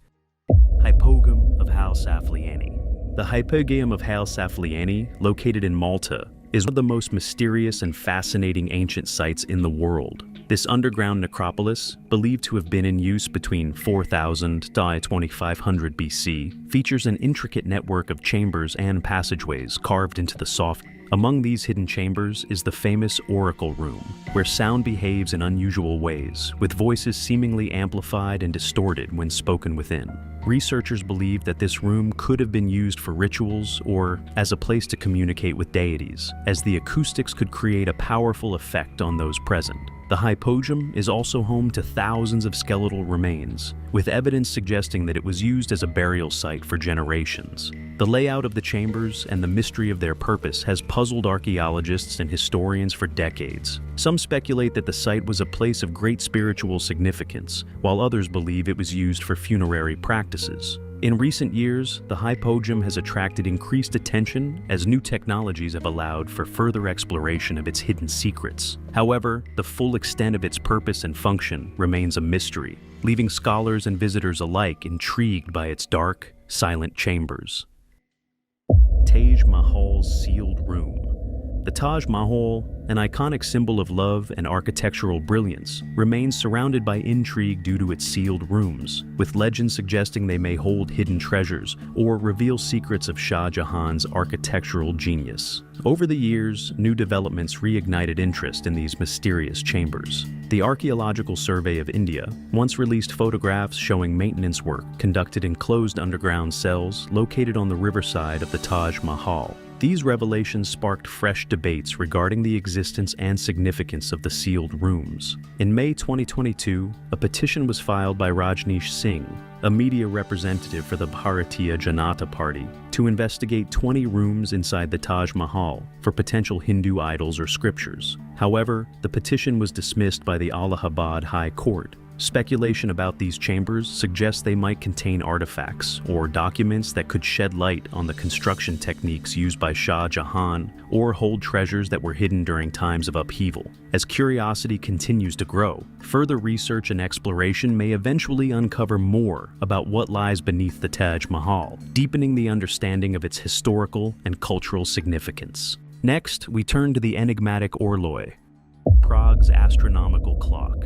Hypogum of Hal Saflieni. The Hypogum of Hal Saflieni, located in Malta, is one of the most mysterious and fascinating ancient sites in the world. This underground necropolis, believed to have been in use between 4000 to 2500 BC, features an intricate network of chambers and passageways carved into the soft. Among these hidden chambers is the famous Oracle Room, where sound behaves in unusual ways, with voices seemingly amplified and distorted when spoken within. Researchers believe that this room could have been used for rituals or as a place to communicate with deities, as the acoustics could create a powerful effect on those present. The Hypogum is also home to thousands of skeletal remains, with evidence suggesting that it was used as a burial site for generations. The layout of the chambers and the mystery of their purpose has puzzled archaeologists and historians for decades. Some speculate that the site was a place of great spiritual significance, while others believe it was used for funerary practices. In recent years, the Hypogum has attracted increased attention as new technologies have allowed for further exploration of its hidden secrets. However, the full extent of its purpose and function remains a mystery, leaving scholars and visitors alike intrigued by its dark, silent chambers. Taj Mahal's Sealed Room. The Taj Mahal, an iconic symbol of love and architectural brilliance, remains surrounded by intrigue due to its sealed rooms, with legends suggesting they may hold hidden treasures or reveal secrets of Shah Jahan's architectural genius. Over the years, new developments reignited interest in these mysterious chambers. The Archaeological Survey of India once released photographs showing maintenance work conducted in closed underground cells located on the riverside of the Taj Mahal. These revelations sparked fresh debates regarding the existence and significance of the sealed rooms. In May 2022, a petition was filed by Rajneesh Singh, a media representative for the Bharatiya Janata Party, to investigate 20 rooms inside the Taj Mahal for potential Hindu idols or scriptures. However, the petition was dismissed by the Allahabad High Court, Speculation about these chambers suggests they might contain artifacts or documents that could shed light on the construction techniques used by Shah Jahan, or hold treasures that were hidden during times of upheaval. As curiosity continues to grow, further research and exploration may eventually uncover more about what lies beneath the Taj Mahal, deepening the understanding of its historical and cultural significance. Next, we turn to the enigmatic horloge, Prague's astronomical clock.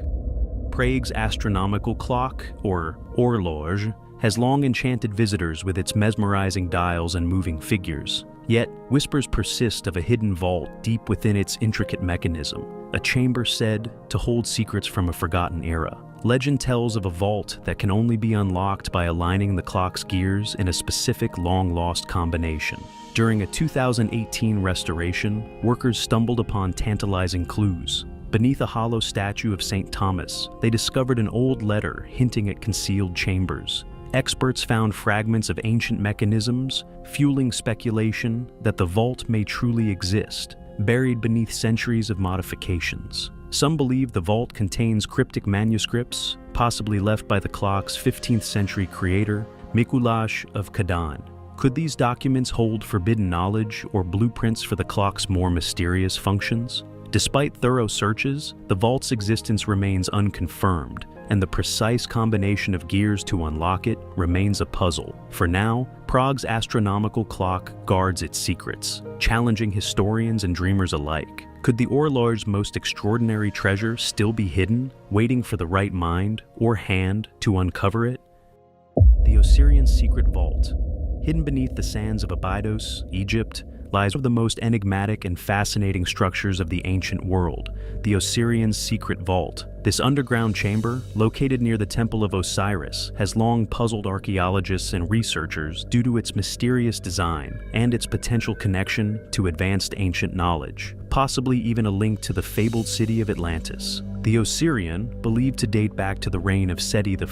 Prague's astronomical clock, or horloge, has long enchanted visitors with its mesmerizing dials and moving figures. Yet, whispers persist of a hidden vault deep within its intricate mechanism, a chamber said to hold secrets from a forgotten era. Legend tells of a vault that can only be unlocked by aligning the clock's gears in a specific long-lost combination. During a 2018 restoration, workers stumbled upon tantalizing clues. Beneath a hollow statue of St. Thomas, they discovered an old letter hinting at concealed chambers. Experts found fragments of ancient mechanisms, fueling speculation that the vault may truly exist, buried beneath centuries of modifications. Some believe the vault contains cryptic manuscripts, possibly left by the clock's 15th century creator, Mikuláš of Kadaň. Could these documents hold forbidden knowledge or blueprints for the clock's more mysterious functions? Despite thorough searches, the vault's existence remains unconfirmed, and the precise combination of gears to unlock it remains a puzzle. For now, Prague's astronomical clock guards its secrets, challenging historians and dreamers alike. Could the horloge's most extraordinary treasure still be hidden, waiting for the right mind or hand to uncover it? The Osirian's secret vault. Hidden beneath the sands of Abydos, Egypt, lies one of the most enigmatic and fascinating structures of the ancient world, the Osirian's secret vault. This underground chamber, located near the Temple of Osiris, has long puzzled archaeologists and researchers due to its mysterious design and its potential connection to advanced ancient knowledge, possibly even a link to the fabled city of Atlantis. The Osirian, believed to date back to the reign of Seti I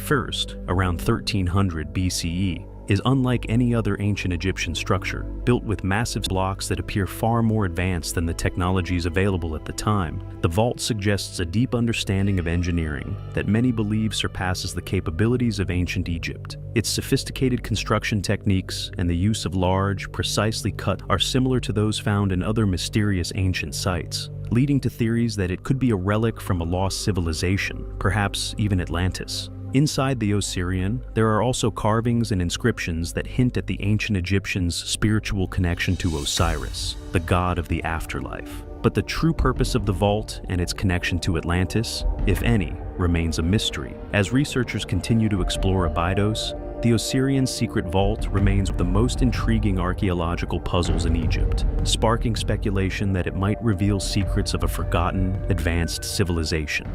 around 1300 BCE, is unlike any other ancient Egyptian structure, built with massive blocks that appear far more advanced than the technologies available at the time. The vault suggests a deep understanding of engineering that many believe surpasses the capabilities of ancient Egypt. Its sophisticated construction techniques and the use of large, precisely cut are similar to those found in other mysterious ancient sites, leading to theories that it could be a relic from a lost civilization, perhaps even Atlantis. Inside the Osirian, there are also carvings and inscriptions that hint at the ancient Egyptians' spiritual connection to Osiris, the god of the afterlife. But the true purpose of the vault and its connection to Atlantis, if any, remains a mystery. As researchers continue to explore Abydos, the Osirian's secret vault remains one of the most intriguing archaeological puzzles in Egypt, sparking speculation that it might reveal secrets of a forgotten, advanced civilization.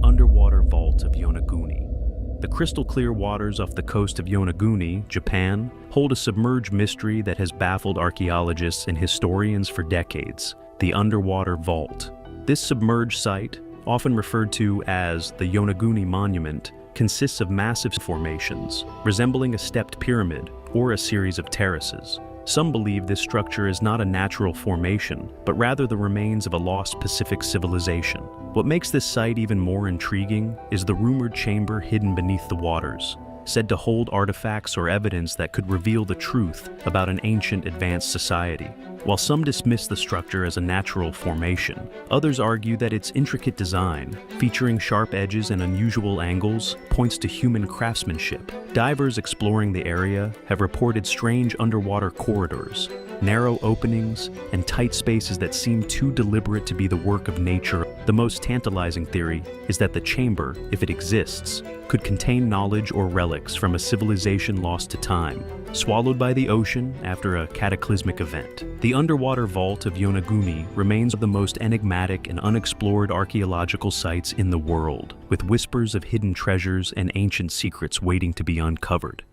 Underwater Vault of Yonaguni. The crystal-clear waters off the coast of Yonaguni, Japan, hold a submerged mystery that has baffled archaeologists and historians for decades: the underwater vault. This submerged site, often referred to as the Yonaguni Monument, consists of massive formations, resembling a stepped pyramid or a series of terraces. Some believe this structure is not a natural formation, but rather the remains of a lost Pacific civilization. What makes this site even more intriguing is the rumored chamber hidden beneath the waters, said to hold artifacts or evidence that could reveal the truth about an ancient advanced society. While some dismiss the structure as a natural formation, others argue that its intricate design, featuring sharp edges and unusual angles, points to human craftsmanship. Divers exploring the area have reported strange underwater corridors, narrow openings, and tight spaces that seem too deliberate to be the work of nature. The most tantalizing theory is that the chamber, if it exists, could contain knowledge or relics from a civilization lost to time, swallowed by the ocean after a cataclysmic event. The underwater vault of Yonaguni remains one of the most enigmatic and unexplored archaeological sites in the world, with whispers of hidden treasures and ancient secrets waiting to be uncovered.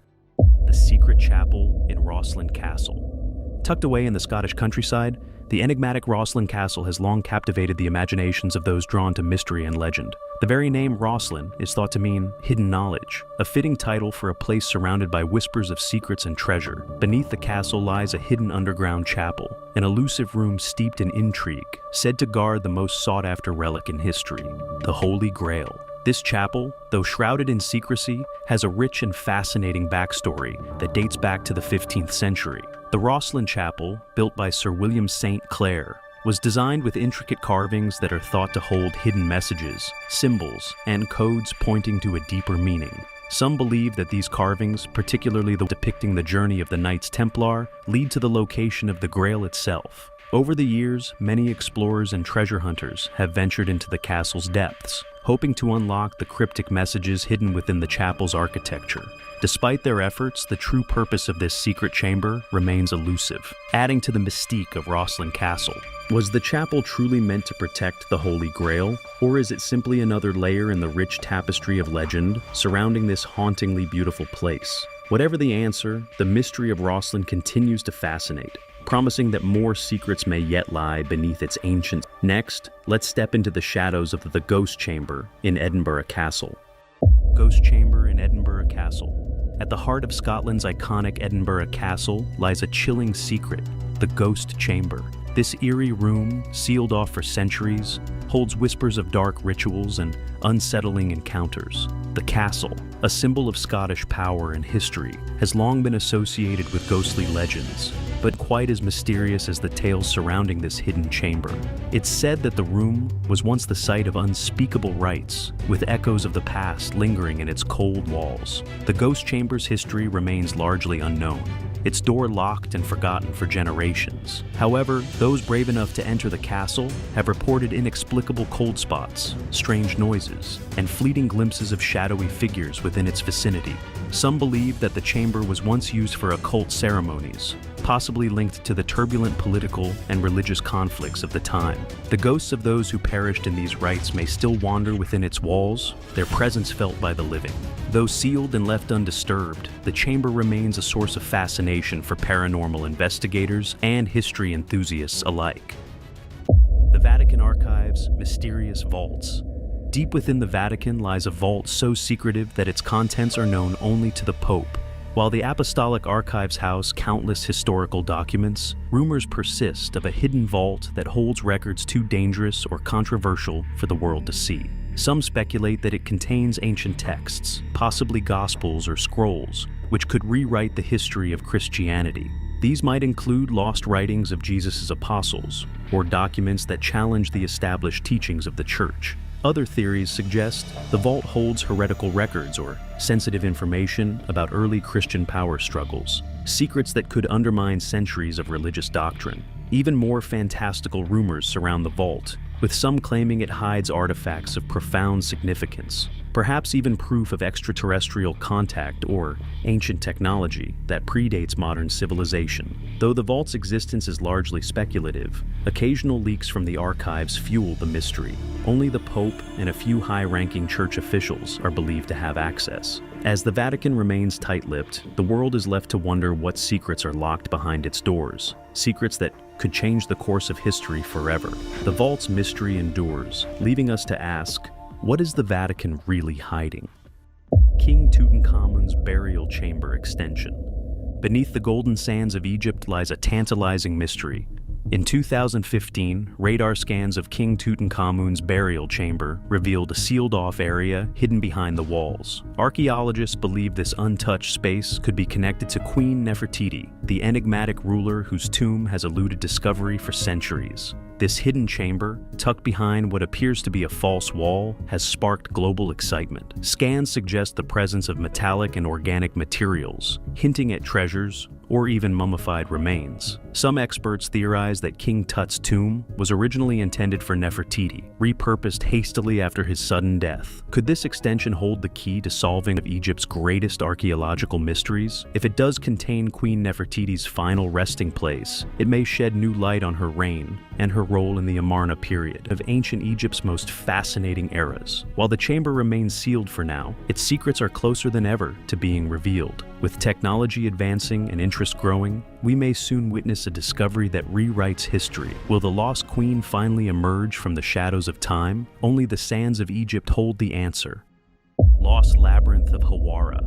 The Secret Chapel in Rosslyn Castle. Tucked away in the Scottish countryside, the enigmatic Rosslyn Castle has long captivated the imaginations of those drawn to mystery and legend. The very name Rosslyn is thought to mean hidden knowledge, a fitting title for a place surrounded by whispers of secrets and treasure. Beneath the castle lies a hidden underground chapel, an elusive room steeped in intrigue, said to guard the most sought-after relic in history, the Holy Grail. This chapel, though shrouded in secrecy, has a rich and fascinating backstory that dates back to the 15th century. The Rosslyn Chapel, built by Sir William St. Clair, was designed with intricate carvings that are thought to hold hidden messages, symbols, and codes pointing to a deeper meaning. Some believe that these carvings, particularly the depicting the journey of the Knights Templar, lead to the location of the Grail itself. Over the years, many explorers and treasure hunters have ventured into the castle's depths, hoping to unlock the cryptic messages hidden within the chapel's architecture. Despite their efforts, the true purpose of this secret chamber remains elusive, adding to the mystique of Rosslyn Castle. Was the chapel truly meant to protect the Holy Grail, or is it simply another layer in the rich tapestry of legend surrounding this hauntingly beautiful place? Whatever the answer, the mystery of Rosslyn continues to fascinate, promising that more secrets may yet lie beneath its ancient. Next, let's step into the shadows of the Ghost Chamber in Edinburgh Castle. Ghost Chamber in Edinburgh Castle. At the heart of Scotland's iconic Edinburgh Castle lies a chilling secret, the Ghost Chamber. This eerie room, sealed off for centuries, holds whispers of dark rituals and unsettling encounters. The castle, a symbol of Scottish power and history, has long been associated with ghostly legends, but quite as mysterious as the tales surrounding this hidden chamber. It's said that the room was once the site of unspeakable rites, with echoes of the past lingering in its cold walls. The Ghost Chamber's history remains largely unknown, its door locked and forgotten for generations. However, those brave enough to enter the castle have reported inexplicable cold spots, strange noises, and fleeting glimpses of shadowy figures within its vicinity. Some believe that the chamber was once used for occult ceremonies, possibly linked to the turbulent political and religious conflicts of the time. The ghosts of those who perished in these rites may still wander within its walls, their presence felt by the living. Though sealed and left undisturbed, the chamber remains a source of fascination for paranormal investigators and history enthusiasts alike. The Vatican Archives' mysterious vaults. Deep within the Vatican lies a vault so secretive that its contents are known only to the Pope. While the Apostolic Archives house countless historical documents, rumors persist of a hidden vault that holds records too dangerous or controversial for the world to see. Some speculate that it contains ancient texts, possibly Gospels or scrolls, which could rewrite the history of Christianity. These might include lost writings of Jesus' apostles, or documents that challenge the established teachings of the Church. Other theories suggest the vault holds heretical records or sensitive information about early Christian power struggles, secrets that could undermine centuries of religious doctrine. Even more fantastical rumors surround the vault, with some claiming it hides artifacts of profound significance, perhaps even proof of extraterrestrial contact or ancient technology that predates modern civilization. Though the vault's existence is largely speculative, occasional leaks from the archives fuel the mystery. Only the Pope and a few high-ranking church officials are believed to have access. As the Vatican remains tight-lipped, the world is left to wonder what secrets are locked behind its doors, secrets that could change the course of history forever. The vault's mystery endures, leaving us to ask, what is the Vatican really hiding? King Tutankhamun's burial chamber extension. Beneath the golden sands of Egypt lies a tantalizing mystery. In 2015, radar scans of King Tutankhamun's burial chamber revealed a sealed-off area hidden behind the walls. Archaeologists believe this untouched space could be connected to Queen Nefertiti, the enigmatic ruler whose tomb has eluded discovery for centuries. This hidden chamber, tucked behind what appears to be a false wall, has sparked global excitement. Scans suggest the presence of metallic and organic materials, hinting at treasures or even mummified remains. Some experts theorize that King Tut's tomb was originally intended for Nefertiti, repurposed hastily after his sudden death. Could this extension hold the key to solving of Egypt's greatest archaeological mysteries? If it does contain Queen Nefertiti's final resting place, it may shed new light on her reign and her role in the Amarna period, of ancient Egypt's most fascinating eras. While the chamber remains sealed for now, its secrets are closer than ever to being revealed. With technology advancing and interest growing, we may soon witness a discovery that rewrites history. Will the lost queen finally emerge from the shadows of time? Only the sands of Egypt hold the answer. Lost Labyrinth of Hawara.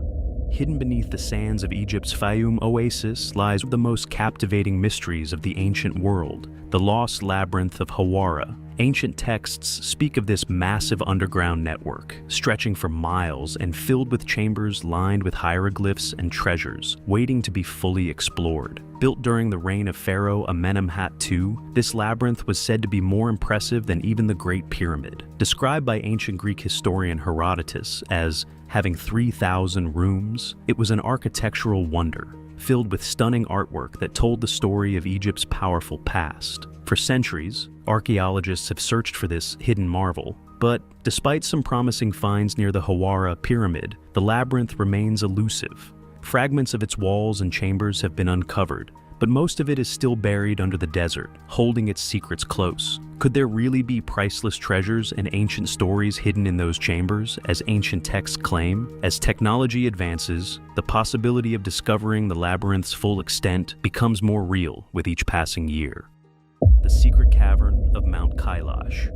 Hidden beneath the sands of Egypt's Fayum oasis lies the most captivating mysteries of the ancient world, the Lost Labyrinth of Hawara. Ancient texts speak of this massive underground network, stretching for miles and filled with chambers lined with hieroglyphs and treasures, waiting to be fully explored. Built during the reign of Pharaoh Amenemhat II, this labyrinth was said to be more impressive than even the Great Pyramid. Described by ancient Greek historian Herodotus as having 3,000 rooms, it was an architectural wonder, filled with stunning artwork that told the story of Egypt's powerful past. For centuries, archaeologists have searched for this hidden marvel, but despite some promising finds near the Hawara Pyramid, the labyrinth remains elusive. Fragments of its walls and chambers have been uncovered, but most of it is still buried under the desert, holding its secrets close. Could there really be priceless treasures and ancient stories hidden in those chambers, as ancient texts claim? As technology advances, the possibility of discovering the labyrinth's full extent becomes more real with each passing year. The secret cavern of Mount Kailash.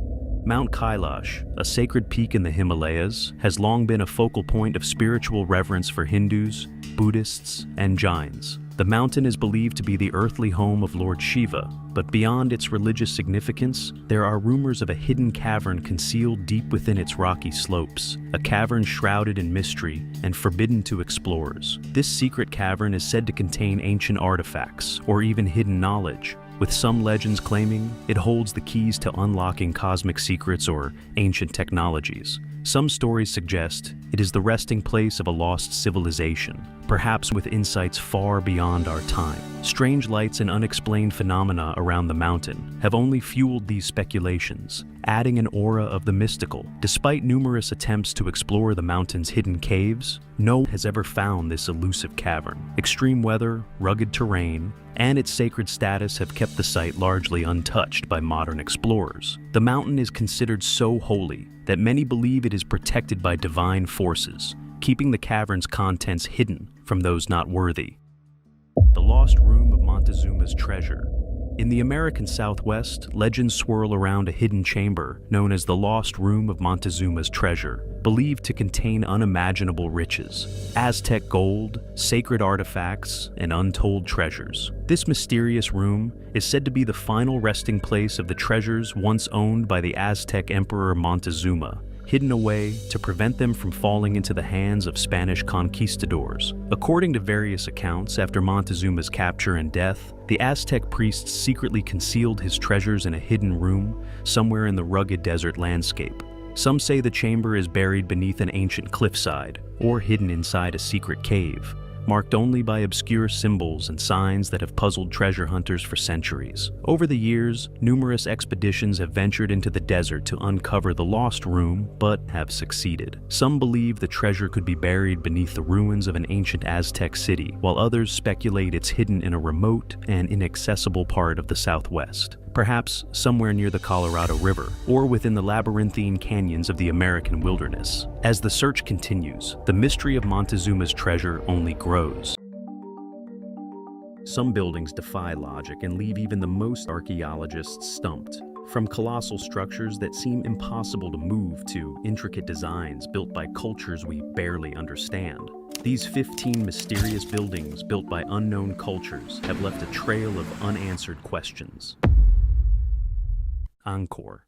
Mount Kailash, a sacred peak in the Himalayas, has long been a focal point of spiritual reverence for Hindus, Buddhists, and Jains. The mountain is believed to be the earthly home of Lord Shiva, but beyond its religious significance, there are rumors of a hidden cavern concealed deep within its rocky slopes, a cavern shrouded in mystery and forbidden to explorers. This secret cavern is said to contain ancient artifacts, or even hidden knowledge, with some legends claiming it holds the keys to unlocking cosmic secrets or ancient technologies. Some stories suggest it is the resting place of a lost civilization, perhaps with insights far beyond our time. Strange lights and unexplained phenomena around the mountain have only fueled these speculations, adding an aura of the mystical. Despite numerous attempts to explore the mountain's hidden caves, no one has ever found this elusive cavern. Extreme weather, rugged terrain, and its sacred status have kept the site largely untouched by modern explorers. The mountain is considered so holy that many believe it is protected by divine forces, keeping the cavern's contents hidden from those not worthy. The lost room of Montezuma's treasure. In the American Southwest, legends swirl around a hidden chamber known as the Lost Room of Montezuma's Treasure, believed to contain unimaginable riches, Aztec gold, sacred artifacts, and untold treasures. This mysterious room is said to be the final resting place of the treasures once owned by the Aztec Emperor Montezuma, hidden away to prevent them from falling into the hands of Spanish conquistadors. According to various accounts, after Montezuma's capture and death, the Aztec priests secretly concealed his treasures in a hidden room somewhere in the rugged desert landscape. Some say the chamber is buried beneath an ancient cliffside, or hidden inside a secret cave, marked only by obscure symbols and signs that have puzzled treasure hunters for centuries. Over the years, numerous expeditions have ventured into the desert to uncover the lost room, but have succeeded. Some believe the treasure could be buried beneath the ruins of an ancient Aztec city, while others speculate it's hidden in a remote and inaccessible part of the Southwest, perhaps somewhere near the Colorado River, or within the labyrinthine canyons of the American wilderness. As the search continues, the mystery of Montezuma's treasure only grows. Some buildings defy logic and leave even the most archaeologists stumped. From colossal structures that seem impossible to move to intricate designs built by cultures we barely understand. These 15 mysterious buildings built by unknown cultures have left a trail of unanswered questions. Angkor,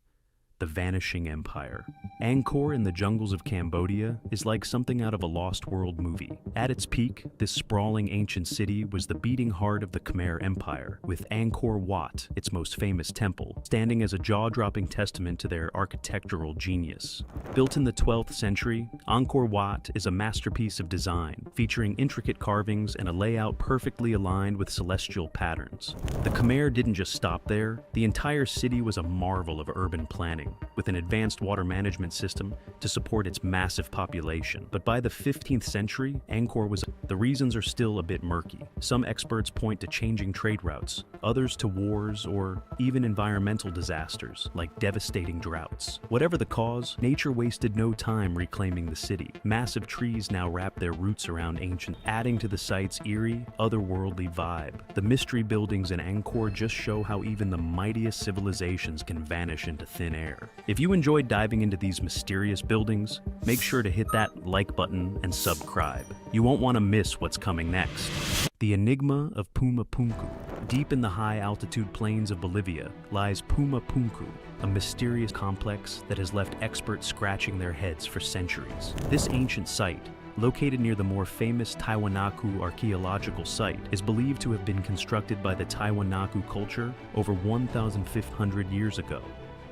the vanishing empire. Angkor in the jungles of Cambodia is like something out of a Lost World movie. At its peak, this sprawling ancient city was the beating heart of the Khmer Empire, with Angkor Wat, its most famous temple, standing as a jaw-dropping testament to their architectural genius. Built in the 12th century, Angkor Wat is a masterpiece of design, featuring intricate carvings and a layout perfectly aligned with celestial patterns. The Khmer didn't just stop there. The entire city was a marvel of urban planning, with an advanced water management system to support its massive population. But by the 15th century, Angkor was... The reasons are still a bit murky. Some experts point to changing trade routes, others to wars or even environmental disasters like devastating droughts. Whatever the cause, nature wasted no time reclaiming the city. Massive trees now wrap their roots around ancient, adding to the site's eerie, otherworldly vibe. The mystery buildings in Angkor just show how even the mightiest civilizations can vanish into thin air. If you enjoyed diving into these mysterious buildings, make sure to hit that like button and subscribe. You won't want to miss what's coming next. The Enigma of Pumapunku. Deep in the high-altitude plains of Bolivia lies Puma Punku, a mysterious complex that has left experts scratching their heads for centuries. This ancient site, located near the more famous Tiwanaku archaeological site, is believed to have been constructed by the Tiwanaku culture over 1,500 years ago.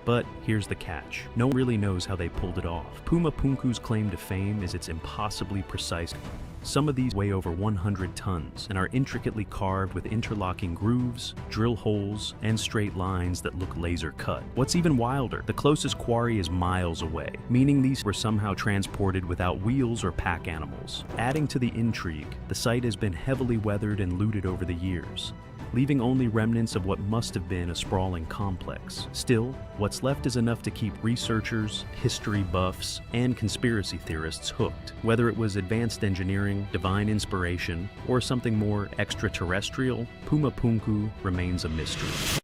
But here's the catch. No one really knows how they pulled it off. Puma Punku's claim to fame is its impossibly precise. Some of these weigh over 100 tons and are intricately carved with interlocking grooves, drill holes, and straight lines that look laser cut. What's even wilder, the closest quarry is miles away, meaning these were somehow transported without wheels or pack animals. Adding to the intrigue, the site has been heavily weathered and looted over the years, leaving only remnants of what must have been a sprawling complex. Still, what's left is enough to keep researchers, history buffs, and conspiracy theorists hooked. Whether it was advanced engineering, divine inspiration, or something more extraterrestrial, Puma Punku remains a mystery.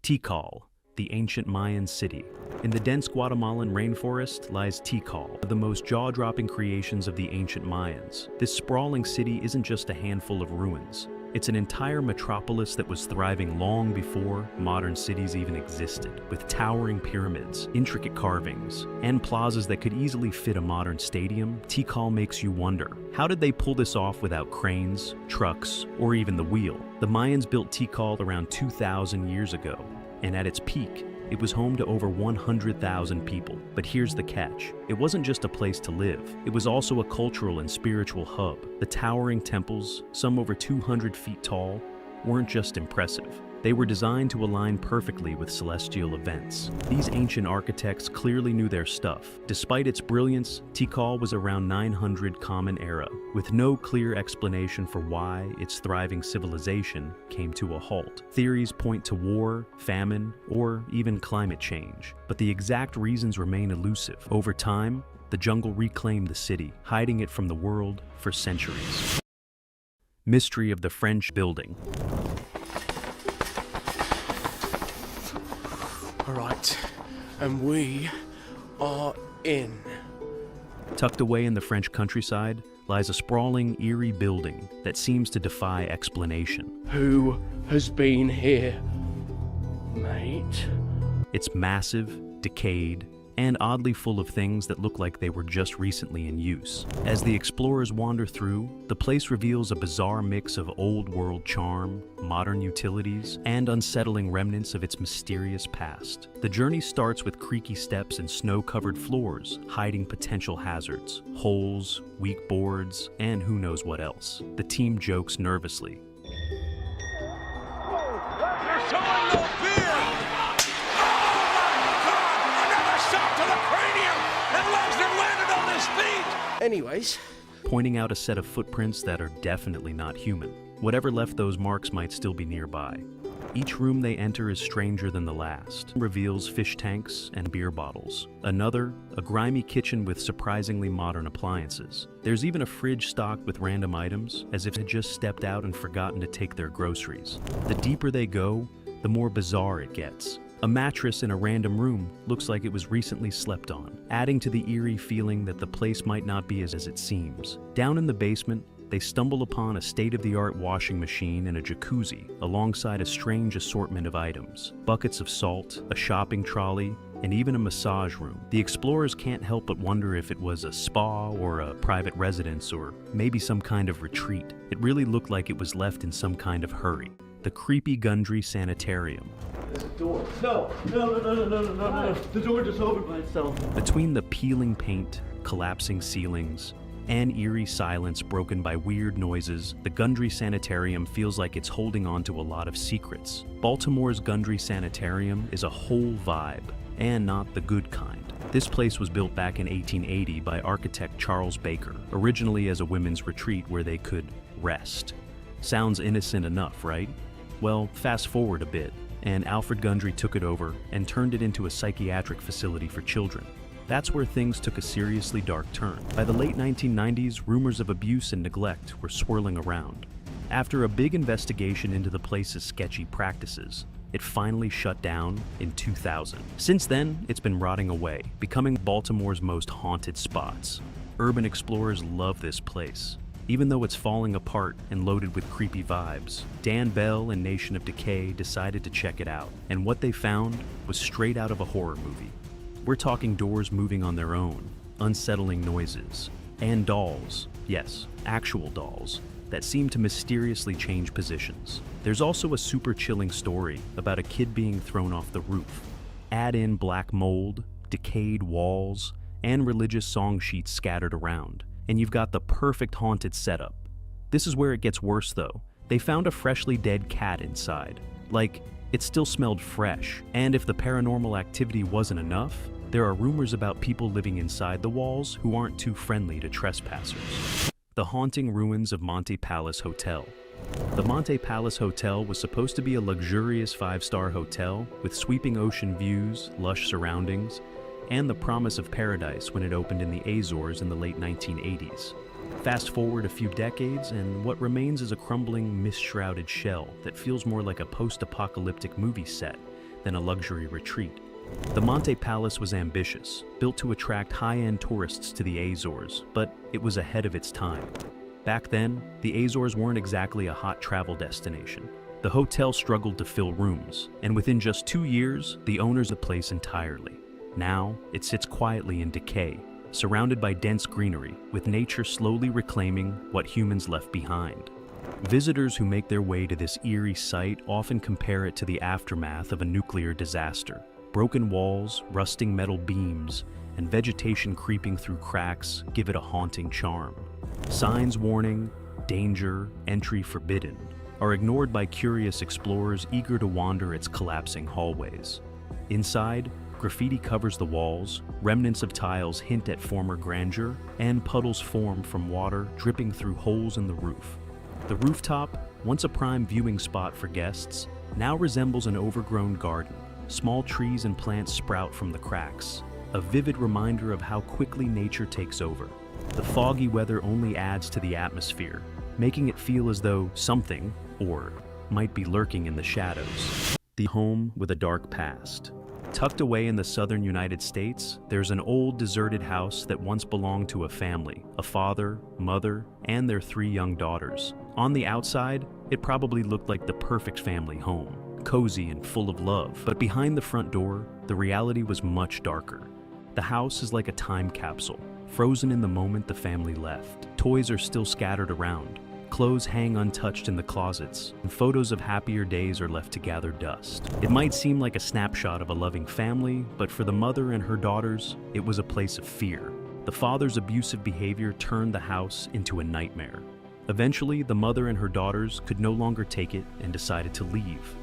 Tikal, the ancient Mayan city. In the dense Guatemalan rainforest lies Tikal, one of the most jaw-dropping creations of the ancient Mayans. This sprawling city isn't just a handful of ruins. It's an entire metropolis that was thriving long before modern cities even existed, with towering pyramids, intricate carvings, and plazas that could easily fit a modern stadium. Tikal makes you wonder, how did they pull this off without cranes, trucks, or even the wheel? The Mayans built Tikal around 2,000 years ago, and at its peak, it was home to over 100,000 people. But here's the catch. It wasn't just a place to live. It was also a cultural and spiritual hub. The towering temples, some over 200 feet tall, weren't just impressive. They were designed to align perfectly with celestial events. These ancient architects clearly knew their stuff. Despite its brilliance, Tikal was around 900 Common Era, with no clear explanation for why its thriving civilization came to a halt. Theories point to war, famine, or even climate change, but the exact reasons remain elusive. Over time, the jungle reclaimed the city, hiding it from the world for centuries. Mystery of the French building. All right, and we are in. Tucked away in the French countryside lies a sprawling, eerie building that seems to defy explanation. Who has been here, mate? It's massive, decayed, and oddly full of things that look like they were just recently in use. As the explorers wander through, the place reveals a bizarre mix of old-world charm, modern utilities, and unsettling remnants of its mysterious past. The journey starts with creaky steps and snow-covered floors, hiding potential hazards, holes, weak boards, and who knows what else. The team jokes nervously. You're showing no fear! Shot to the cranium, and Lesnar landed on his feet! Anyways, Pointing out a set of footprints that are definitely not human. Whatever left those marks might still be nearby. Each room they enter is stranger than the last. Reveals fish tanks and beer bottles. Another, a grimy kitchen with surprisingly modern appliances. There's even a fridge stocked with random items, as if it had just stepped out and forgotten to take their groceries. The deeper they go, the more bizarre it gets. A mattress in a random room looks like it was recently slept on, adding to the eerie feeling that the place might not be as it seems. Down in the basement, they stumble upon a state-of-the-art washing machine and a jacuzzi, alongside a strange assortment of items. Buckets of salt, a shopping trolley, and even a massage room. The explorers can't help but wonder if it was a spa or a private residence or maybe some kind of retreat. It really looked like it was left in some kind of hurry. The creepy Gundry Sanitarium. there's a door. No. The door just opened by itself. Between the peeling paint, collapsing ceilings, and eerie silence broken by weird noises, the Gundry Sanitarium feels like it's holding on to a lot of secrets. Baltimore's Gundry Sanitarium is a whole vibe, and not the good kind. This place was built back in 1880 by architect Charles Baker, originally as a women's retreat where they could rest. Sounds innocent enough, right? Well, fast forward a bit, and Alfred Gundry took it over and turned it into a psychiatric facility for children. That's where things took a seriously dark turn. By the late 1990s, rumors of abuse and neglect were swirling around. After a big investigation into the place's sketchy practices, it finally shut down in 2000. Since then, it's been rotting away, becoming Baltimore's most haunted spots. Urban explorers love this place, Even though it's falling apart and loaded with creepy vibes, Dan Bell and Nation of Decay decided to check it out, and what they found was straight out of a horror movie. We're talking doors moving on their own, unsettling noises, and dolls, yes, actual dolls, that seem to mysteriously change positions. There's also a super chilling story about a kid being thrown off the roof. Add in black mold, decayed walls, and religious song sheets scattered around, and you've got the perfect haunted setup. This is where it gets worse though. They found a freshly dead cat inside. Like, it still smelled fresh, and if the paranormal activity wasn't enough, there are rumors about people living inside the walls who aren't too friendly to trespassers. The haunting ruins of Monte Palace Hotel. The Monte Palace Hotel was supposed to be a luxurious 5-star hotel with sweeping ocean views, lush surroundings, and the promise of paradise when it opened in the Azores in the late 1980s. Fast forward a few decades, and what remains is a crumbling, mist-shrouded shell that feels more like a post-apocalyptic movie set than a luxury retreat. The Monte Palace was ambitious, built to attract high-end tourists to the Azores, but it was ahead of its time. Back then, the Azores weren't exactly a hot travel destination. The hotel struggled to fill rooms, and within just 2 years, the owners of the place entirely. Now, it sits quietly in decay, surrounded by dense greenery, with nature slowly reclaiming what humans left behind. Visitors who make their way to this eerie site often compare it to the aftermath of a nuclear disaster. Broken walls, rusting metal beams, and vegetation creeping through cracks give it a haunting charm. Signs warning, danger, entry forbidden, are ignored by curious explorers eager to wander its collapsing hallways. Inside, graffiti covers the walls, remnants of tiles hint at former grandeur, and puddles form from water dripping through holes in the roof. The rooftop, once a prime viewing spot for guests, now resembles an overgrown garden. Small trees and plants sprout from the cracks, a vivid reminder of how quickly nature takes over. The foggy weather only adds to the atmosphere, making it feel as though something, or might be lurking in the shadows. The home with a dark past. Tucked away in the southern United States, there's an old deserted house that once belonged to a family, a father, mother, and their 3 young daughters. On the outside, it probably looked like the perfect family home, cozy and full of love, but behind the front door, the reality was much darker. The house is like a time capsule, frozen in the moment the family left. Toys are still scattered around, clothes hang untouched in the closets, and photos of happier days are left to gather dust. It might seem like a snapshot of a loving family, but for the mother and her daughters, it was a place of fear. The father's abusive behavior turned the house into a nightmare. Eventually, the mother and her daughters could no longer take it and decided to leave.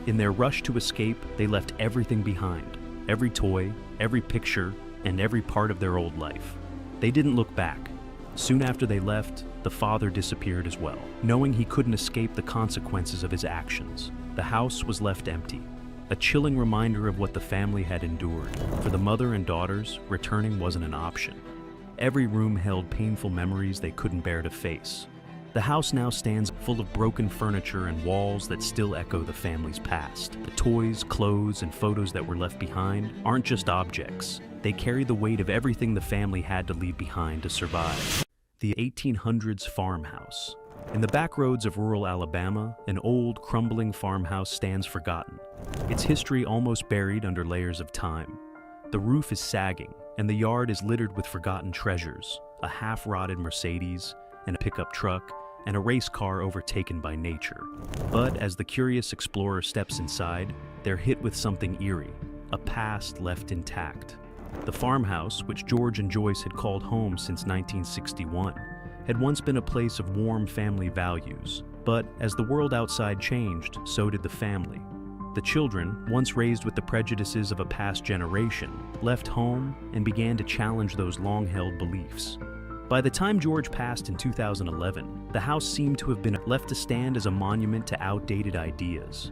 In their rush to escape, they left everything behind. Every toy, every picture, and every part of their old life. They didn't look back. Soon after they left, the father disappeared as well, knowing he couldn't escape the consequences of his actions. The house was left empty, a chilling reminder of what the family had endured. For the mother and daughters, returning wasn't an option. Every room held painful memories they couldn't bear to face. The house now stands full of broken furniture and walls that still echo the family's past. The toys, clothes, and photos that were left behind aren't just objects. They carry the weight of everything the family had to leave behind to survive. The 1800s farmhouse. In the back roads of rural Alabama, an old, crumbling farmhouse stands forgotten, its history almost buried under layers of time. The roof is sagging, and the yard is littered with forgotten treasures, a half-rotted Mercedes, and a pickup truck, and a race car overtaken by nature. But as the curious explorer steps inside, they're hit with something eerie, a past left intact. The farmhouse, which George and Joyce had called home since 1961, had once been a place of warm family values. But as the world outside changed, so did the family. The children, once raised with the prejudices of a past generation, left home and began to challenge those long-held beliefs. By the time George passed in 2011, the house seemed to have been left to stand as a monument to outdated ideas.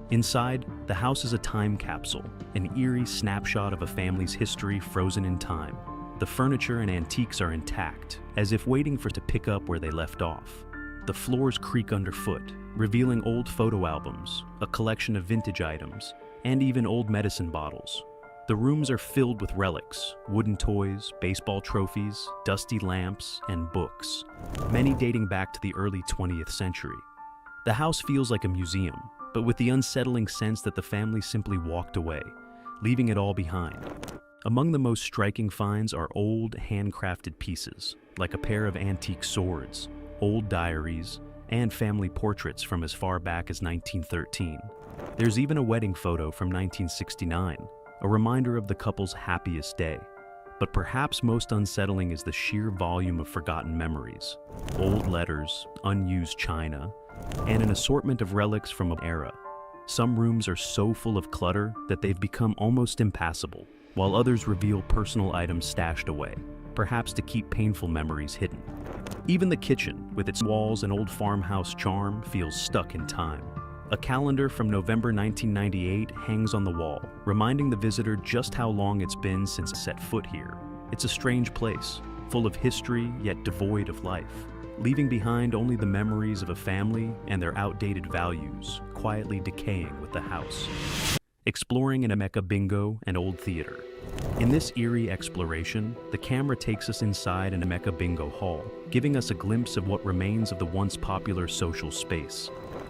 Inside, the house is a time capsule, an eerie snapshot of a family's history frozen in time. The furniture and antiques are intact, as if waiting to pick up where they left off. The floors creak underfoot, revealing old photo albums, a collection of vintage items, and even old medicine bottles. The rooms are filled with relics, wooden toys, baseball trophies, dusty lamps, and books, many dating back to the early 20th century. The house feels like a museum, but with the unsettling sense that the family simply walked away, leaving it all behind. Among the most striking finds are old, handcrafted pieces, like a pair of antique swords, old diaries, and family portraits from as far back as 1913. There's even a wedding photo from 1969, a reminder of the couple's happiest day. But perhaps most unsettling is the sheer volume of forgotten memories, old letters, unused china, and an assortment of relics from an era. Some rooms are so full of clutter that they've become almost impassable, while others reveal personal items stashed away, perhaps to keep painful memories hidden. Even the kitchen, with its walls and old farmhouse charm, feels stuck in time. A calendar from November 1998 hangs on the wall, reminding the visitor just how long it's been since it set foot here. It's a strange place, full of history yet devoid of life, leaving behind only the memories of a family and their outdated values, quietly decaying with the house. Exploring an Emeka bingo and old theater. In this eerie exploration, the camera takes us inside an Emeka bingo hall, giving us a glimpse of what remains of the once popular social space.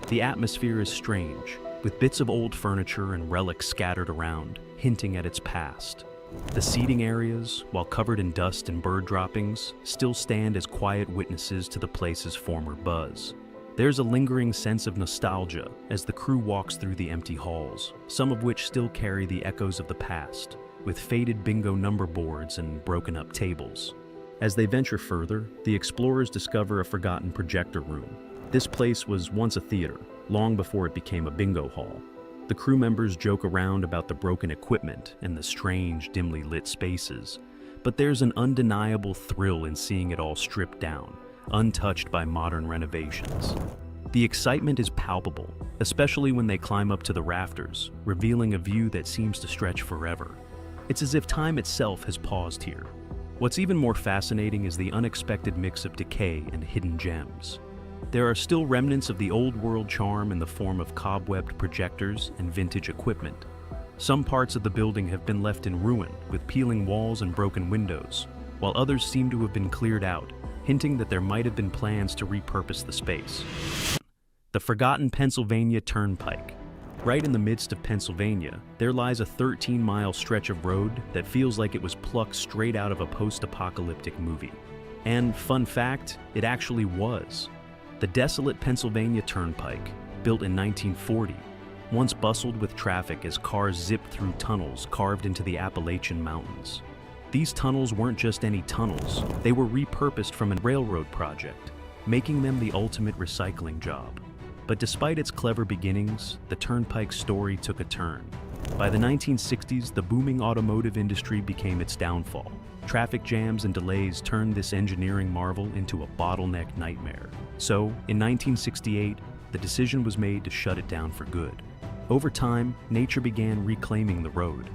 The atmosphere is strange, with bits of old furniture and relics scattered around, hinting at its past. The seating areas, while covered in dust and bird droppings, still stand as quiet witnesses to the place's former buzz. There's a lingering sense of nostalgia as the crew walks through the empty halls, some of which still carry the echoes of the past, with faded bingo number boards and broken-up tables. As they venture further, the explorers discover a forgotten projector room. This place was once a theater, long before it became a bingo hall. The crew members joke around about the broken equipment and the strange, dimly lit spaces, but there's an undeniable thrill in seeing it all stripped down, untouched by modern renovations. The excitement is palpable, especially when they climb up to the rafters, revealing a view that seems to stretch forever. It's as if time itself has paused here. What's even more fascinating is the unexpected mix of decay and hidden gems. There are still remnants of the old-world charm in the form of cobwebbed projectors and vintage equipment. Some parts of the building have been left in ruin, with peeling walls and broken windows, while others seem to have been cleared out, hinting that there might have been plans to repurpose the space. The forgotten Pennsylvania Turnpike. Right in the midst of Pennsylvania, there lies a 13-mile stretch of road that feels like it was plucked straight out of a post-apocalyptic movie. And fun fact, it actually was. The desolate Pennsylvania Turnpike, built in 1940, once bustled with traffic as cars zipped through tunnels carved into the Appalachian Mountains. These tunnels weren't just any tunnels, they were repurposed from a railroad project, making them the ultimate recycling job. But despite its clever beginnings, the Turnpike's story took a turn. By the 1960s, the booming automotive industry became its downfall. Traffic jams and delays turned this engineering marvel into a bottleneck nightmare. So, in 1968, the decision was made to shut it down for good. Over time, nature began reclaiming the road,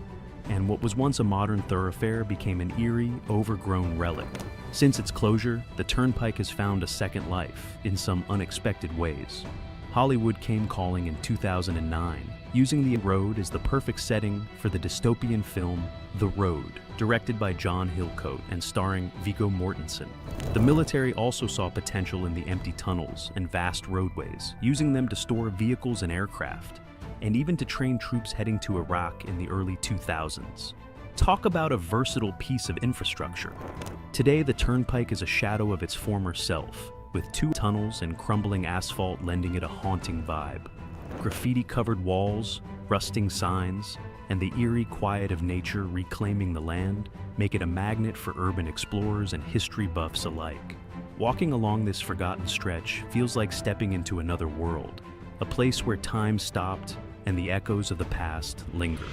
and what was once a modern thoroughfare became an eerie, overgrown relic. Since its closure, the Turnpike has found a second life in some unexpected ways. Hollywood came calling in 2009, using the road as the perfect setting for the dystopian film The Road, directed by John Hillcoat and starring Viggo Mortensen. The military also saw potential in the empty tunnels and vast roadways, using them to store vehicles and aircraft, and even to train troops heading to Iraq in the early 2000s. Talk about a versatile piece of infrastructure. Today, the Turnpike is a shadow of its former self, with 2 tunnels and crumbling asphalt lending it a haunting vibe. Graffiti-covered walls, rusting signs, and the eerie quiet of nature reclaiming the land make it a magnet for urban explorers and history buffs alike. Walking along this forgotten stretch feels like stepping into another world, a place where time stopped and the echoes of the past linger.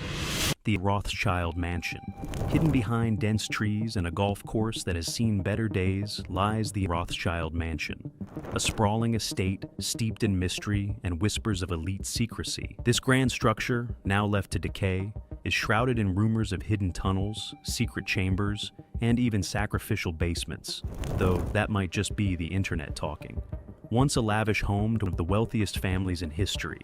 The Rothschild Mansion. Hidden behind dense trees and a golf course that has seen better days lies the Rothschild Mansion, a sprawling estate steeped in mystery and whispers of elite secrecy. This grand structure, now left to decay, is shrouded in rumors of hidden tunnels, secret chambers, and even sacrificial basements, though that might just be the internet talking. Once a lavish home to one of the wealthiest families in history,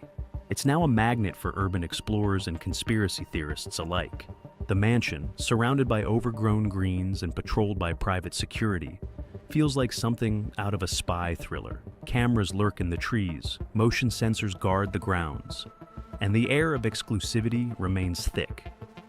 it's now a magnet for urban explorers and conspiracy theorists alike. The mansion, surrounded by overgrown greens and patrolled by private security, feels like something out of a spy thriller. Cameras lurk in the trees, motion sensors guard the grounds, and the air of exclusivity remains thick.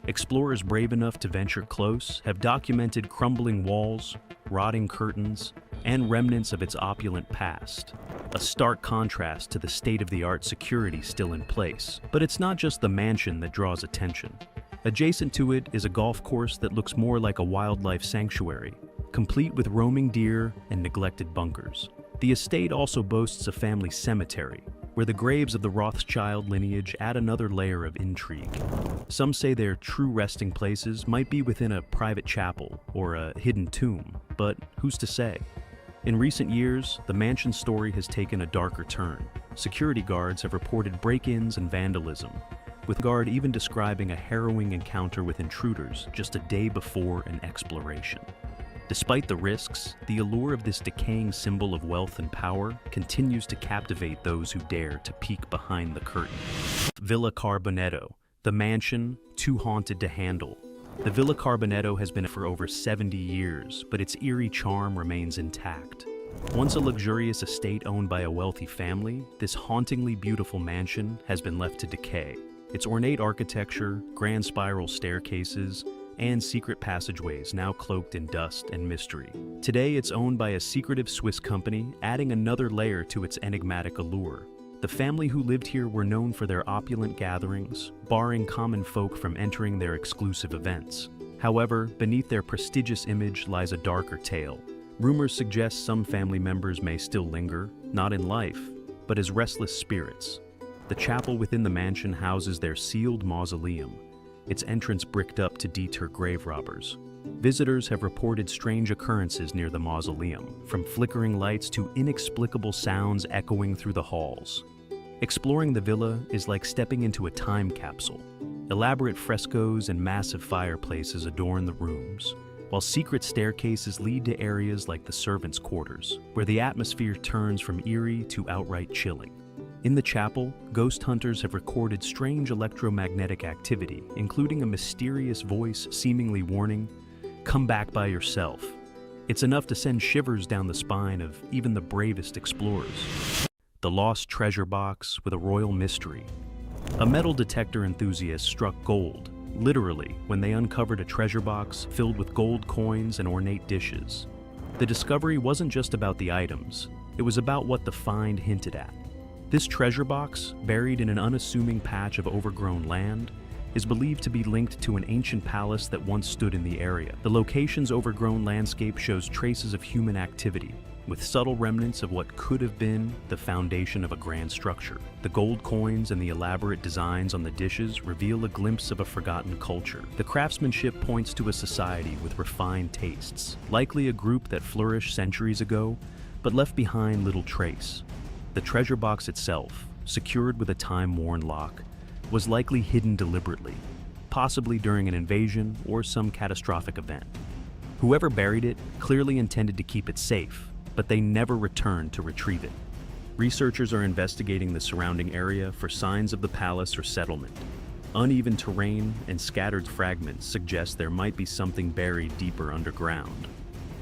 Explorers brave enough to venture close have documented crumbling walls, rotting curtains, and remnants of its opulent past. A stark contrast to the state-of-the-art security still in place. But it's not just the mansion that draws attention. Adjacent to it is a golf course that looks more like a wildlife sanctuary, complete with roaming deer and neglected bunkers. The estate also boasts a family cemetery, where the graves of the Rothschild lineage add another layer of intrigue. Some say their true resting places might be within a private chapel or a hidden tomb, but who's to say? In recent years, the mansion story has taken a darker turn. Security guards have reported break-ins and vandalism, with a guard even describing a harrowing encounter with intruders just a day before an exploration. Despite the risks, the allure of this decaying symbol of wealth and power continues to captivate those who dare to peek behind the curtain. Villa Carbonetto, the mansion too haunted to handle. The Villa Carbonetto has been for over 70 years, but its eerie charm remains intact. Once a luxurious estate owned by a wealthy family, this hauntingly beautiful mansion has been left to decay. Its ornate architecture, grand spiral staircases, and secret passageways now cloaked in dust and mystery. Today, it's owned by a secretive Swiss company, adding another layer to its enigmatic allure. The family who lived here were known for their opulent gatherings, barring common folk from entering their exclusive events. However, beneath their prestigious image lies a darker tale. Rumors suggest some family members may still linger, not in life, but as restless spirits. The chapel within the mansion houses their sealed mausoleum, its entrance bricked up to deter grave robbers. Visitors have reported strange occurrences near the mausoleum, from flickering lights to inexplicable sounds echoing through the halls. Exploring the villa is like stepping into a time capsule. Elaborate frescoes and massive fireplaces adorn the rooms, while secret staircases lead to areas like the servants' quarters, where the atmosphere turns from eerie to outright chilling. In the chapel, ghost hunters have recorded strange electromagnetic activity, including a mysterious voice seemingly warning, "Come back by yourself." It's enough to send shivers down the spine of even the bravest explorers. The lost treasure box with a royal mystery. A metal detector enthusiast struck gold, literally, when they uncovered a treasure box filled with gold coins and ornate dishes. The discovery wasn't just about the items, it was about what the find hinted at. This treasure box, buried in an unassuming patch of overgrown land, is believed to be linked to an ancient palace that once stood in the area. The location's overgrown landscape shows traces of human activity, with subtle remnants of what could have been the foundation of a grand structure. The gold coins and the elaborate designs on the dishes reveal a glimpse of a forgotten culture. The craftsmanship points to a society with refined tastes, likely a group that flourished centuries ago, but left behind little trace. The treasure box itself, secured with a time-worn lock, was likely hidden deliberately, possibly during an invasion or some catastrophic event. Whoever buried it clearly intended to keep it safe, but they never returned to retrieve it. Researchers are investigating the surrounding area for signs of the palace or settlement. Uneven terrain and scattered fragments suggest there might be something buried deeper underground.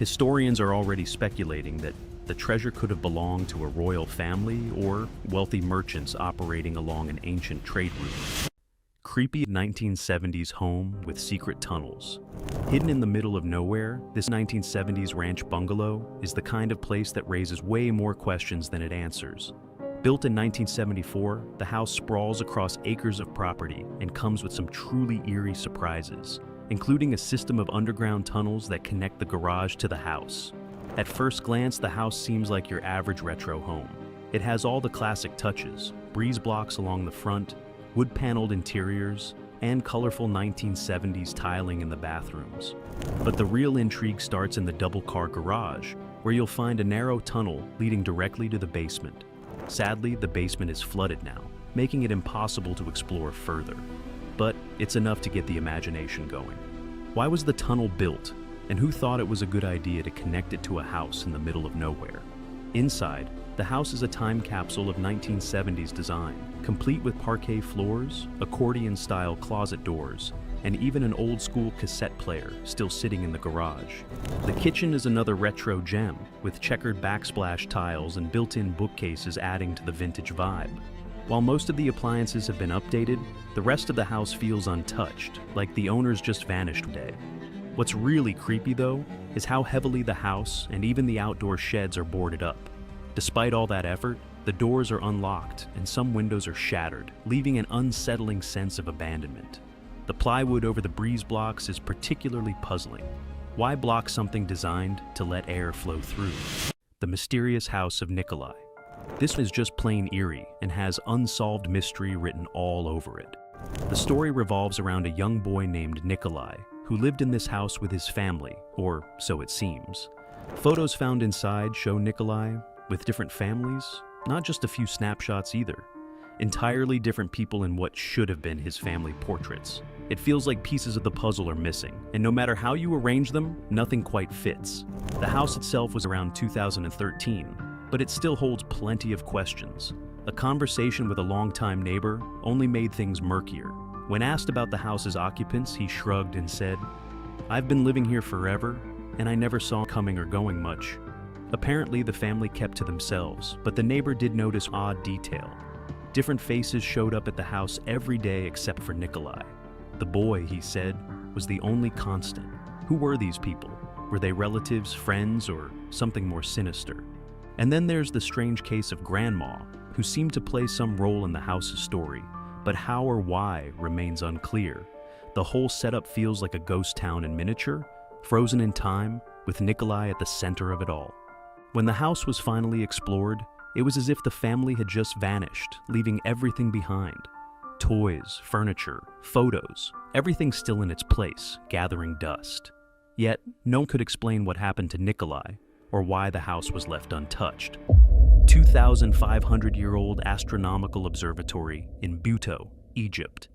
Historians are already speculating that the treasure could have belonged to a royal family or wealthy merchants operating along an ancient trade route. Creepy 1970s home with secret tunnels. Hidden in the middle of nowhere, this 1970s ranch bungalow is the kind of place that raises way more questions than it answers. Built in 1974, the house sprawls across acres of property and comes with some truly eerie surprises, including a system of underground tunnels that connect the garage to the house. At first glance, the house seems like your average retro home. It has all the classic touches, breeze blocks along the front, wood-paneled interiors, and colorful 1970s tiling in the bathrooms. But the real intrigue starts in the double-car garage, where you'll find a narrow tunnel leading directly to the basement. Sadly, the basement is flooded now, making it impossible to explore further. But it's enough to get the imagination going. Why was the tunnel built? And who thought it was a good idea to connect it to a house in the middle of nowhere? Inside, the house is a time capsule of 1970s design, complete with parquet floors, accordion-style closet doors, and even an old-school cassette player still sitting in the garage. The kitchen is another retro gem, with checkered backsplash tiles and built-in bookcases adding to the vintage vibe. While most of the appliances have been updated, the rest of the house feels untouched, like the owners just vanished one day. What's really creepy, though, is how heavily the house and even the outdoor sheds are boarded up. Despite all that effort, the doors are unlocked and some windows are shattered, leaving an unsettling sense of abandonment. The plywood over the breeze blocks is particularly puzzling. Why block something designed to let air flow through? The mysterious house of Nikolai. This is just plain eerie and has unsolved mystery written all over it. The story revolves around a young boy named Nikolai, who lived in this house with his family, or so it seems. Photos found inside show Nikolai with different families, not just a few snapshots either. Entirely different people in what should have been his family portraits. It feels like pieces of the puzzle are missing, and no matter how you arrange them, nothing quite fits. The house itself was around 2013, but it still holds plenty of questions. A conversation with a longtime neighbor only made things murkier. When asked about the house's occupants, he shrugged and said, "I've been living here forever, and I never saw coming or going much." Apparently, the family kept to themselves, but the neighbor did notice odd detail. Different faces showed up at the house every day except for Nikolai. The boy, he said, was the only constant. Who were these people? Were they relatives, friends, or something more sinister? And then there's the strange case of Grandma, who seemed to play some role in the house's story, but how or why remains unclear. The whole setup feels like a ghost town in miniature, frozen in time, with Nikolai at the center of it all. When the house was finally explored, it was as if the family had just vanished, leaving everything behind. Toys, furniture, photos, everything still in its place, gathering dust. Yet, no one could explain what happened to Nikolai, or why the house was left untouched. 2,500-year-old astronomical observatory in Buto, Egypt.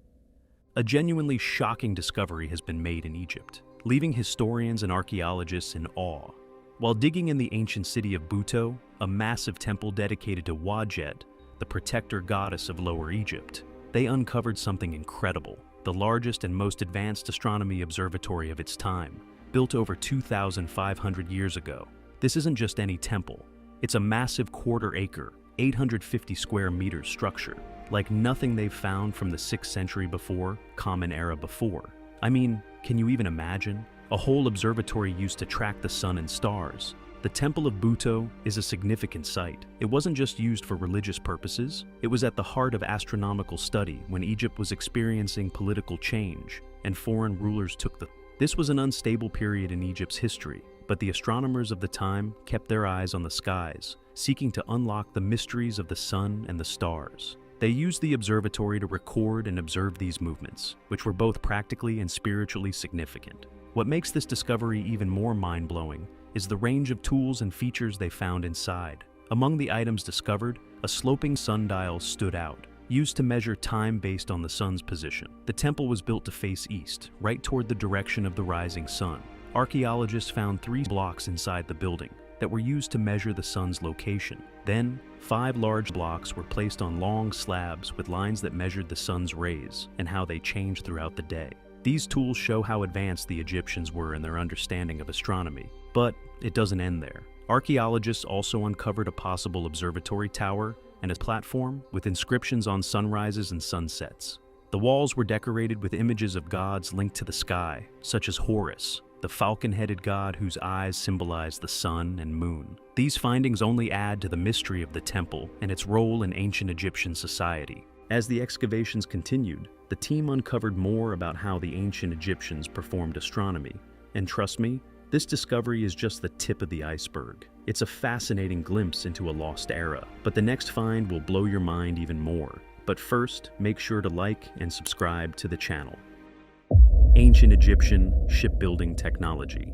A genuinely shocking discovery has been made in Egypt, leaving historians and archaeologists in awe. While digging in the ancient city of Buto, a massive temple dedicated to Wadjet, the protector goddess of Lower Egypt, they uncovered something incredible, the largest and most advanced astronomy observatory of its time, built over 2,500 years ago. This isn't just any temple. It's a massive quarter-acre, 850 square meters structure, like nothing they've found from the 6th century before, Common Era before. I mean, can you even imagine? A whole observatory used to track the sun and stars. The Temple of Buto is a significant site. It wasn't just used for religious purposes, it was at the heart of astronomical study when Egypt was experiencing political change and foreign rulers took the. This was an unstable period in Egypt's history, but the astronomers of the time kept their eyes on the skies, seeking to unlock the mysteries of the sun and the stars. They used the observatory to record and observe these movements, which were both practically and spiritually significant. What makes this discovery even more mind-blowing is the range of tools and features they found inside. Among the items discovered, a sloping sundial stood out, used to measure time based on the sun's position. The temple was built to face east, right toward the direction of the rising sun. Archaeologists found 3 blocks inside the building that were used to measure the sun's location. Then, 5 large blocks were placed on long slabs with lines that measured the sun's rays and how they changed throughout the day. These tools show how advanced the Egyptians were in their understanding of astronomy. But it doesn't end there. Archaeologists also uncovered a possible observatory tower and a platform with inscriptions on sunrises and sunsets. The walls were decorated with images of gods linked to the sky, such as Horus, the falcon-headed god whose eyes symbolize the sun and moon. These findings only add to the mystery of the temple and its role in ancient Egyptian society. As the excavations continued, the team uncovered more about how the ancient Egyptians performed astronomy. And trust me, this discovery is just the tip of the iceberg. It's a fascinating glimpse into a lost era, but the next find will blow your mind even more. But first, make sure to like and subscribe to the channel. Ancient Egyptian shipbuilding technology.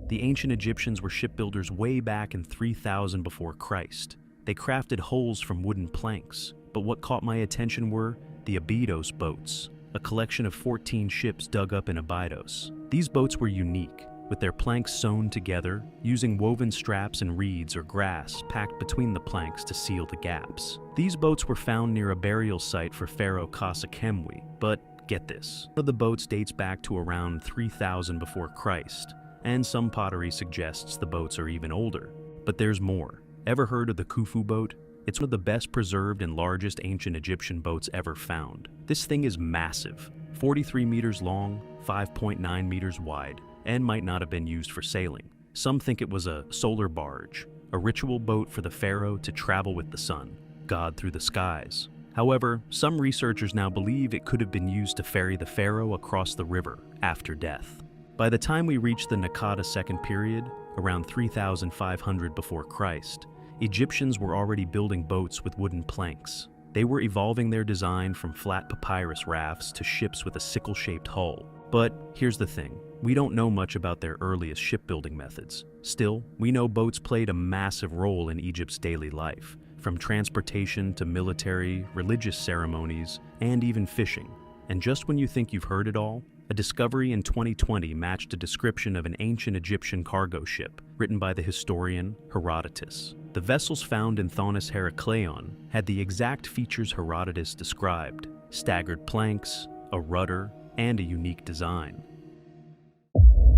The ancient Egyptians were shipbuilders way back in 3000 before Christ. They crafted hulls from wooden planks, but what caught my attention were the Abydos boats, a collection of 14 ships dug up in Abydos. These boats were unique, with their planks sewn together, using woven straps and reeds or grass packed between the planks to seal the gaps. These boats were found near a burial site for Pharaoh Khafre, but Get this. One of the boats dates back to around 3000 before Christ, and some pottery suggests the boats are even older. But there's more. Ever heard of the Khufu boat? It's one of the best preserved and largest ancient Egyptian boats ever found. This thing is massive, 43 meters long, 5.9 meters wide, and might not have been used for sailing. Some think it was a solar barge, a ritual boat for the pharaoh to travel with the sun, God through the skies. However, some researchers now believe it could have been used to ferry the pharaoh across the river after death. By the time we reach the Naqada Second period, around 3500 before Christ, Egyptians were already building boats with wooden planks. They were evolving their design from flat papyrus rafts to ships with a sickle-shaped hull. But here's the thing, we don't know much about their earliest shipbuilding methods. Still, we know boats played a massive role in Egypt's daily life, from transportation to military, religious ceremonies, and even fishing. And just when you think you've heard it all, a discovery in 2020 matched a description of an ancient Egyptian cargo ship written by the historian Herodotus. The vessels found in Thonis Heracleion had the exact features Herodotus described: staggered planks, a rudder, and a unique design.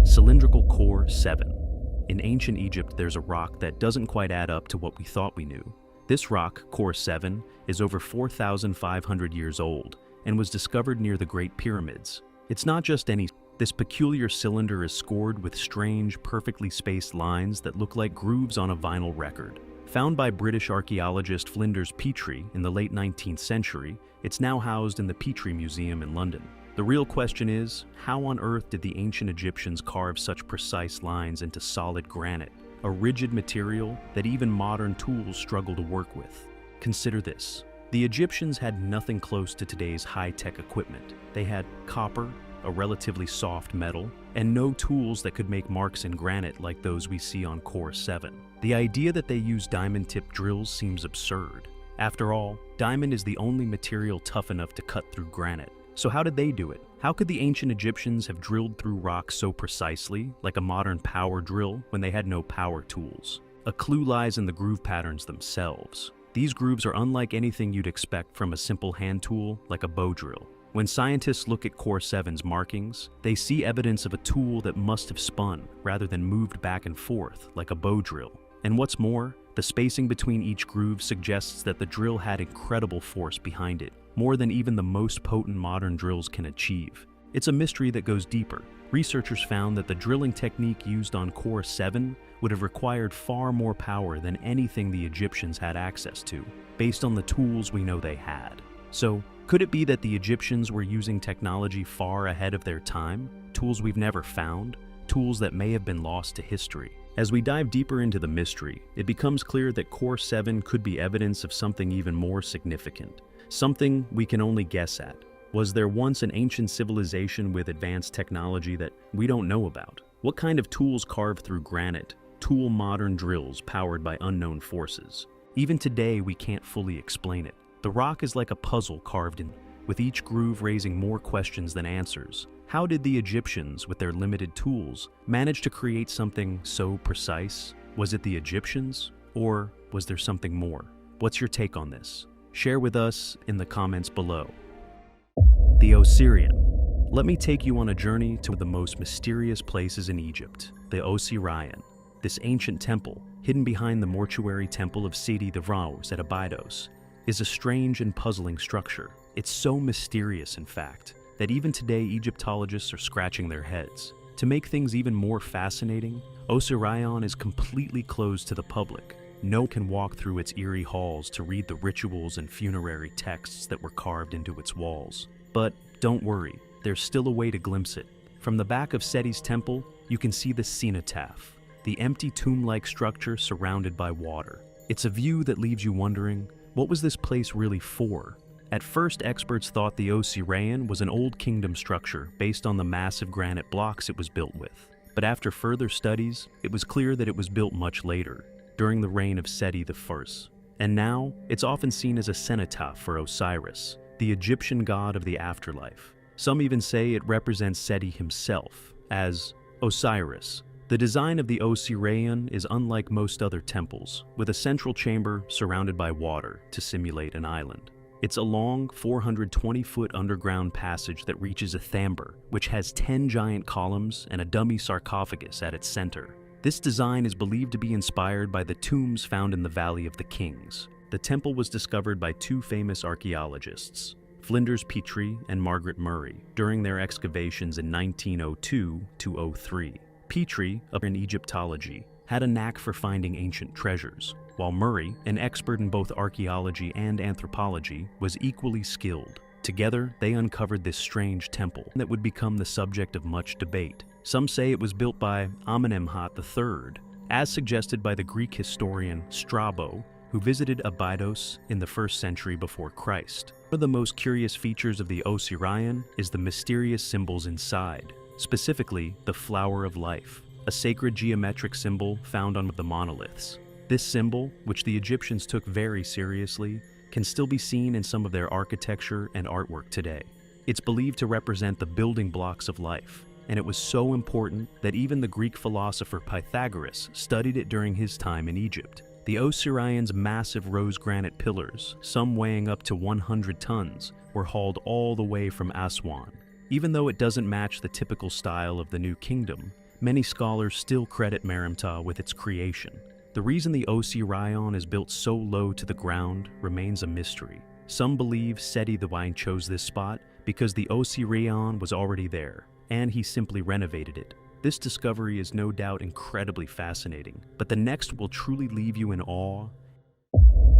Cylindrical Core 7. In ancient Egypt, there's a rock that doesn't quite add up to what we thought we knew. This rock, Core 7, is over 4,500 years old and was discovered near the Great Pyramids. It's not just any. This peculiar cylinder is scored with strange, perfectly spaced lines that look like grooves on a vinyl record. Found by British archaeologist Flinders Petrie in the late 19th century, it's now housed in the Petrie Museum in London. The real question is, how on earth did the ancient Egyptians carve such precise lines into solid granite, a rigid material that even modern tools struggle to work with? Consider this. The Egyptians had nothing close to today's high-tech equipment. They had copper, a relatively soft metal, and no tools that could make marks in granite like those we see on Core 7. The idea that they used diamond-tipped drills seems absurd. After all, diamond is the only material tough enough to cut through granite. So how did they do it? How could the ancient Egyptians have drilled through rock so precisely, like a modern power drill, when they had no power tools? A clue lies in the groove patterns themselves. These grooves are unlike anything you'd expect from a simple hand tool like a bow drill. When scientists look at Core 7's markings, they see evidence of a tool that must have spun rather than moved back and forth like a bow drill. And what's more, the spacing between each groove suggests that the drill had incredible force behind it, more than even the most potent modern drills can achieve. It's a mystery that goes deeper. Researchers found that the drilling technique used on Core 7 would have required far more power than anything the Egyptians had access to, based on the tools we know they had. So, could it be that the Egyptians were using technology far ahead of their time? Tools we've never found? Tools that may have been lost to history? As we dive deeper into the mystery, it becomes clear that Core 7 could be evidence of something even more significant. Something we can only guess at. Was there once an ancient civilization with advanced technology that we don't know about? What kind of tools carved through granite? Tool modern drills powered by unknown forces? Even today, we can't fully explain it. The rock is like a puzzle carved in, with each groove raising more questions than answers. How did the Egyptians, with their limited tools, manage to create something so precise? Was it the Egyptians, or was there something more? What's your take on this? Share with us in the comments below. The Osirian. Let me take you on a journey to the most mysterious places in Egypt, the Osirian. This ancient temple, hidden behind the mortuary temple of Sidi the Vraus at Abydos, is a strange and puzzling structure. It's so mysterious, in fact, that even today Egyptologists are scratching their heads. To make things even more fascinating, Osirian is completely closed to the public. No one can walk through its eerie halls to read the rituals and funerary texts that were carved into its walls. But don't worry, there's still a way to glimpse it. From the back of Seti's temple, you can see the cenotaph, the empty tomb-like structure surrounded by water. It's a view that leaves you wondering, what was this place really for? At first, experts thought the Osirian was an old kingdom structure based on the massive granite blocks it was built with. But after further studies, it was clear that it was built much later, during the reign of Seti I. And now, it's often seen as a cenotaph for Osiris, the Egyptian god of the afterlife. Some even say it represents Seti himself, as Osiris. The design of the Osirian is unlike most other temples, with a central chamber surrounded by water to simulate an island. It's a long, 420-foot underground passage that reaches a thamber, which has 10 giant columns and a dummy sarcophagus at its center. This design is believed to be inspired by the tombs found in the Valley of the Kings. The temple was discovered by two famous archaeologists, Flinders Petrie and Margaret Murray, during their excavations in 1902 to 03. Petrie, in Egyptology, had a knack for finding ancient treasures, while Murray, an expert in both archaeology and anthropology, was equally skilled. Together, they uncovered this strange temple that would become the subject of much debate. Some say it was built by Amenemhat III, as suggested by the Greek historian Strabo, who visited Abydos in the 1st century before Christ. One of the most curious features of the Osirion is the mysterious symbols inside, specifically the Flower of Life, a sacred geometric symbol found on the monoliths. This symbol, which the Egyptians took very seriously, can still be seen in some of their architecture and artwork today. It's believed to represent the building blocks of life, and it was so important that even the Greek philosopher Pythagoras studied it during his time in Egypt. The Osirion's massive rose granite pillars, some weighing up to 100 tons, were hauled all the way from Aswan. Even though it doesn't match the typical style of the New Kingdom, many scholars still credit Merimta with its creation. The reason the Osirion is built so low to the ground remains a mystery. Some believe Seti I chose this spot because the Osirion was already there, and he simply renovated it. This discovery is no doubt incredibly fascinating, but the next will truly leave you in awe.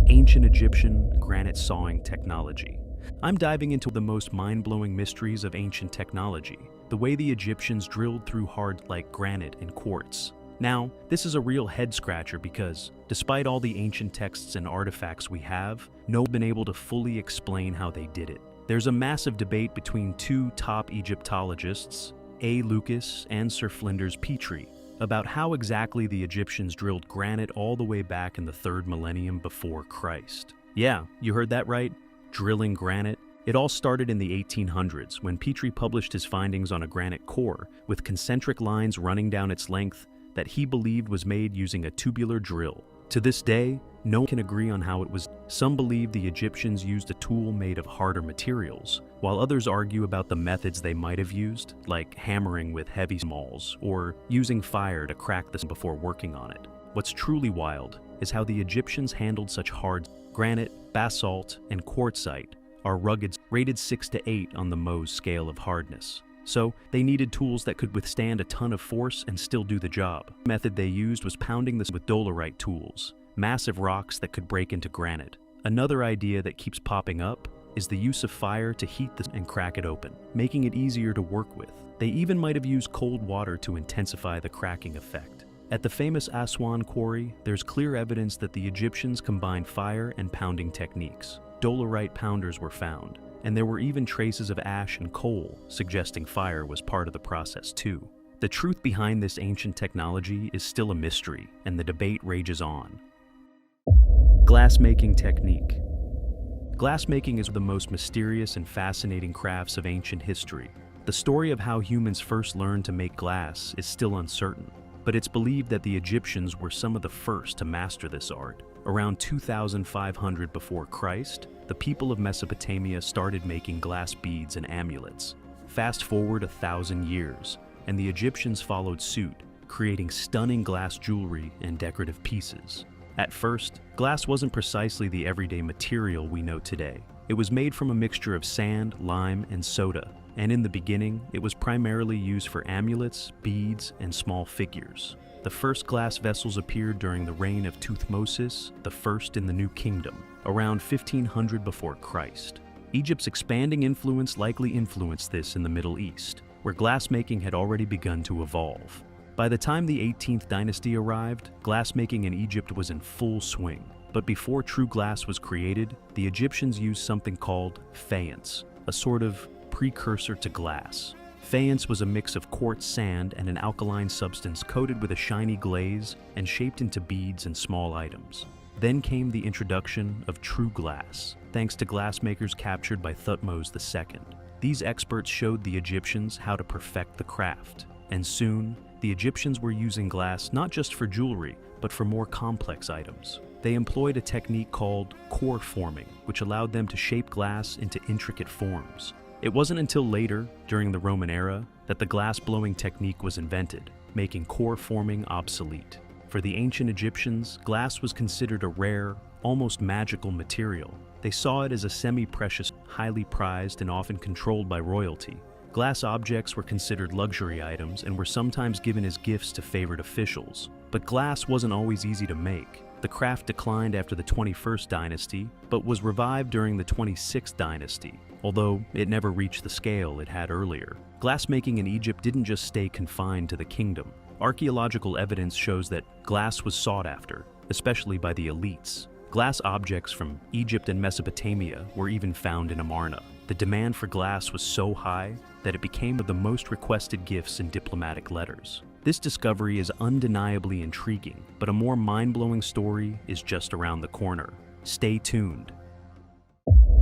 Ancient Egyptian granite sawing technology. I'm diving into the most mind-blowing mysteries of ancient technology, the way the Egyptians drilled through hard like granite and quartz. Now, this is a real head-scratcher because, despite all the ancient texts and artifacts we have, no one's been able to fully explain how they did it. There's a massive debate between two top Egyptologists, A. Lucas and Sir Flinders Petrie, about how exactly the Egyptians drilled granite all the way back in the 3rd millennium before Christ. Yeah, you heard that right, drilling granite. It all started in the 1800s when Petrie published his findings on a granite core with concentric lines running down its length that he believed was made using a tubular drill. To this day, no one can agree on how it was. Some believe the Egyptians used a tool made of harder materials, while others argue about the methods they might have used, like hammering with heavy smalls or using fire to crack this before working on it. What's truly wild is how the Egyptians handled such hard granite, basalt, and quartzite are rugged, rated 6 to 8 on the Mohs scale of hardness. So they needed tools that could withstand a ton of force and still do the job. The method they used was pounding this with dolerite tools, massive rocks that could break into granite. Another idea that keeps popping up is the use of fire to heat this and crack it open, making it easier to work with. They even might have used cold water to intensify the cracking effect. At the famous Aswan quarry, there's clear evidence that the Egyptians combined fire and pounding techniques. Dolerite pounders were found, and there were even traces of ash and coal, suggesting fire was part of the process too. The truth behind this ancient technology is still a mystery, and the debate rages on. Glassmaking technique. Glassmaking is one of the most mysterious and fascinating crafts of ancient history. The story of how humans first learned to make glass is still uncertain, but it's believed that the Egyptians were some of the first to master this art. Around 2500 before Christ, the people of Mesopotamia started making glass beads and amulets. Fast forward 1,000 years, and the Egyptians followed suit, creating stunning glass jewelry and decorative pieces. At first, glass wasn't precisely the everyday material we know today. It was made from a mixture of sand, lime, and soda, and in the beginning, it was primarily used for amulets, beads, and small figures. The first glass vessels appeared during the reign of Thutmose I in the New Kingdom, around 1500 before Christ. Egypt's expanding influence likely influenced this in the Middle East, where glassmaking had already begun to evolve. By the time the 18th dynasty arrived, glassmaking in Egypt was in full swing. But before true glass was created, the Egyptians used something called faience, a sort of precursor to glass. Faience was a mix of quartz sand and an alkaline substance coated with a shiny glaze and shaped into beads and small items. Then came the introduction of true glass, thanks to glassmakers captured by Thutmose II. These experts showed the Egyptians how to perfect the craft, and soon, the Egyptians were using glass not just for jewelry, but for more complex items. they employed a technique called core forming, which allowed them to shape glass into intricate forms. It wasn't until later, during the Roman era, that the glass-blowing technique was invented, making core forming obsolete. For the ancient Egyptians, glass was considered a rare, almost magical material. They saw it as a semi-precious, highly prized, and often controlled by royalty. Glass objects were considered luxury items and were sometimes given as gifts to favored officials. But glass wasn't always easy to make. The craft declined after the 21st dynasty, but was revived during the 26th dynasty, although it never reached the scale it had earlier. Glassmaking in Egypt didn't just stay confined to the kingdom. Archaeological evidence shows that glass was sought after, especially by the elites. Glass objects from Egypt and Mesopotamia were even found in Amarna. The demand for glass was so high that it became one of the most requested gifts in diplomatic letters. This discovery is undeniably intriguing, but a more mind-blowing story is just around the corner. Stay tuned.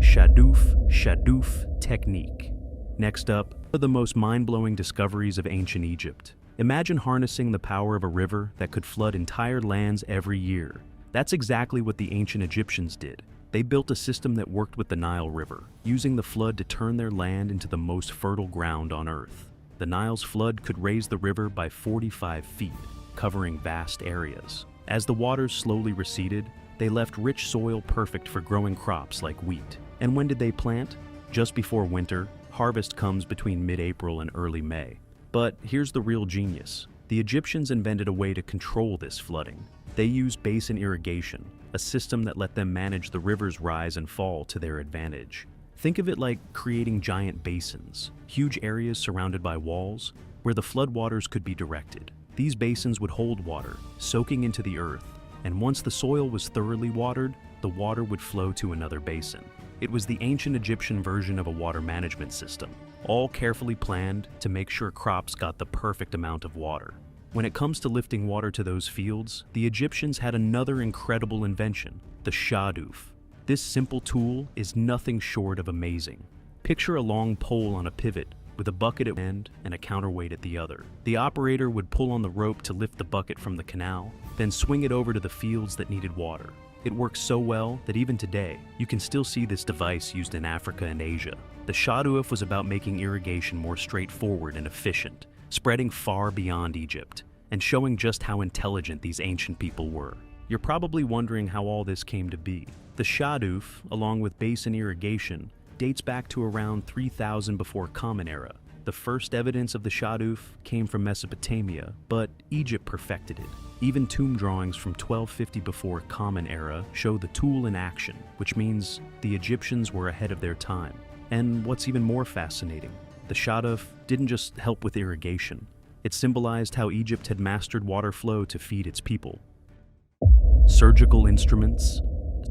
Shadoof technique. Next up are the most mind-blowing discoveries of ancient Egypt. Imagine harnessing the power of a river that could flood entire lands every year. That's exactly what the ancient Egyptians did. They built a system that worked with the Nile River, using the flood to turn their land into the most fertile ground on Earth. The Nile's flood could raise the river by 45 feet, covering vast areas. As the waters slowly receded, they left rich soil perfect for growing crops like wheat. And when did they plant? Just before winter. Harvest comes between mid-April and early May. But here's the real genius. The Egyptians invented a way to control this flooding. They used basin irrigation, a system that let them manage the river's rise and fall to their advantage. Think of it like creating giant basins, huge areas surrounded by walls, where the floodwaters could be directed. These basins would hold water, soaking into the earth, and once the soil was thoroughly watered, the water would flow to another basin. It was the ancient Egyptian version of a water management system, all carefully planned to make sure crops got the perfect amount of water. When it comes to lifting water to those fields, the Egyptians had another incredible invention, the shadoof. This simple tool is nothing short of amazing. Picture a long pole on a pivot with a bucket at one end and a counterweight at the other. The operator would pull on the rope to lift the bucket from the canal, then swing it over to the fields that needed water. It works so well that even today, you can still see this device used in Africa and Asia. The shadoof was about making irrigation more straightforward and efficient, spreading far beyond Egypt, and showing just how intelligent these ancient people were. You're probably wondering how all this came to be. The shadoof, along with basin irrigation, dates back to around 3000 before Common Era. The first evidence of the shadoof came from Mesopotamia, but Egypt perfected it. Even tomb drawings from 1250 before Common Era show the tool in action, which means the Egyptians were ahead of their time. And what's even more fascinating, the shadoof didn't just help with irrigation. It symbolized how Egypt had mastered water flow to feed its people. Surgical instruments?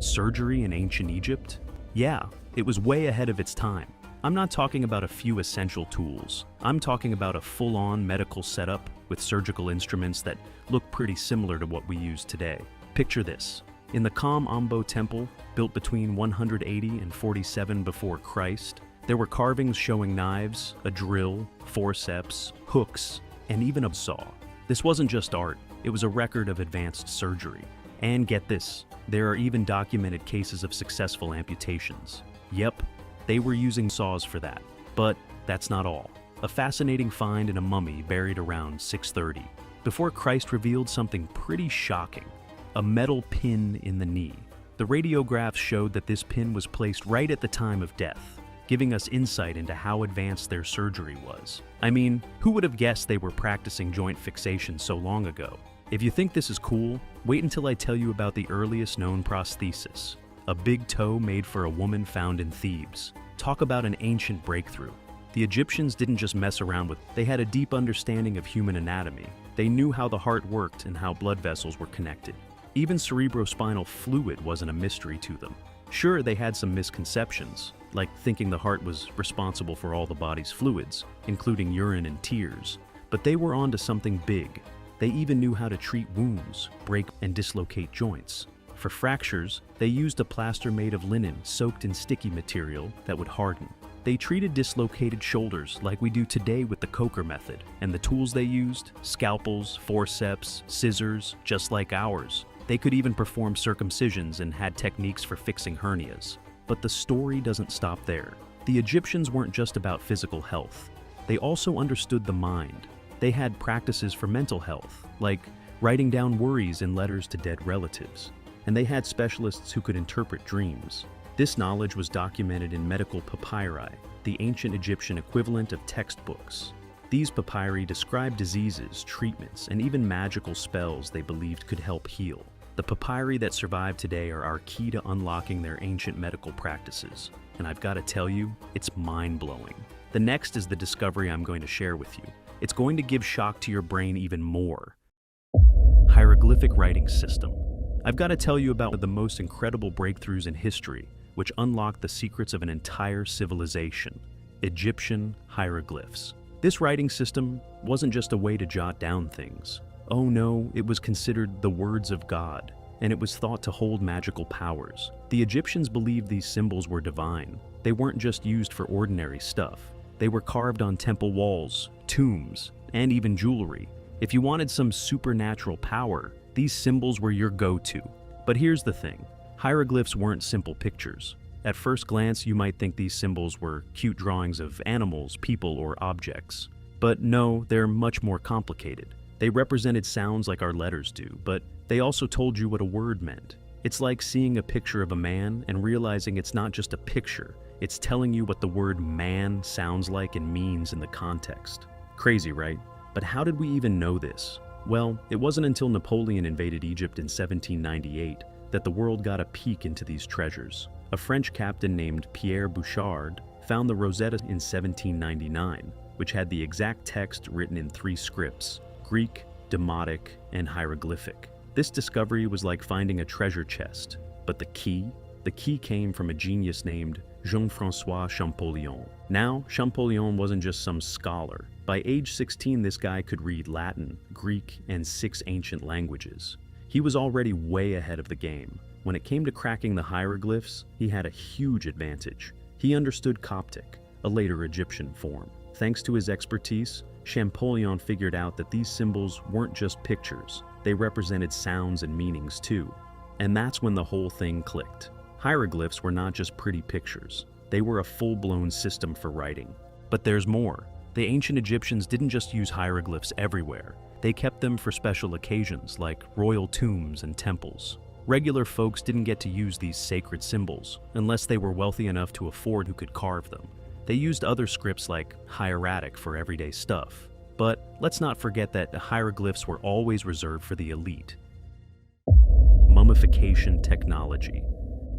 Surgery in ancient Egypt? Yeah, it was way ahead of its time. I'm not talking about a few essential tools. I'm talking about a full-on medical setup with surgical instruments that look pretty similar to what we use today. Picture this. In the Kam Ambo temple, built between 180 and 47 before Christ, there were carvings showing knives, a drill, forceps, hooks, and even a saw. This wasn't just art, it was a record of advanced surgery. And get this, there are even documented cases of successful amputations. Yep, they were using saws for that. But that's not all. A fascinating find in a mummy buried around 630. Before Christ revealed something pretty shocking, a metal pin in the knee. The radiographs showed that this pin was placed right at the time of death, giving us insight into how advanced their surgery was. I mean, who would have guessed they were practicing joint fixation so long ago? If you think this is cool, wait until I tell you about the earliest known prosthesis, a big toe made for a woman found in Thebes. Talk about an ancient breakthrough. The Egyptians didn't just mess around with it. They had a deep understanding of human anatomy. They knew how the heart worked and how blood vessels were connected. Even cerebrospinal fluid wasn't a mystery to them. Sure, they had some misconceptions, like thinking the heart was responsible for all the body's fluids, including urine and tears, but they were onto something big. They even knew how to treat wounds, break and dislocate joints. For fractures, they used a plaster made of linen soaked in sticky material that would harden. They treated dislocated shoulders like we do today with the Coker method, and the tools they used, scalpels, forceps, scissors, just like ours. They could even perform circumcisions and had techniques for fixing hernias. But the story doesn't stop there. The Egyptians weren't just about physical health. They also understood the mind. They had practices for mental health, like writing down worries in letters to dead relatives. And they had specialists who could interpret dreams. This knowledge was documented in medical papyri, the ancient Egyptian equivalent of textbooks. These papyri describe diseases, treatments, and even magical spells they believed could help heal. The papyri that survive today are our key to unlocking their ancient medical practices. And I've got to tell you, it's mind-blowing. The next is the discovery I'm going to share with you. It's going to give shock to your brain even more. Hieroglyphic writing system. I've got to tell you about the most incredible breakthroughs in history, which unlocked the secrets of an entire civilization: Egyptian hieroglyphs. This writing system wasn't just a way to jot down things. Oh no, it was considered the words of God, and it was thought to hold magical powers. The Egyptians believed these symbols were divine. They weren't just used for ordinary stuff. They were carved on temple walls, tombs, and even jewelry. If you wanted some supernatural power, these symbols were your go-to. But here's the thing. Hieroglyphs weren't simple pictures. At first glance, you might think these symbols were cute drawings of animals, people, or objects. But no, they're much more complicated. They represented sounds like our letters do, but they also told you what a word meant. It's like seeing a picture of a man and realizing it's not just a picture, it's telling you what the word man sounds like and means in the context. Crazy, right? But how did we even know this? Well, it wasn't until Napoleon invaded Egypt in 1798 that the world got a peek into these treasures. A French captain named Pierre Bouchard found the Rosetta in 1799, which had the exact text written in 3 scripts: Greek, Demotic, and hieroglyphic. This discovery was like finding a treasure chest, but the key came from a genius named Jean-François Champollion. Now, Champollion wasn't just some scholar. By age 16, this guy could read Latin, Greek, and 6 ancient languages. He was already way ahead of the game. When it came to cracking the hieroglyphs, he had a huge advantage. He understood Coptic, a later Egyptian form. Thanks to his expertise, Champollion figured out that these symbols weren't just pictures. They represented sounds and meanings too. And that's when the whole thing clicked. Hieroglyphs were not just pretty pictures. They were a full-blown system for writing. But there's more. The ancient Egyptians didn't just use hieroglyphs everywhere. They kept them for special occasions like royal tombs and temples. Regular folks didn't get to use these sacred symbols unless they were wealthy enough to afford who could carve them. They used other scripts like hieratic for everyday stuff. But let's not forget that the hieroglyphs were always reserved for the elite. Mummification technology.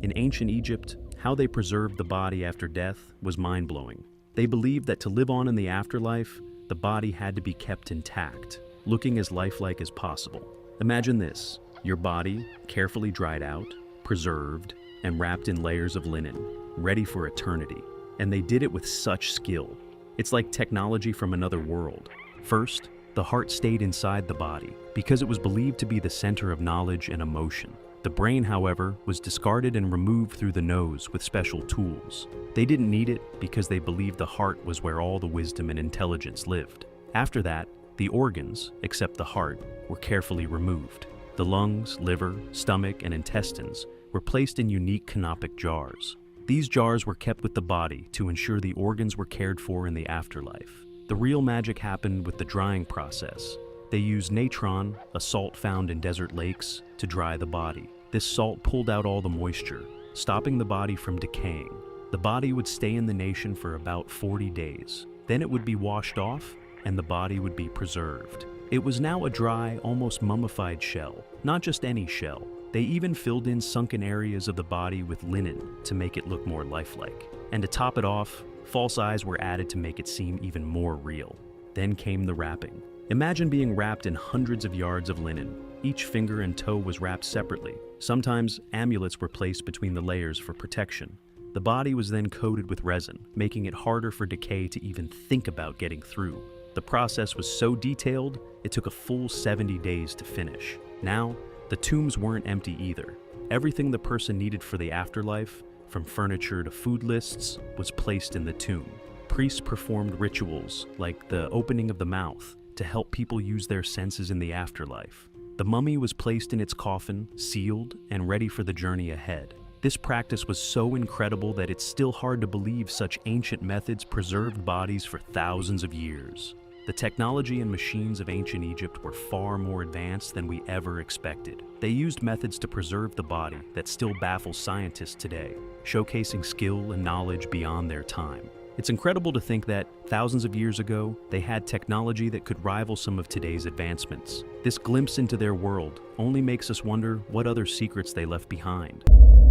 In ancient Egypt, how they preserved the body after death was mind-blowing. They believed that to live on in the afterlife, the body had to be kept intact, looking as lifelike as possible. Imagine this: your body carefully dried out, preserved, and wrapped in layers of linen, ready for eternity. And they did it with such skill. It's like technology from another world. First, the heart stayed inside the body because it was believed to be the center of knowledge and emotion. The brain, however, was discarded and removed through the nose with special tools. They didn't need it because they believed the heart was where all the wisdom and intelligence lived. After that, the organs, except the heart, were carefully removed. The lungs, liver, stomach, and intestines were placed in unique canopic jars. These jars were kept with the body to ensure the organs were cared for in the afterlife. The real magic happened with the drying process. They used natron, a salt found in desert lakes, to dry the body. This salt pulled out all the moisture, stopping the body from decaying. The body would stay in the nation for about 40 days. Then it would be washed off, and the body would be preserved. It was now a dry, almost mummified shell, not just any shell. They even filled in sunken areas of the body with linen to make it look more lifelike. And to top it off, false eyes were added to make it seem even more real. Then came the wrapping. Imagine being wrapped in hundreds of yards of linen. Each finger and toe was wrapped separately. Sometimes amulets were placed between the layers for protection. The body was then coated with resin, making it harder for decay to even think about getting through. The process was so detailed, it took a full 70 days to finish. Now, the tombs weren't empty either. Everything the person needed for the afterlife, from furniture to food lists, was placed in the tomb. Priests performed rituals, like the opening of the mouth, to help people use their senses in the afterlife. The mummy was placed in its coffin, sealed, and ready for the journey ahead. This practice was so incredible that it's still hard to believe such ancient methods preserved bodies for thousands of years. The technology and machines of ancient Egypt were far more advanced than we ever expected. They used methods to preserve the body that still baffle scientists today, showcasing skill and knowledge beyond their time. It's incredible to think that thousands of years ago, they had technology that could rival some of today's advancements. This glimpse into their world only makes us wonder what other secrets they left behind.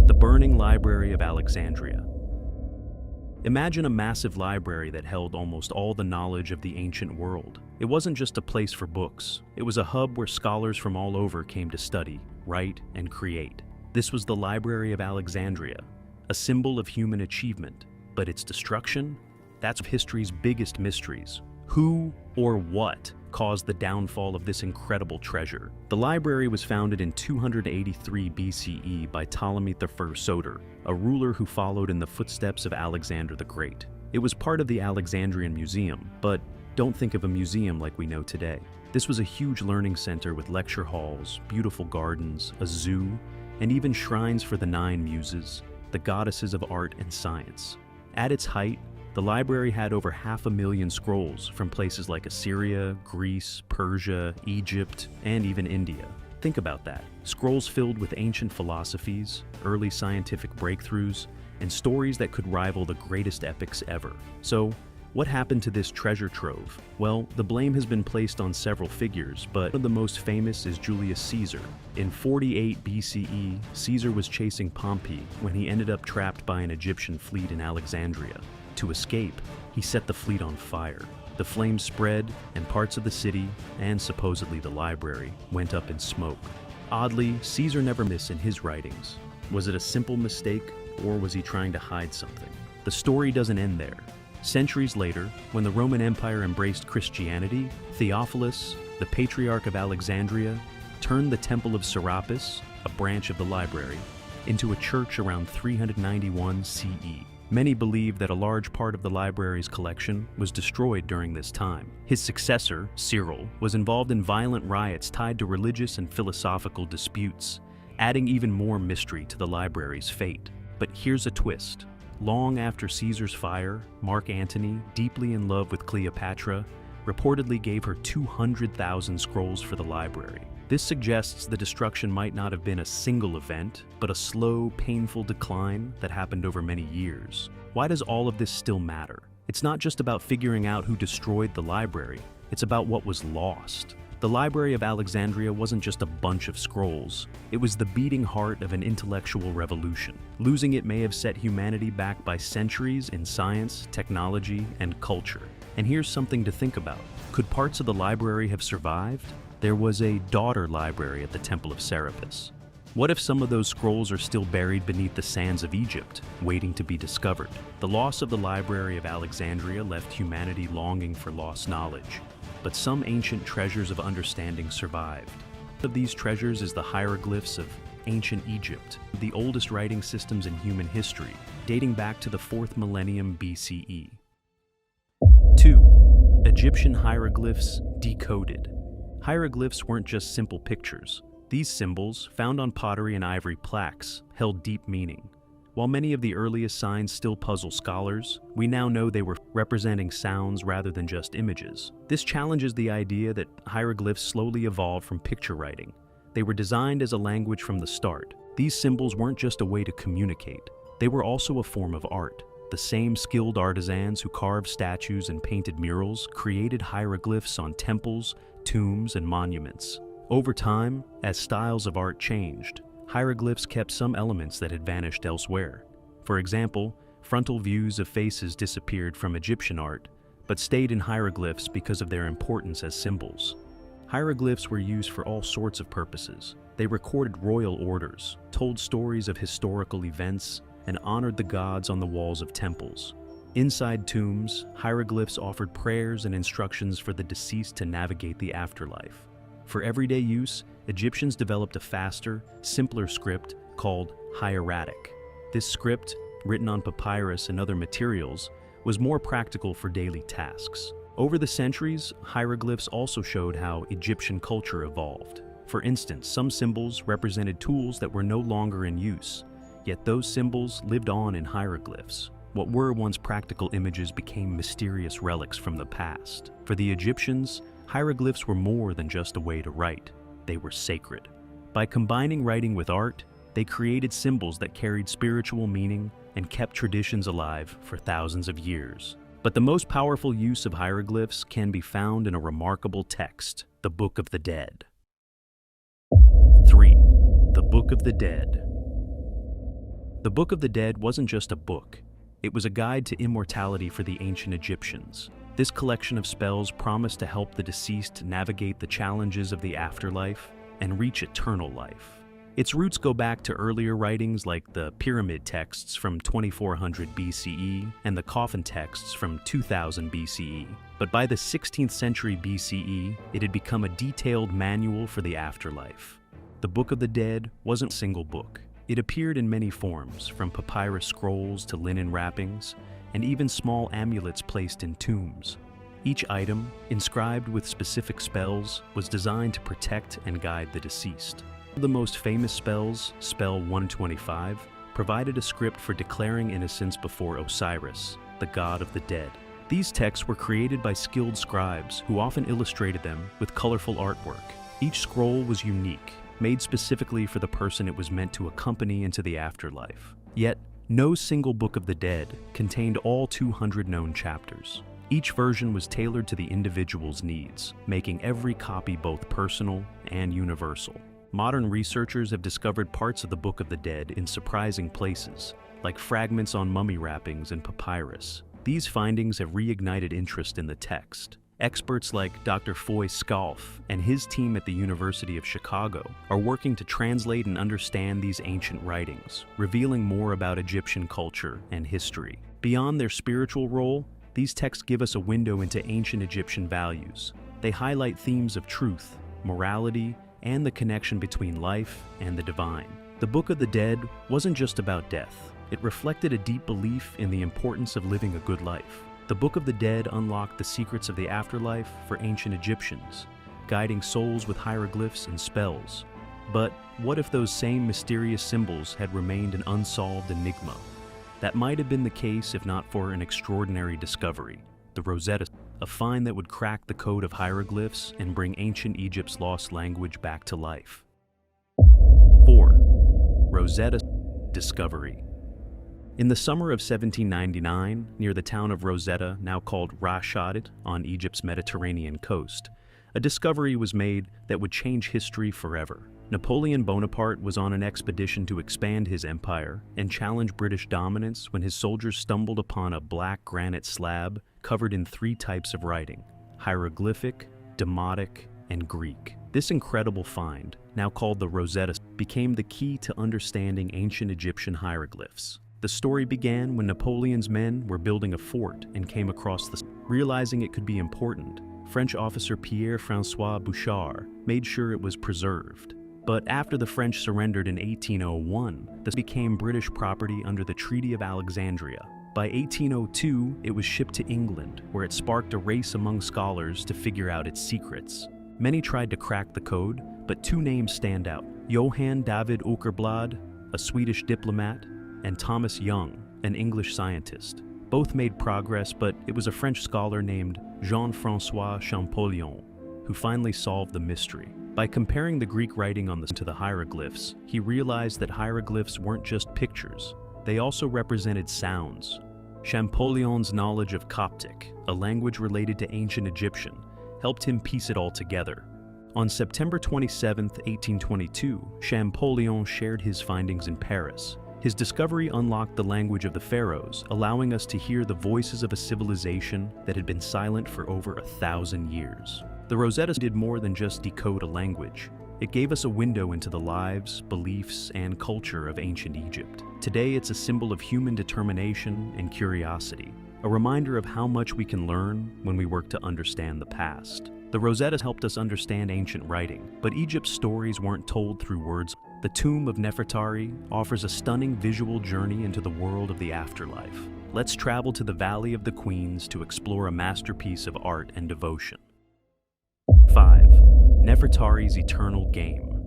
The burning library of Alexandria. Imagine a massive library that held almost all the knowledge of the ancient world. It wasn't just a place for books. It was a hub where scholars from all over came to study, write, and create. This was the Library of Alexandria, a symbol of human achievement. But its destruction? That's history's biggest mysteries. Who or what caused the downfall of this incredible treasure? The library was founded in 283 BCE by Ptolemy I Soter, a ruler who followed in the footsteps of Alexander the Great. It was part of the Alexandrian Museum, but don't think of a museum like we know today. This was a huge learning center with lecture halls, beautiful gardens, a zoo, and even shrines for the 9 muses, the goddesses of art and science. At its height, the library had over 500,000 scrolls from places like Assyria, Greece, Persia, Egypt, and even India. Think about that. Scrolls filled with ancient philosophies, early scientific breakthroughs, and stories that could rival the greatest epics ever. So, what happened to this treasure trove? Well, the blame has been placed on several figures, but one of the most famous is Julius Caesar. In 48 BCE, Caesar was chasing Pompey when he ended up trapped by an Egyptian fleet in Alexandria. To escape, he set the fleet on fire. The flames spread, and parts of the city, and supposedly the library, went up in smoke. Oddly, Caesar never missed in his writings. Was it a simple mistake, or was he trying to hide something? The story doesn't end there. Centuries later, when the Roman Empire embraced Christianity, Theophilus, the Patriarch of Alexandria, turned the Temple of Serapis, a branch of the library, into a church around 391 CE. Many believe that a large part of the library's collection was destroyed during this time. His successor, Cyril, was involved in violent riots tied to religious and philosophical disputes, adding even more mystery to the library's fate. But here's a twist. Long after Caesar's fire, Mark Antony, deeply in love with Cleopatra, reportedly gave her 200,000 scrolls for the library. This suggests the destruction might not have been a single event, but a slow, painful decline that happened over many years. Why does all of this still matter? It's not just about figuring out who destroyed the library, it's about what was lost. The Library of Alexandria wasn't just a bunch of scrolls. It was the beating heart of an intellectual revolution. Losing it may have set humanity back by centuries in science, technology, and culture. And here's something to think about. Could parts of the library have survived? There was a daughter library at the Temple of Serapis. What if some of those scrolls are still buried beneath the sands of Egypt, waiting to be discovered? The loss of the Library of Alexandria left humanity longing for lost knowledge. But some ancient treasures of understanding survived. One of these treasures is the hieroglyphs of ancient Egypt, the oldest writing systems in human history, dating back to the 4th millennium BCE. 2. Egyptian hieroglyphs decoded. Hieroglyphs weren't just simple pictures. These symbols, found on pottery and ivory plaques, held deep meaning. While many of the earliest signs still puzzle scholars, we now know they were representing sounds rather than just images. This challenges the idea that hieroglyphs slowly evolved from picture writing. They were designed as a language from the start. These symbols weren't just a way to communicate. They were also a form of art. The same skilled artisans who carved statues and painted murals created hieroglyphs on temples, tombs, and monuments. Over time, as styles of art changed, hieroglyphs kept some elements that had vanished elsewhere. For example, frontal views of faces disappeared from Egyptian art, but stayed in hieroglyphs because of their importance as symbols. Hieroglyphs were used for all sorts of purposes. They recorded royal orders, told stories of historical events, and honored the gods on the walls of temples. Inside tombs, hieroglyphs offered prayers and instructions for the deceased to navigate the afterlife. For everyday use, Egyptians developed a faster, simpler script called hieratic. This script, written on papyrus and other materials, was more practical for daily tasks. Over the centuries, hieroglyphs also showed how Egyptian culture evolved. For instance, some symbols represented tools that were no longer in use, yet those symbols lived on in hieroglyphs. What were once practical images became mysterious relics from the past. For the Egyptians, hieroglyphs were more than just a way to write. They were sacred. By combining writing with art, they created symbols that carried spiritual meaning and kept traditions alive for thousands of years. But the most powerful use of hieroglyphs can be found in a remarkable text, the Book of the Dead. 3. The Book of the Dead. The Book of the Dead wasn't just a book. It was a guide to immortality for the ancient Egyptians. This collection of spells promised to help the deceased navigate the challenges of the afterlife and reach eternal life. Its roots go back to earlier writings like the pyramid texts from 2400 BCE and the coffin texts from 2000 BCE. But by the 16th century BCE, it had become a detailed manual for the afterlife. The Book of the Dead wasn't a single book. It appeared in many forms, from papyrus scrolls to linen wrappings, and even small amulets placed in tombs. Each item, inscribed with specific spells, was designed to protect and guide the deceased. One of the most famous spells, Spell 125, provided a script for declaring innocence before Osiris, the god of the dead. These texts were created by skilled scribes who often illustrated them with colorful artwork. Each scroll was unique, made specifically for the person it was meant to accompany into the afterlife. Yet, no single Book of the Dead contained all 200 known chapters. Each version was tailored to the individual's needs, making every copy both personal and universal. Modern researchers have discovered parts of the Book of the Dead in surprising places, like fragments on mummy wrappings and papyrus. These findings have reignited interest in the text. Experts like Dr. Foy Scalf and his team at the University of Chicago are working to translate and understand these ancient writings, revealing more about Egyptian culture and history. Beyond their spiritual role, these texts give us a window into ancient Egyptian values. They highlight themes of truth, morality, and the connection between life and the divine. The Book of the Dead wasn't just about death. It reflected a deep belief in the importance of living a good life. The Book of the Dead unlocked the secrets of the afterlife for ancient Egyptians, guiding souls with hieroglyphs and spells. But what if those same mysterious symbols had remained an unsolved enigma? That might have been the case if not for an extraordinary discovery, the Rosetta, a find that would crack the code of hieroglyphs and bring ancient Egypt's lost language back to life. 4. Rosetta discovery. In the summer of 1799, near the town of Rosetta, now called Ras Shadid, on Egypt's Mediterranean coast, a discovery was made that would change history forever. Napoleon Bonaparte was on an expedition to expand his empire and challenge British dominance when his soldiers stumbled upon a black granite slab covered in 3 types of writing: hieroglyphic, Demotic, and Greek. This incredible find, now called the Rosetta, became the key to understanding ancient Egyptian hieroglyphs. The story began when Napoleon's men were building a fort and came across the... Realizing it could be important, French officer Pierre-François Bouchard made sure it was preserved. But after the French surrendered in 1801, this became British property under the Treaty of Alexandria. By 1802, it was shipped to England, where it sparked a race among scholars to figure out its secrets. Many tried to crack the code, but 2 names stand out: Johann David Åkerblad, a Swedish diplomat, and Thomas Young, an English scientist. Both made progress, but it was a French scholar named Jean-François Champollion who finally solved the mystery. By comparing the Greek writing to the hieroglyphs, he realized that hieroglyphs weren't just pictures. They also represented sounds. Champollion's knowledge of Coptic, a language related to ancient Egyptian, helped him piece it all together. On September 27, 1822, Champollion shared his findings in Paris. His discovery unlocked the language of the pharaohs, allowing us to hear the voices of a civilization that had been silent for over 1,000 years. The Rosetta did more than just decode a language. It gave us a window into the lives, beliefs, and culture of ancient Egypt. Today, it's a symbol of human determination and curiosity, a reminder of how much we can learn when we work to understand the past. The Rosetta helped us understand ancient writing, but Egypt's stories weren't told through words. The tomb of Nefertari offers a stunning visual journey into the world of the afterlife. Let's travel to the Valley of the Queens to explore a masterpiece of art and devotion. 5. Nefertari's eternal game.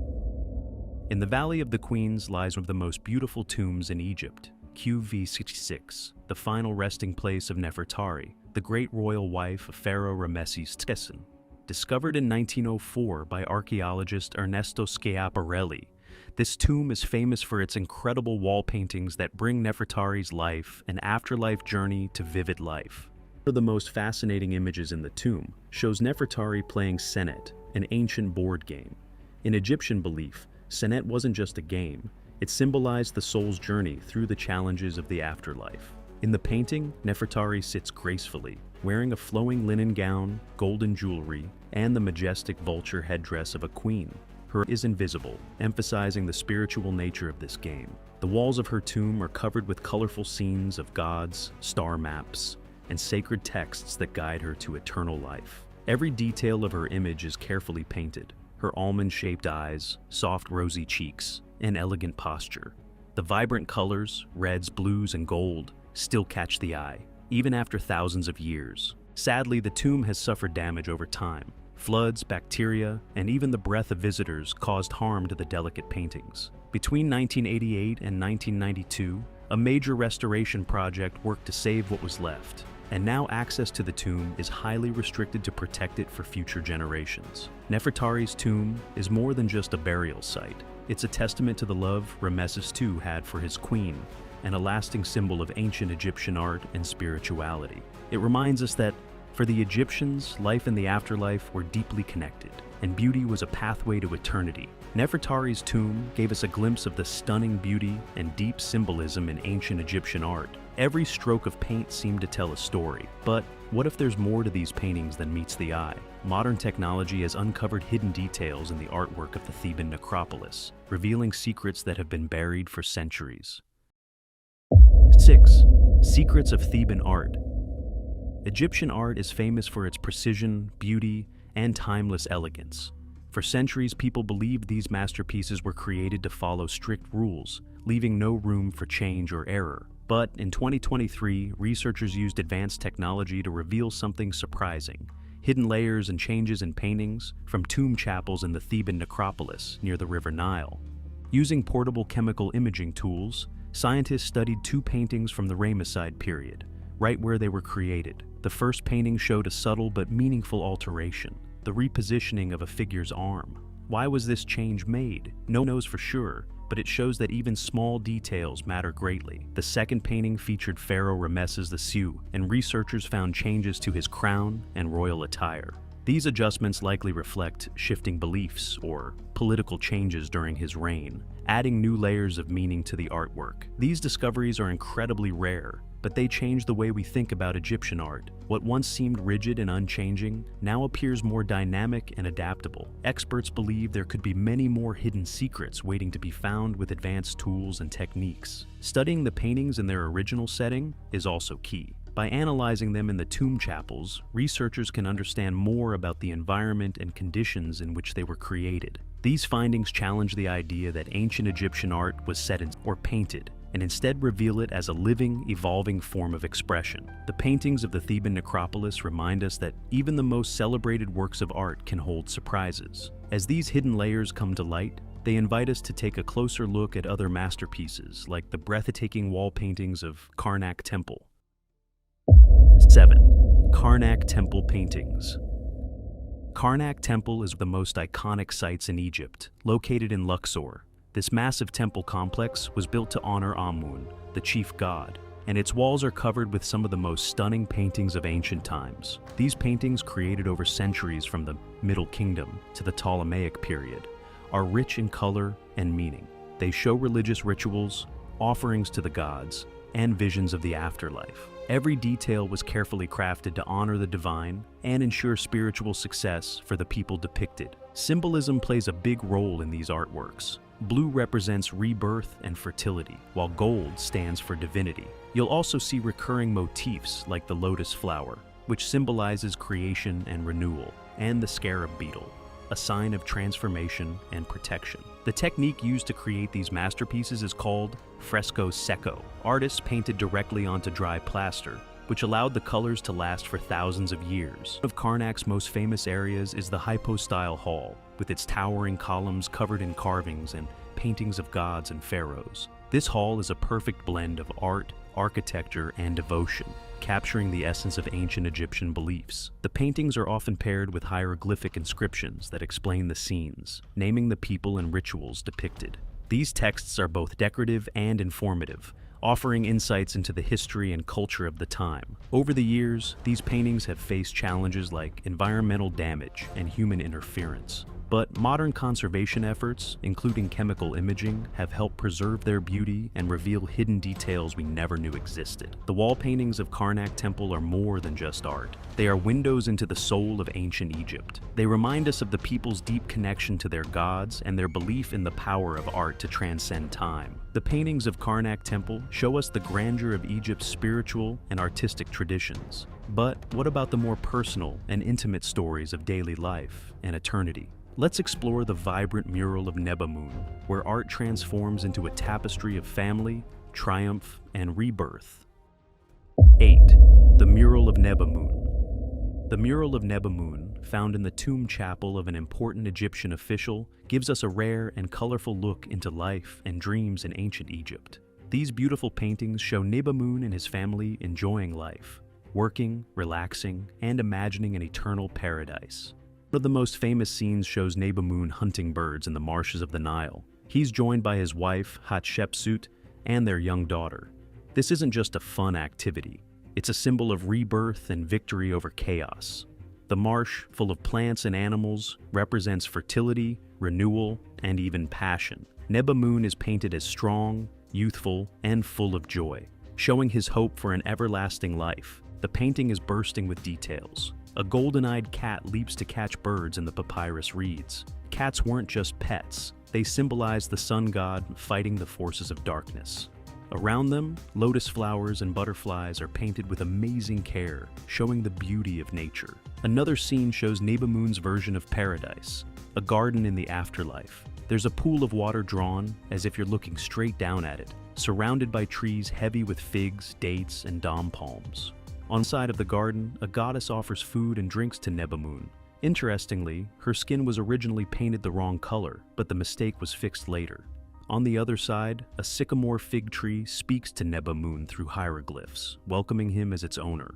In the Valley of the Queens lies one of the most beautiful tombs in Egypt, QV66, the final resting place of Nefertari, the great royal wife of Pharaoh Ramesses II. Discovered in 1904 by archaeologist Ernesto Schiaparelli, this tomb is famous for its incredible wall paintings that bring Nefertari's life and afterlife journey to vivid life. One of the most fascinating images in the tomb shows Nefertari playing Senet, an ancient board game. In Egyptian belief, Senet wasn't just a game, it symbolized the soul's journey through the challenges of the afterlife. In the painting, Nefertari sits gracefully, wearing a flowing linen gown, golden jewelry, and the majestic vulture headdress of a queen. Her is invisible, emphasizing the spiritual nature of this game. The walls of her tomb are covered with colorful scenes of gods, star maps, and sacred texts that guide her to eternal life. Every detail of her image is carefully painted. Her almond-shaped eyes, soft rosy cheeks, and elegant posture. The vibrant colors, reds, blues, and gold, still catch the eye, even after thousands of years. Sadly, the tomb has suffered damage over time. Floods, bacteria, and even the breath of visitors caused harm to the delicate paintings. Between 1988 and 1992, a major restoration project worked to save what was left, and now access to the tomb is highly restricted to protect it for future generations. Nefertari's tomb is more than just a burial site. It's a testament to the love Ramesses II had for his queen, and a lasting symbol of ancient Egyptian art and spirituality. It reminds us that for the Egyptians, life and the afterlife were deeply connected, and beauty was a pathway to eternity. Nefertari's tomb gave us a glimpse of the stunning beauty and deep symbolism in ancient Egyptian art. Every stroke of paint seemed to tell a story. But what if there's more to these paintings than meets the eye? Modern technology has uncovered hidden details in the artwork of the Theban necropolis, revealing secrets that have been buried for centuries. 6. Secrets of Theban art. Egyptian art is famous for its precision, beauty, and timeless elegance. For centuries, people believed these masterpieces were created to follow strict rules, leaving no room for change or error. But in 2023, researchers used advanced technology to reveal something surprising: hidden layers and changes in paintings from tomb chapels in the Theban necropolis near the River Nile. Using portable chemical imaging tools, scientists studied two paintings from the Ramesside period, right where they were created. The first painting showed a subtle but meaningful alteration, the repositioning of a figure's arm. Why was this change made? No one knows for sure, but it shows that even small details matter greatly. The second painting featured Pharaoh Ramesses II, and researchers found changes to his crown and royal attire. These adjustments likely reflect shifting beliefs or political changes during his reign, adding new layers of meaning to the artwork. These discoveries are incredibly rare, but they change the way we think about Egyptian art. What once seemed rigid and unchanging now appears more dynamic and adaptable. Experts believe there could be many more hidden secrets waiting to be found with advanced tools and techniques. Studying the paintings in their original setting is also key. By analyzing them in the tomb chapels, researchers can understand more about the environment and conditions in which they were created. These findings challenge the idea that ancient Egyptian art was set in or painted, and instead reveal it as a living, evolving form of expression. The paintings of the Theban necropolis remind us that even the most celebrated works of art can hold surprises. As these hidden layers come to light, they invite us to take a closer look at other masterpieces, like the breathtaking wall paintings of Karnak Temple. 7. Karnak Temple paintings. Karnak Temple is the most iconic sites in Egypt, located in Luxor. This massive temple complex was built to honor Amun, the chief god, and its walls are covered with some of the most stunning paintings of ancient times. These paintings, created over centuries from the Middle Kingdom to the Ptolemaic period, are rich in color and meaning. They show religious rituals, offerings to the gods, and visions of the afterlife. Every detail was carefully crafted to honor the divine and ensure spiritual success for the people depicted. Symbolism plays a big role in these artworks. Blue represents rebirth and fertility, while gold stands for divinity. You'll also see recurring motifs like the lotus flower, which symbolizes creation and renewal, and the scarab beetle, a sign of transformation and protection. The technique used to create these masterpieces is called fresco secco. Artists painted directly onto dry plaster, which allowed the colors to last for thousands of years. One of Karnak's most famous areas is the hypostyle hall, with its towering columns covered in carvings and paintings of gods and pharaohs. This hall is a perfect blend of art, architecture, and devotion, capturing the essence of ancient Egyptian beliefs. The paintings are often paired with hieroglyphic inscriptions that explain the scenes, naming the people and rituals depicted. These texts are both decorative and informative, offering insights into the history and culture of the time. Over the years, these paintings have faced challenges like environmental damage and human interference. But modern conservation efforts, including chemical imaging, have helped preserve their beauty and reveal hidden details we never knew existed. The wall paintings of Karnak Temple are more than just art. They are windows into the soul of ancient Egypt. They remind us of the people's deep connection to their gods and their belief in the power of art to transcend time. The paintings of Karnak Temple show us the grandeur of Egypt's spiritual and artistic traditions. But what about the more personal and intimate stories of daily life and eternity? Let's explore the vibrant mural of Nebamun, where art transforms into a tapestry of family, triumph, and rebirth. 8. The Mural of Nebamun. The Mural of Nebamun, found in the tomb chapel of an important Egyptian official, gives us a rare and colorful look into life and dreams in ancient Egypt. These beautiful paintings show Nebamun and his family enjoying life, working, relaxing, and imagining an eternal paradise. One of the most famous scenes shows Nebamun hunting birds in the marshes of the Nile. He's joined by his wife, Hatshepsut, and their young daughter. This isn't just a fun activity. It's a symbol of rebirth and victory over chaos. The marsh, full of plants and animals, represents fertility, renewal, and even passion. Nebamun is painted as strong, youthful, and full of joy, showing his hope for an everlasting life. The painting is bursting with details. A golden-eyed cat leaps to catch birds in the papyrus reeds. Cats weren't just pets. They symbolized the sun god fighting the forces of darkness. Around them, lotus flowers and butterflies are painted with amazing care, showing the beauty of nature. Another scene shows Nebamun's version of paradise, a garden in the afterlife. There's a pool of water drawn, as if you're looking straight down at it, surrounded by trees heavy with figs, dates, and dom palms. On the side of the garden, a goddess offers food and drinks to Nebamun. Interestingly, her skin was originally painted the wrong color, but the mistake was fixed later. On the other side, a sycamore fig tree speaks to Nebamun through hieroglyphs, welcoming him as its owner.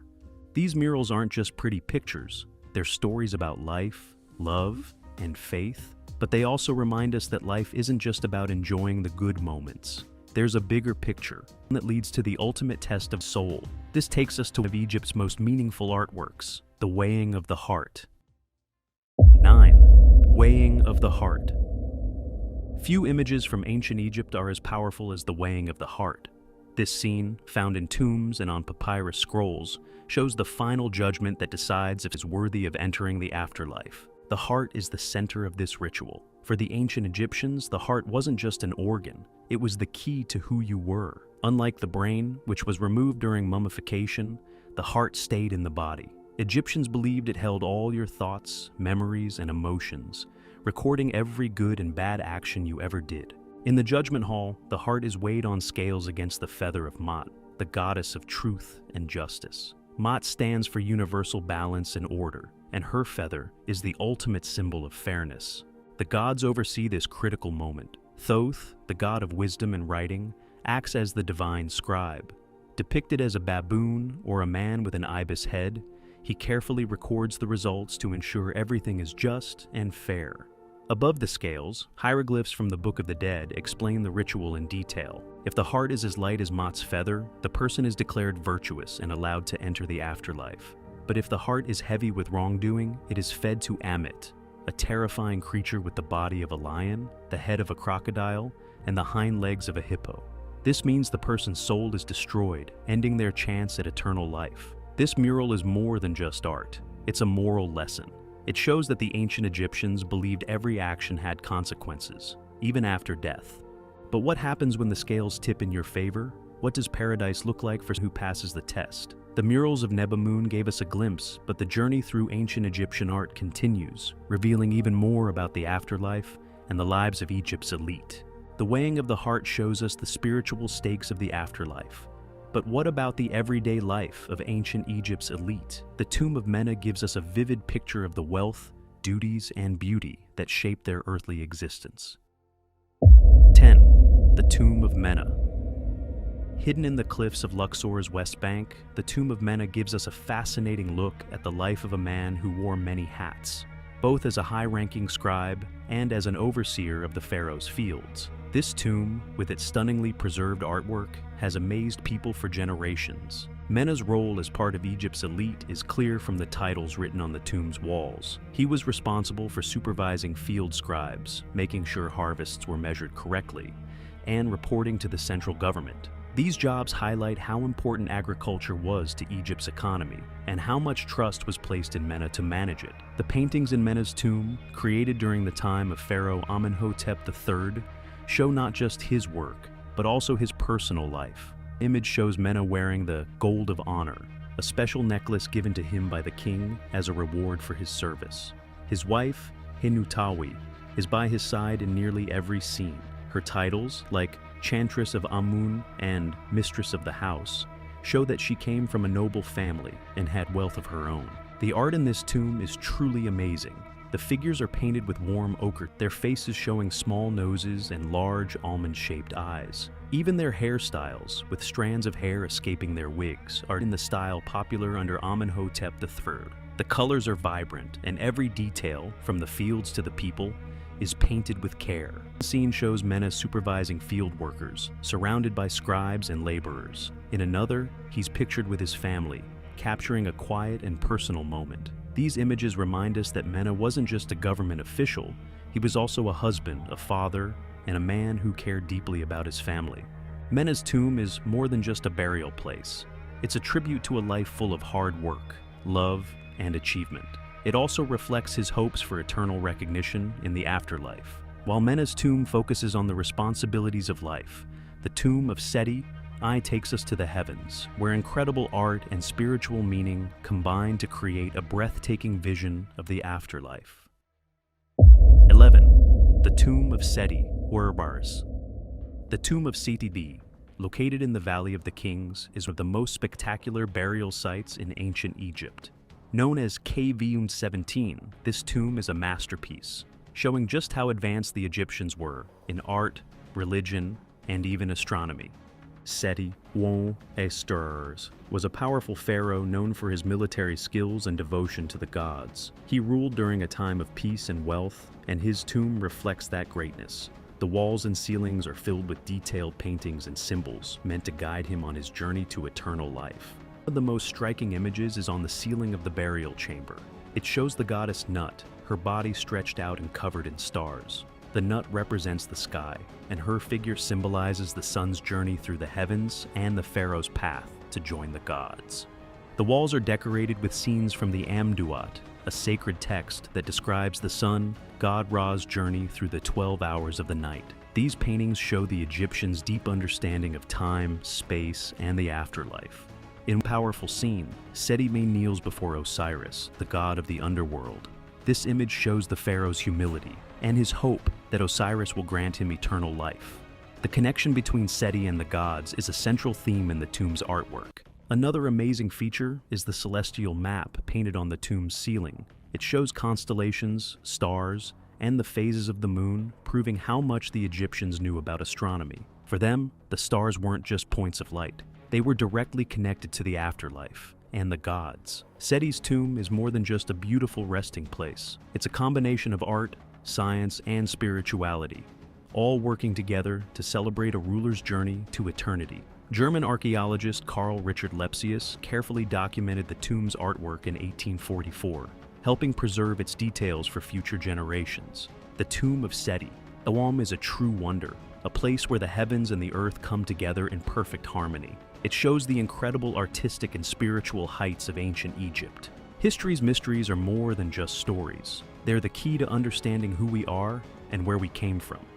These murals aren't just pretty pictures, they're stories about life, love, and faith, but they also remind us that life isn't just about enjoying the good moments. There's a bigger picture that leads to the ultimate test of soul. This takes us to one of Egypt's most meaningful artworks, the Weighing of the Heart. 9. Weighing of the Heart. Few images from ancient Egypt are as powerful as the Weighing of the Heart. This scene, found in tombs and on papyrus scrolls, shows the final judgment that decides if it is worthy of entering the afterlife. The heart is the center of this ritual. For the ancient Egyptians, the heart wasn't just an organ, it was the key to who you were. Unlike the brain, which was removed during mummification, the heart stayed in the body. Egyptians believed it held all your thoughts, memories, and emotions, recording every good and bad action you ever did. In the judgment hall, the heart is weighed on scales against the feather of Ma'at, the goddess of truth and justice. Ma'at stands for universal balance and order, and her feather is the ultimate symbol of fairness. The gods oversee this critical moment. Thoth, the god of wisdom and writing, acts as the divine scribe. Depicted as a baboon or a man with an ibis head, he carefully records the results to ensure everything is just and fair. Above the scales, hieroglyphs from the Book of the Dead explain the ritual in detail. If the heart is as light as Ma'at's feather, the person is declared virtuous and allowed to enter the afterlife. But if the heart is heavy with wrongdoing, it is fed to Ammit, a terrifying creature with the body of a lion, the head of a crocodile, and the hind legs of a hippo. This means the person's soul is destroyed, ending their chance at eternal life. This mural is more than just art. It's a moral lesson. It shows that the ancient Egyptians believed every action had consequences, even after death. But what happens when the scales tip in your favor? What does paradise look like for who passes the test? The murals of Nebamun gave us a glimpse, but the journey through ancient Egyptian art continues, revealing even more about the afterlife and the lives of Egypt's elite. The Weighing of the Heart shows us the spiritual stakes of the afterlife. But what about the everyday life of ancient Egypt's elite? The Tomb of Mena gives us a vivid picture of the wealth, duties and beauty that shaped their earthly existence. 10. The Tomb of Mena. Hidden in the cliffs of Luxor's West Bank, the Tomb of Mena gives us a fascinating look at the life of a man who wore many hats, both as a high-ranking scribe and as an overseer of the pharaoh's fields. This tomb, with its stunningly preserved artwork, has amazed people for generations. Mena's role as part of Egypt's elite is clear from the titles written on the tomb's walls. He was responsible for supervising field scribes, making sure harvests were measured correctly, and reporting to the central government. These jobs highlight how important agriculture was to Egypt's economy and how much trust was placed in Mena to manage it. The paintings in Mena's tomb, created during the time of Pharaoh Amenhotep III, show not just his work, but also his personal life. The image shows Mena wearing the Gold of Honor, a special necklace given to him by the king as a reward for his service. His wife, Hinutawi, is by his side in nearly every scene. Her titles, like Chantress of Amun and Mistress of the House, show that she came from a noble family and had wealth of her own. The art in this tomb is truly amazing. The figures are painted with warm ochre, their faces showing small noses and large almond-shaped eyes. Even their hairstyles, with strands of hair escaping their wigs, are in the style popular under Amenhotep III. The colors are vibrant, and every detail, from the fields to the people, is painted with care. The scene shows Mena supervising field workers, surrounded by scribes and laborers. In another, he's pictured with his family, capturing a quiet and personal moment. These images remind us that Mena wasn't just a government official, he was also a husband, a father, and a man who cared deeply about his family. Mena's tomb is more than just a burial place. It's a tribute to a life full of hard work, love, and achievement. It also reflects his hopes for eternal recognition in the afterlife. While Mena's tomb focuses on the responsibilities of life, the tomb of Seti takes us to the heavens, where incredible art and spiritual meaning combine to create a breathtaking vision of the afterlife. 11. The Tomb of Seti, Ourbars. The tomb of Seti I, located in the Valley of the Kings, is one of the most spectacular burial sites in ancient Egypt. Known as KV-17, this tomb is a masterpiece, showing just how advanced the Egyptians were in art, religion, and even astronomy. Seti I was a powerful pharaoh known for his military skills and devotion to the gods. He ruled during a time of peace and wealth, and his tomb reflects that greatness. The walls and ceilings are filled with detailed paintings and symbols meant to guide him on his journey to eternal life. One of the most striking images is on the ceiling of the burial chamber. It shows the goddess Nut, her body stretched out and covered in stars. The nut represents the sky, and her figure symbolizes the sun's journey through the heavens and the pharaoh's path to join the gods. The walls are decorated with scenes from the Amduat, a sacred text that describes the sun, god Ra's journey through the 12 hours of the night. These paintings show the Egyptians' deep understanding of time, space, and the afterlife. In a powerful scene, Seti I kneels before Osiris, the god of the underworld. This image shows the pharaoh's humility and his hope that Osiris will grant him eternal life. The connection between Seti and the gods is a central theme in the tomb's artwork. Another amazing feature is the celestial map painted on the tomb's ceiling. It shows constellations, stars, and the phases of the moon, proving how much the Egyptians knew about astronomy. For them, the stars weren't just points of light. They were directly connected to the afterlife and the gods. Seti's tomb is more than just a beautiful resting place. It's a combination of art, science, and spirituality, all working together to celebrate a ruler's journey to eternity. German archaeologist Karl Richard Lepsius carefully documented the tomb's artwork in 1844, helping preserve its details for future generations. The Tomb of Seti. The tomb is a true wonder, a place where the heavens and the earth come together in perfect harmony. It shows the incredible artistic and spiritual heights of ancient Egypt. History's mysteries are more than just stories. They're the key to understanding who we are and where we came from.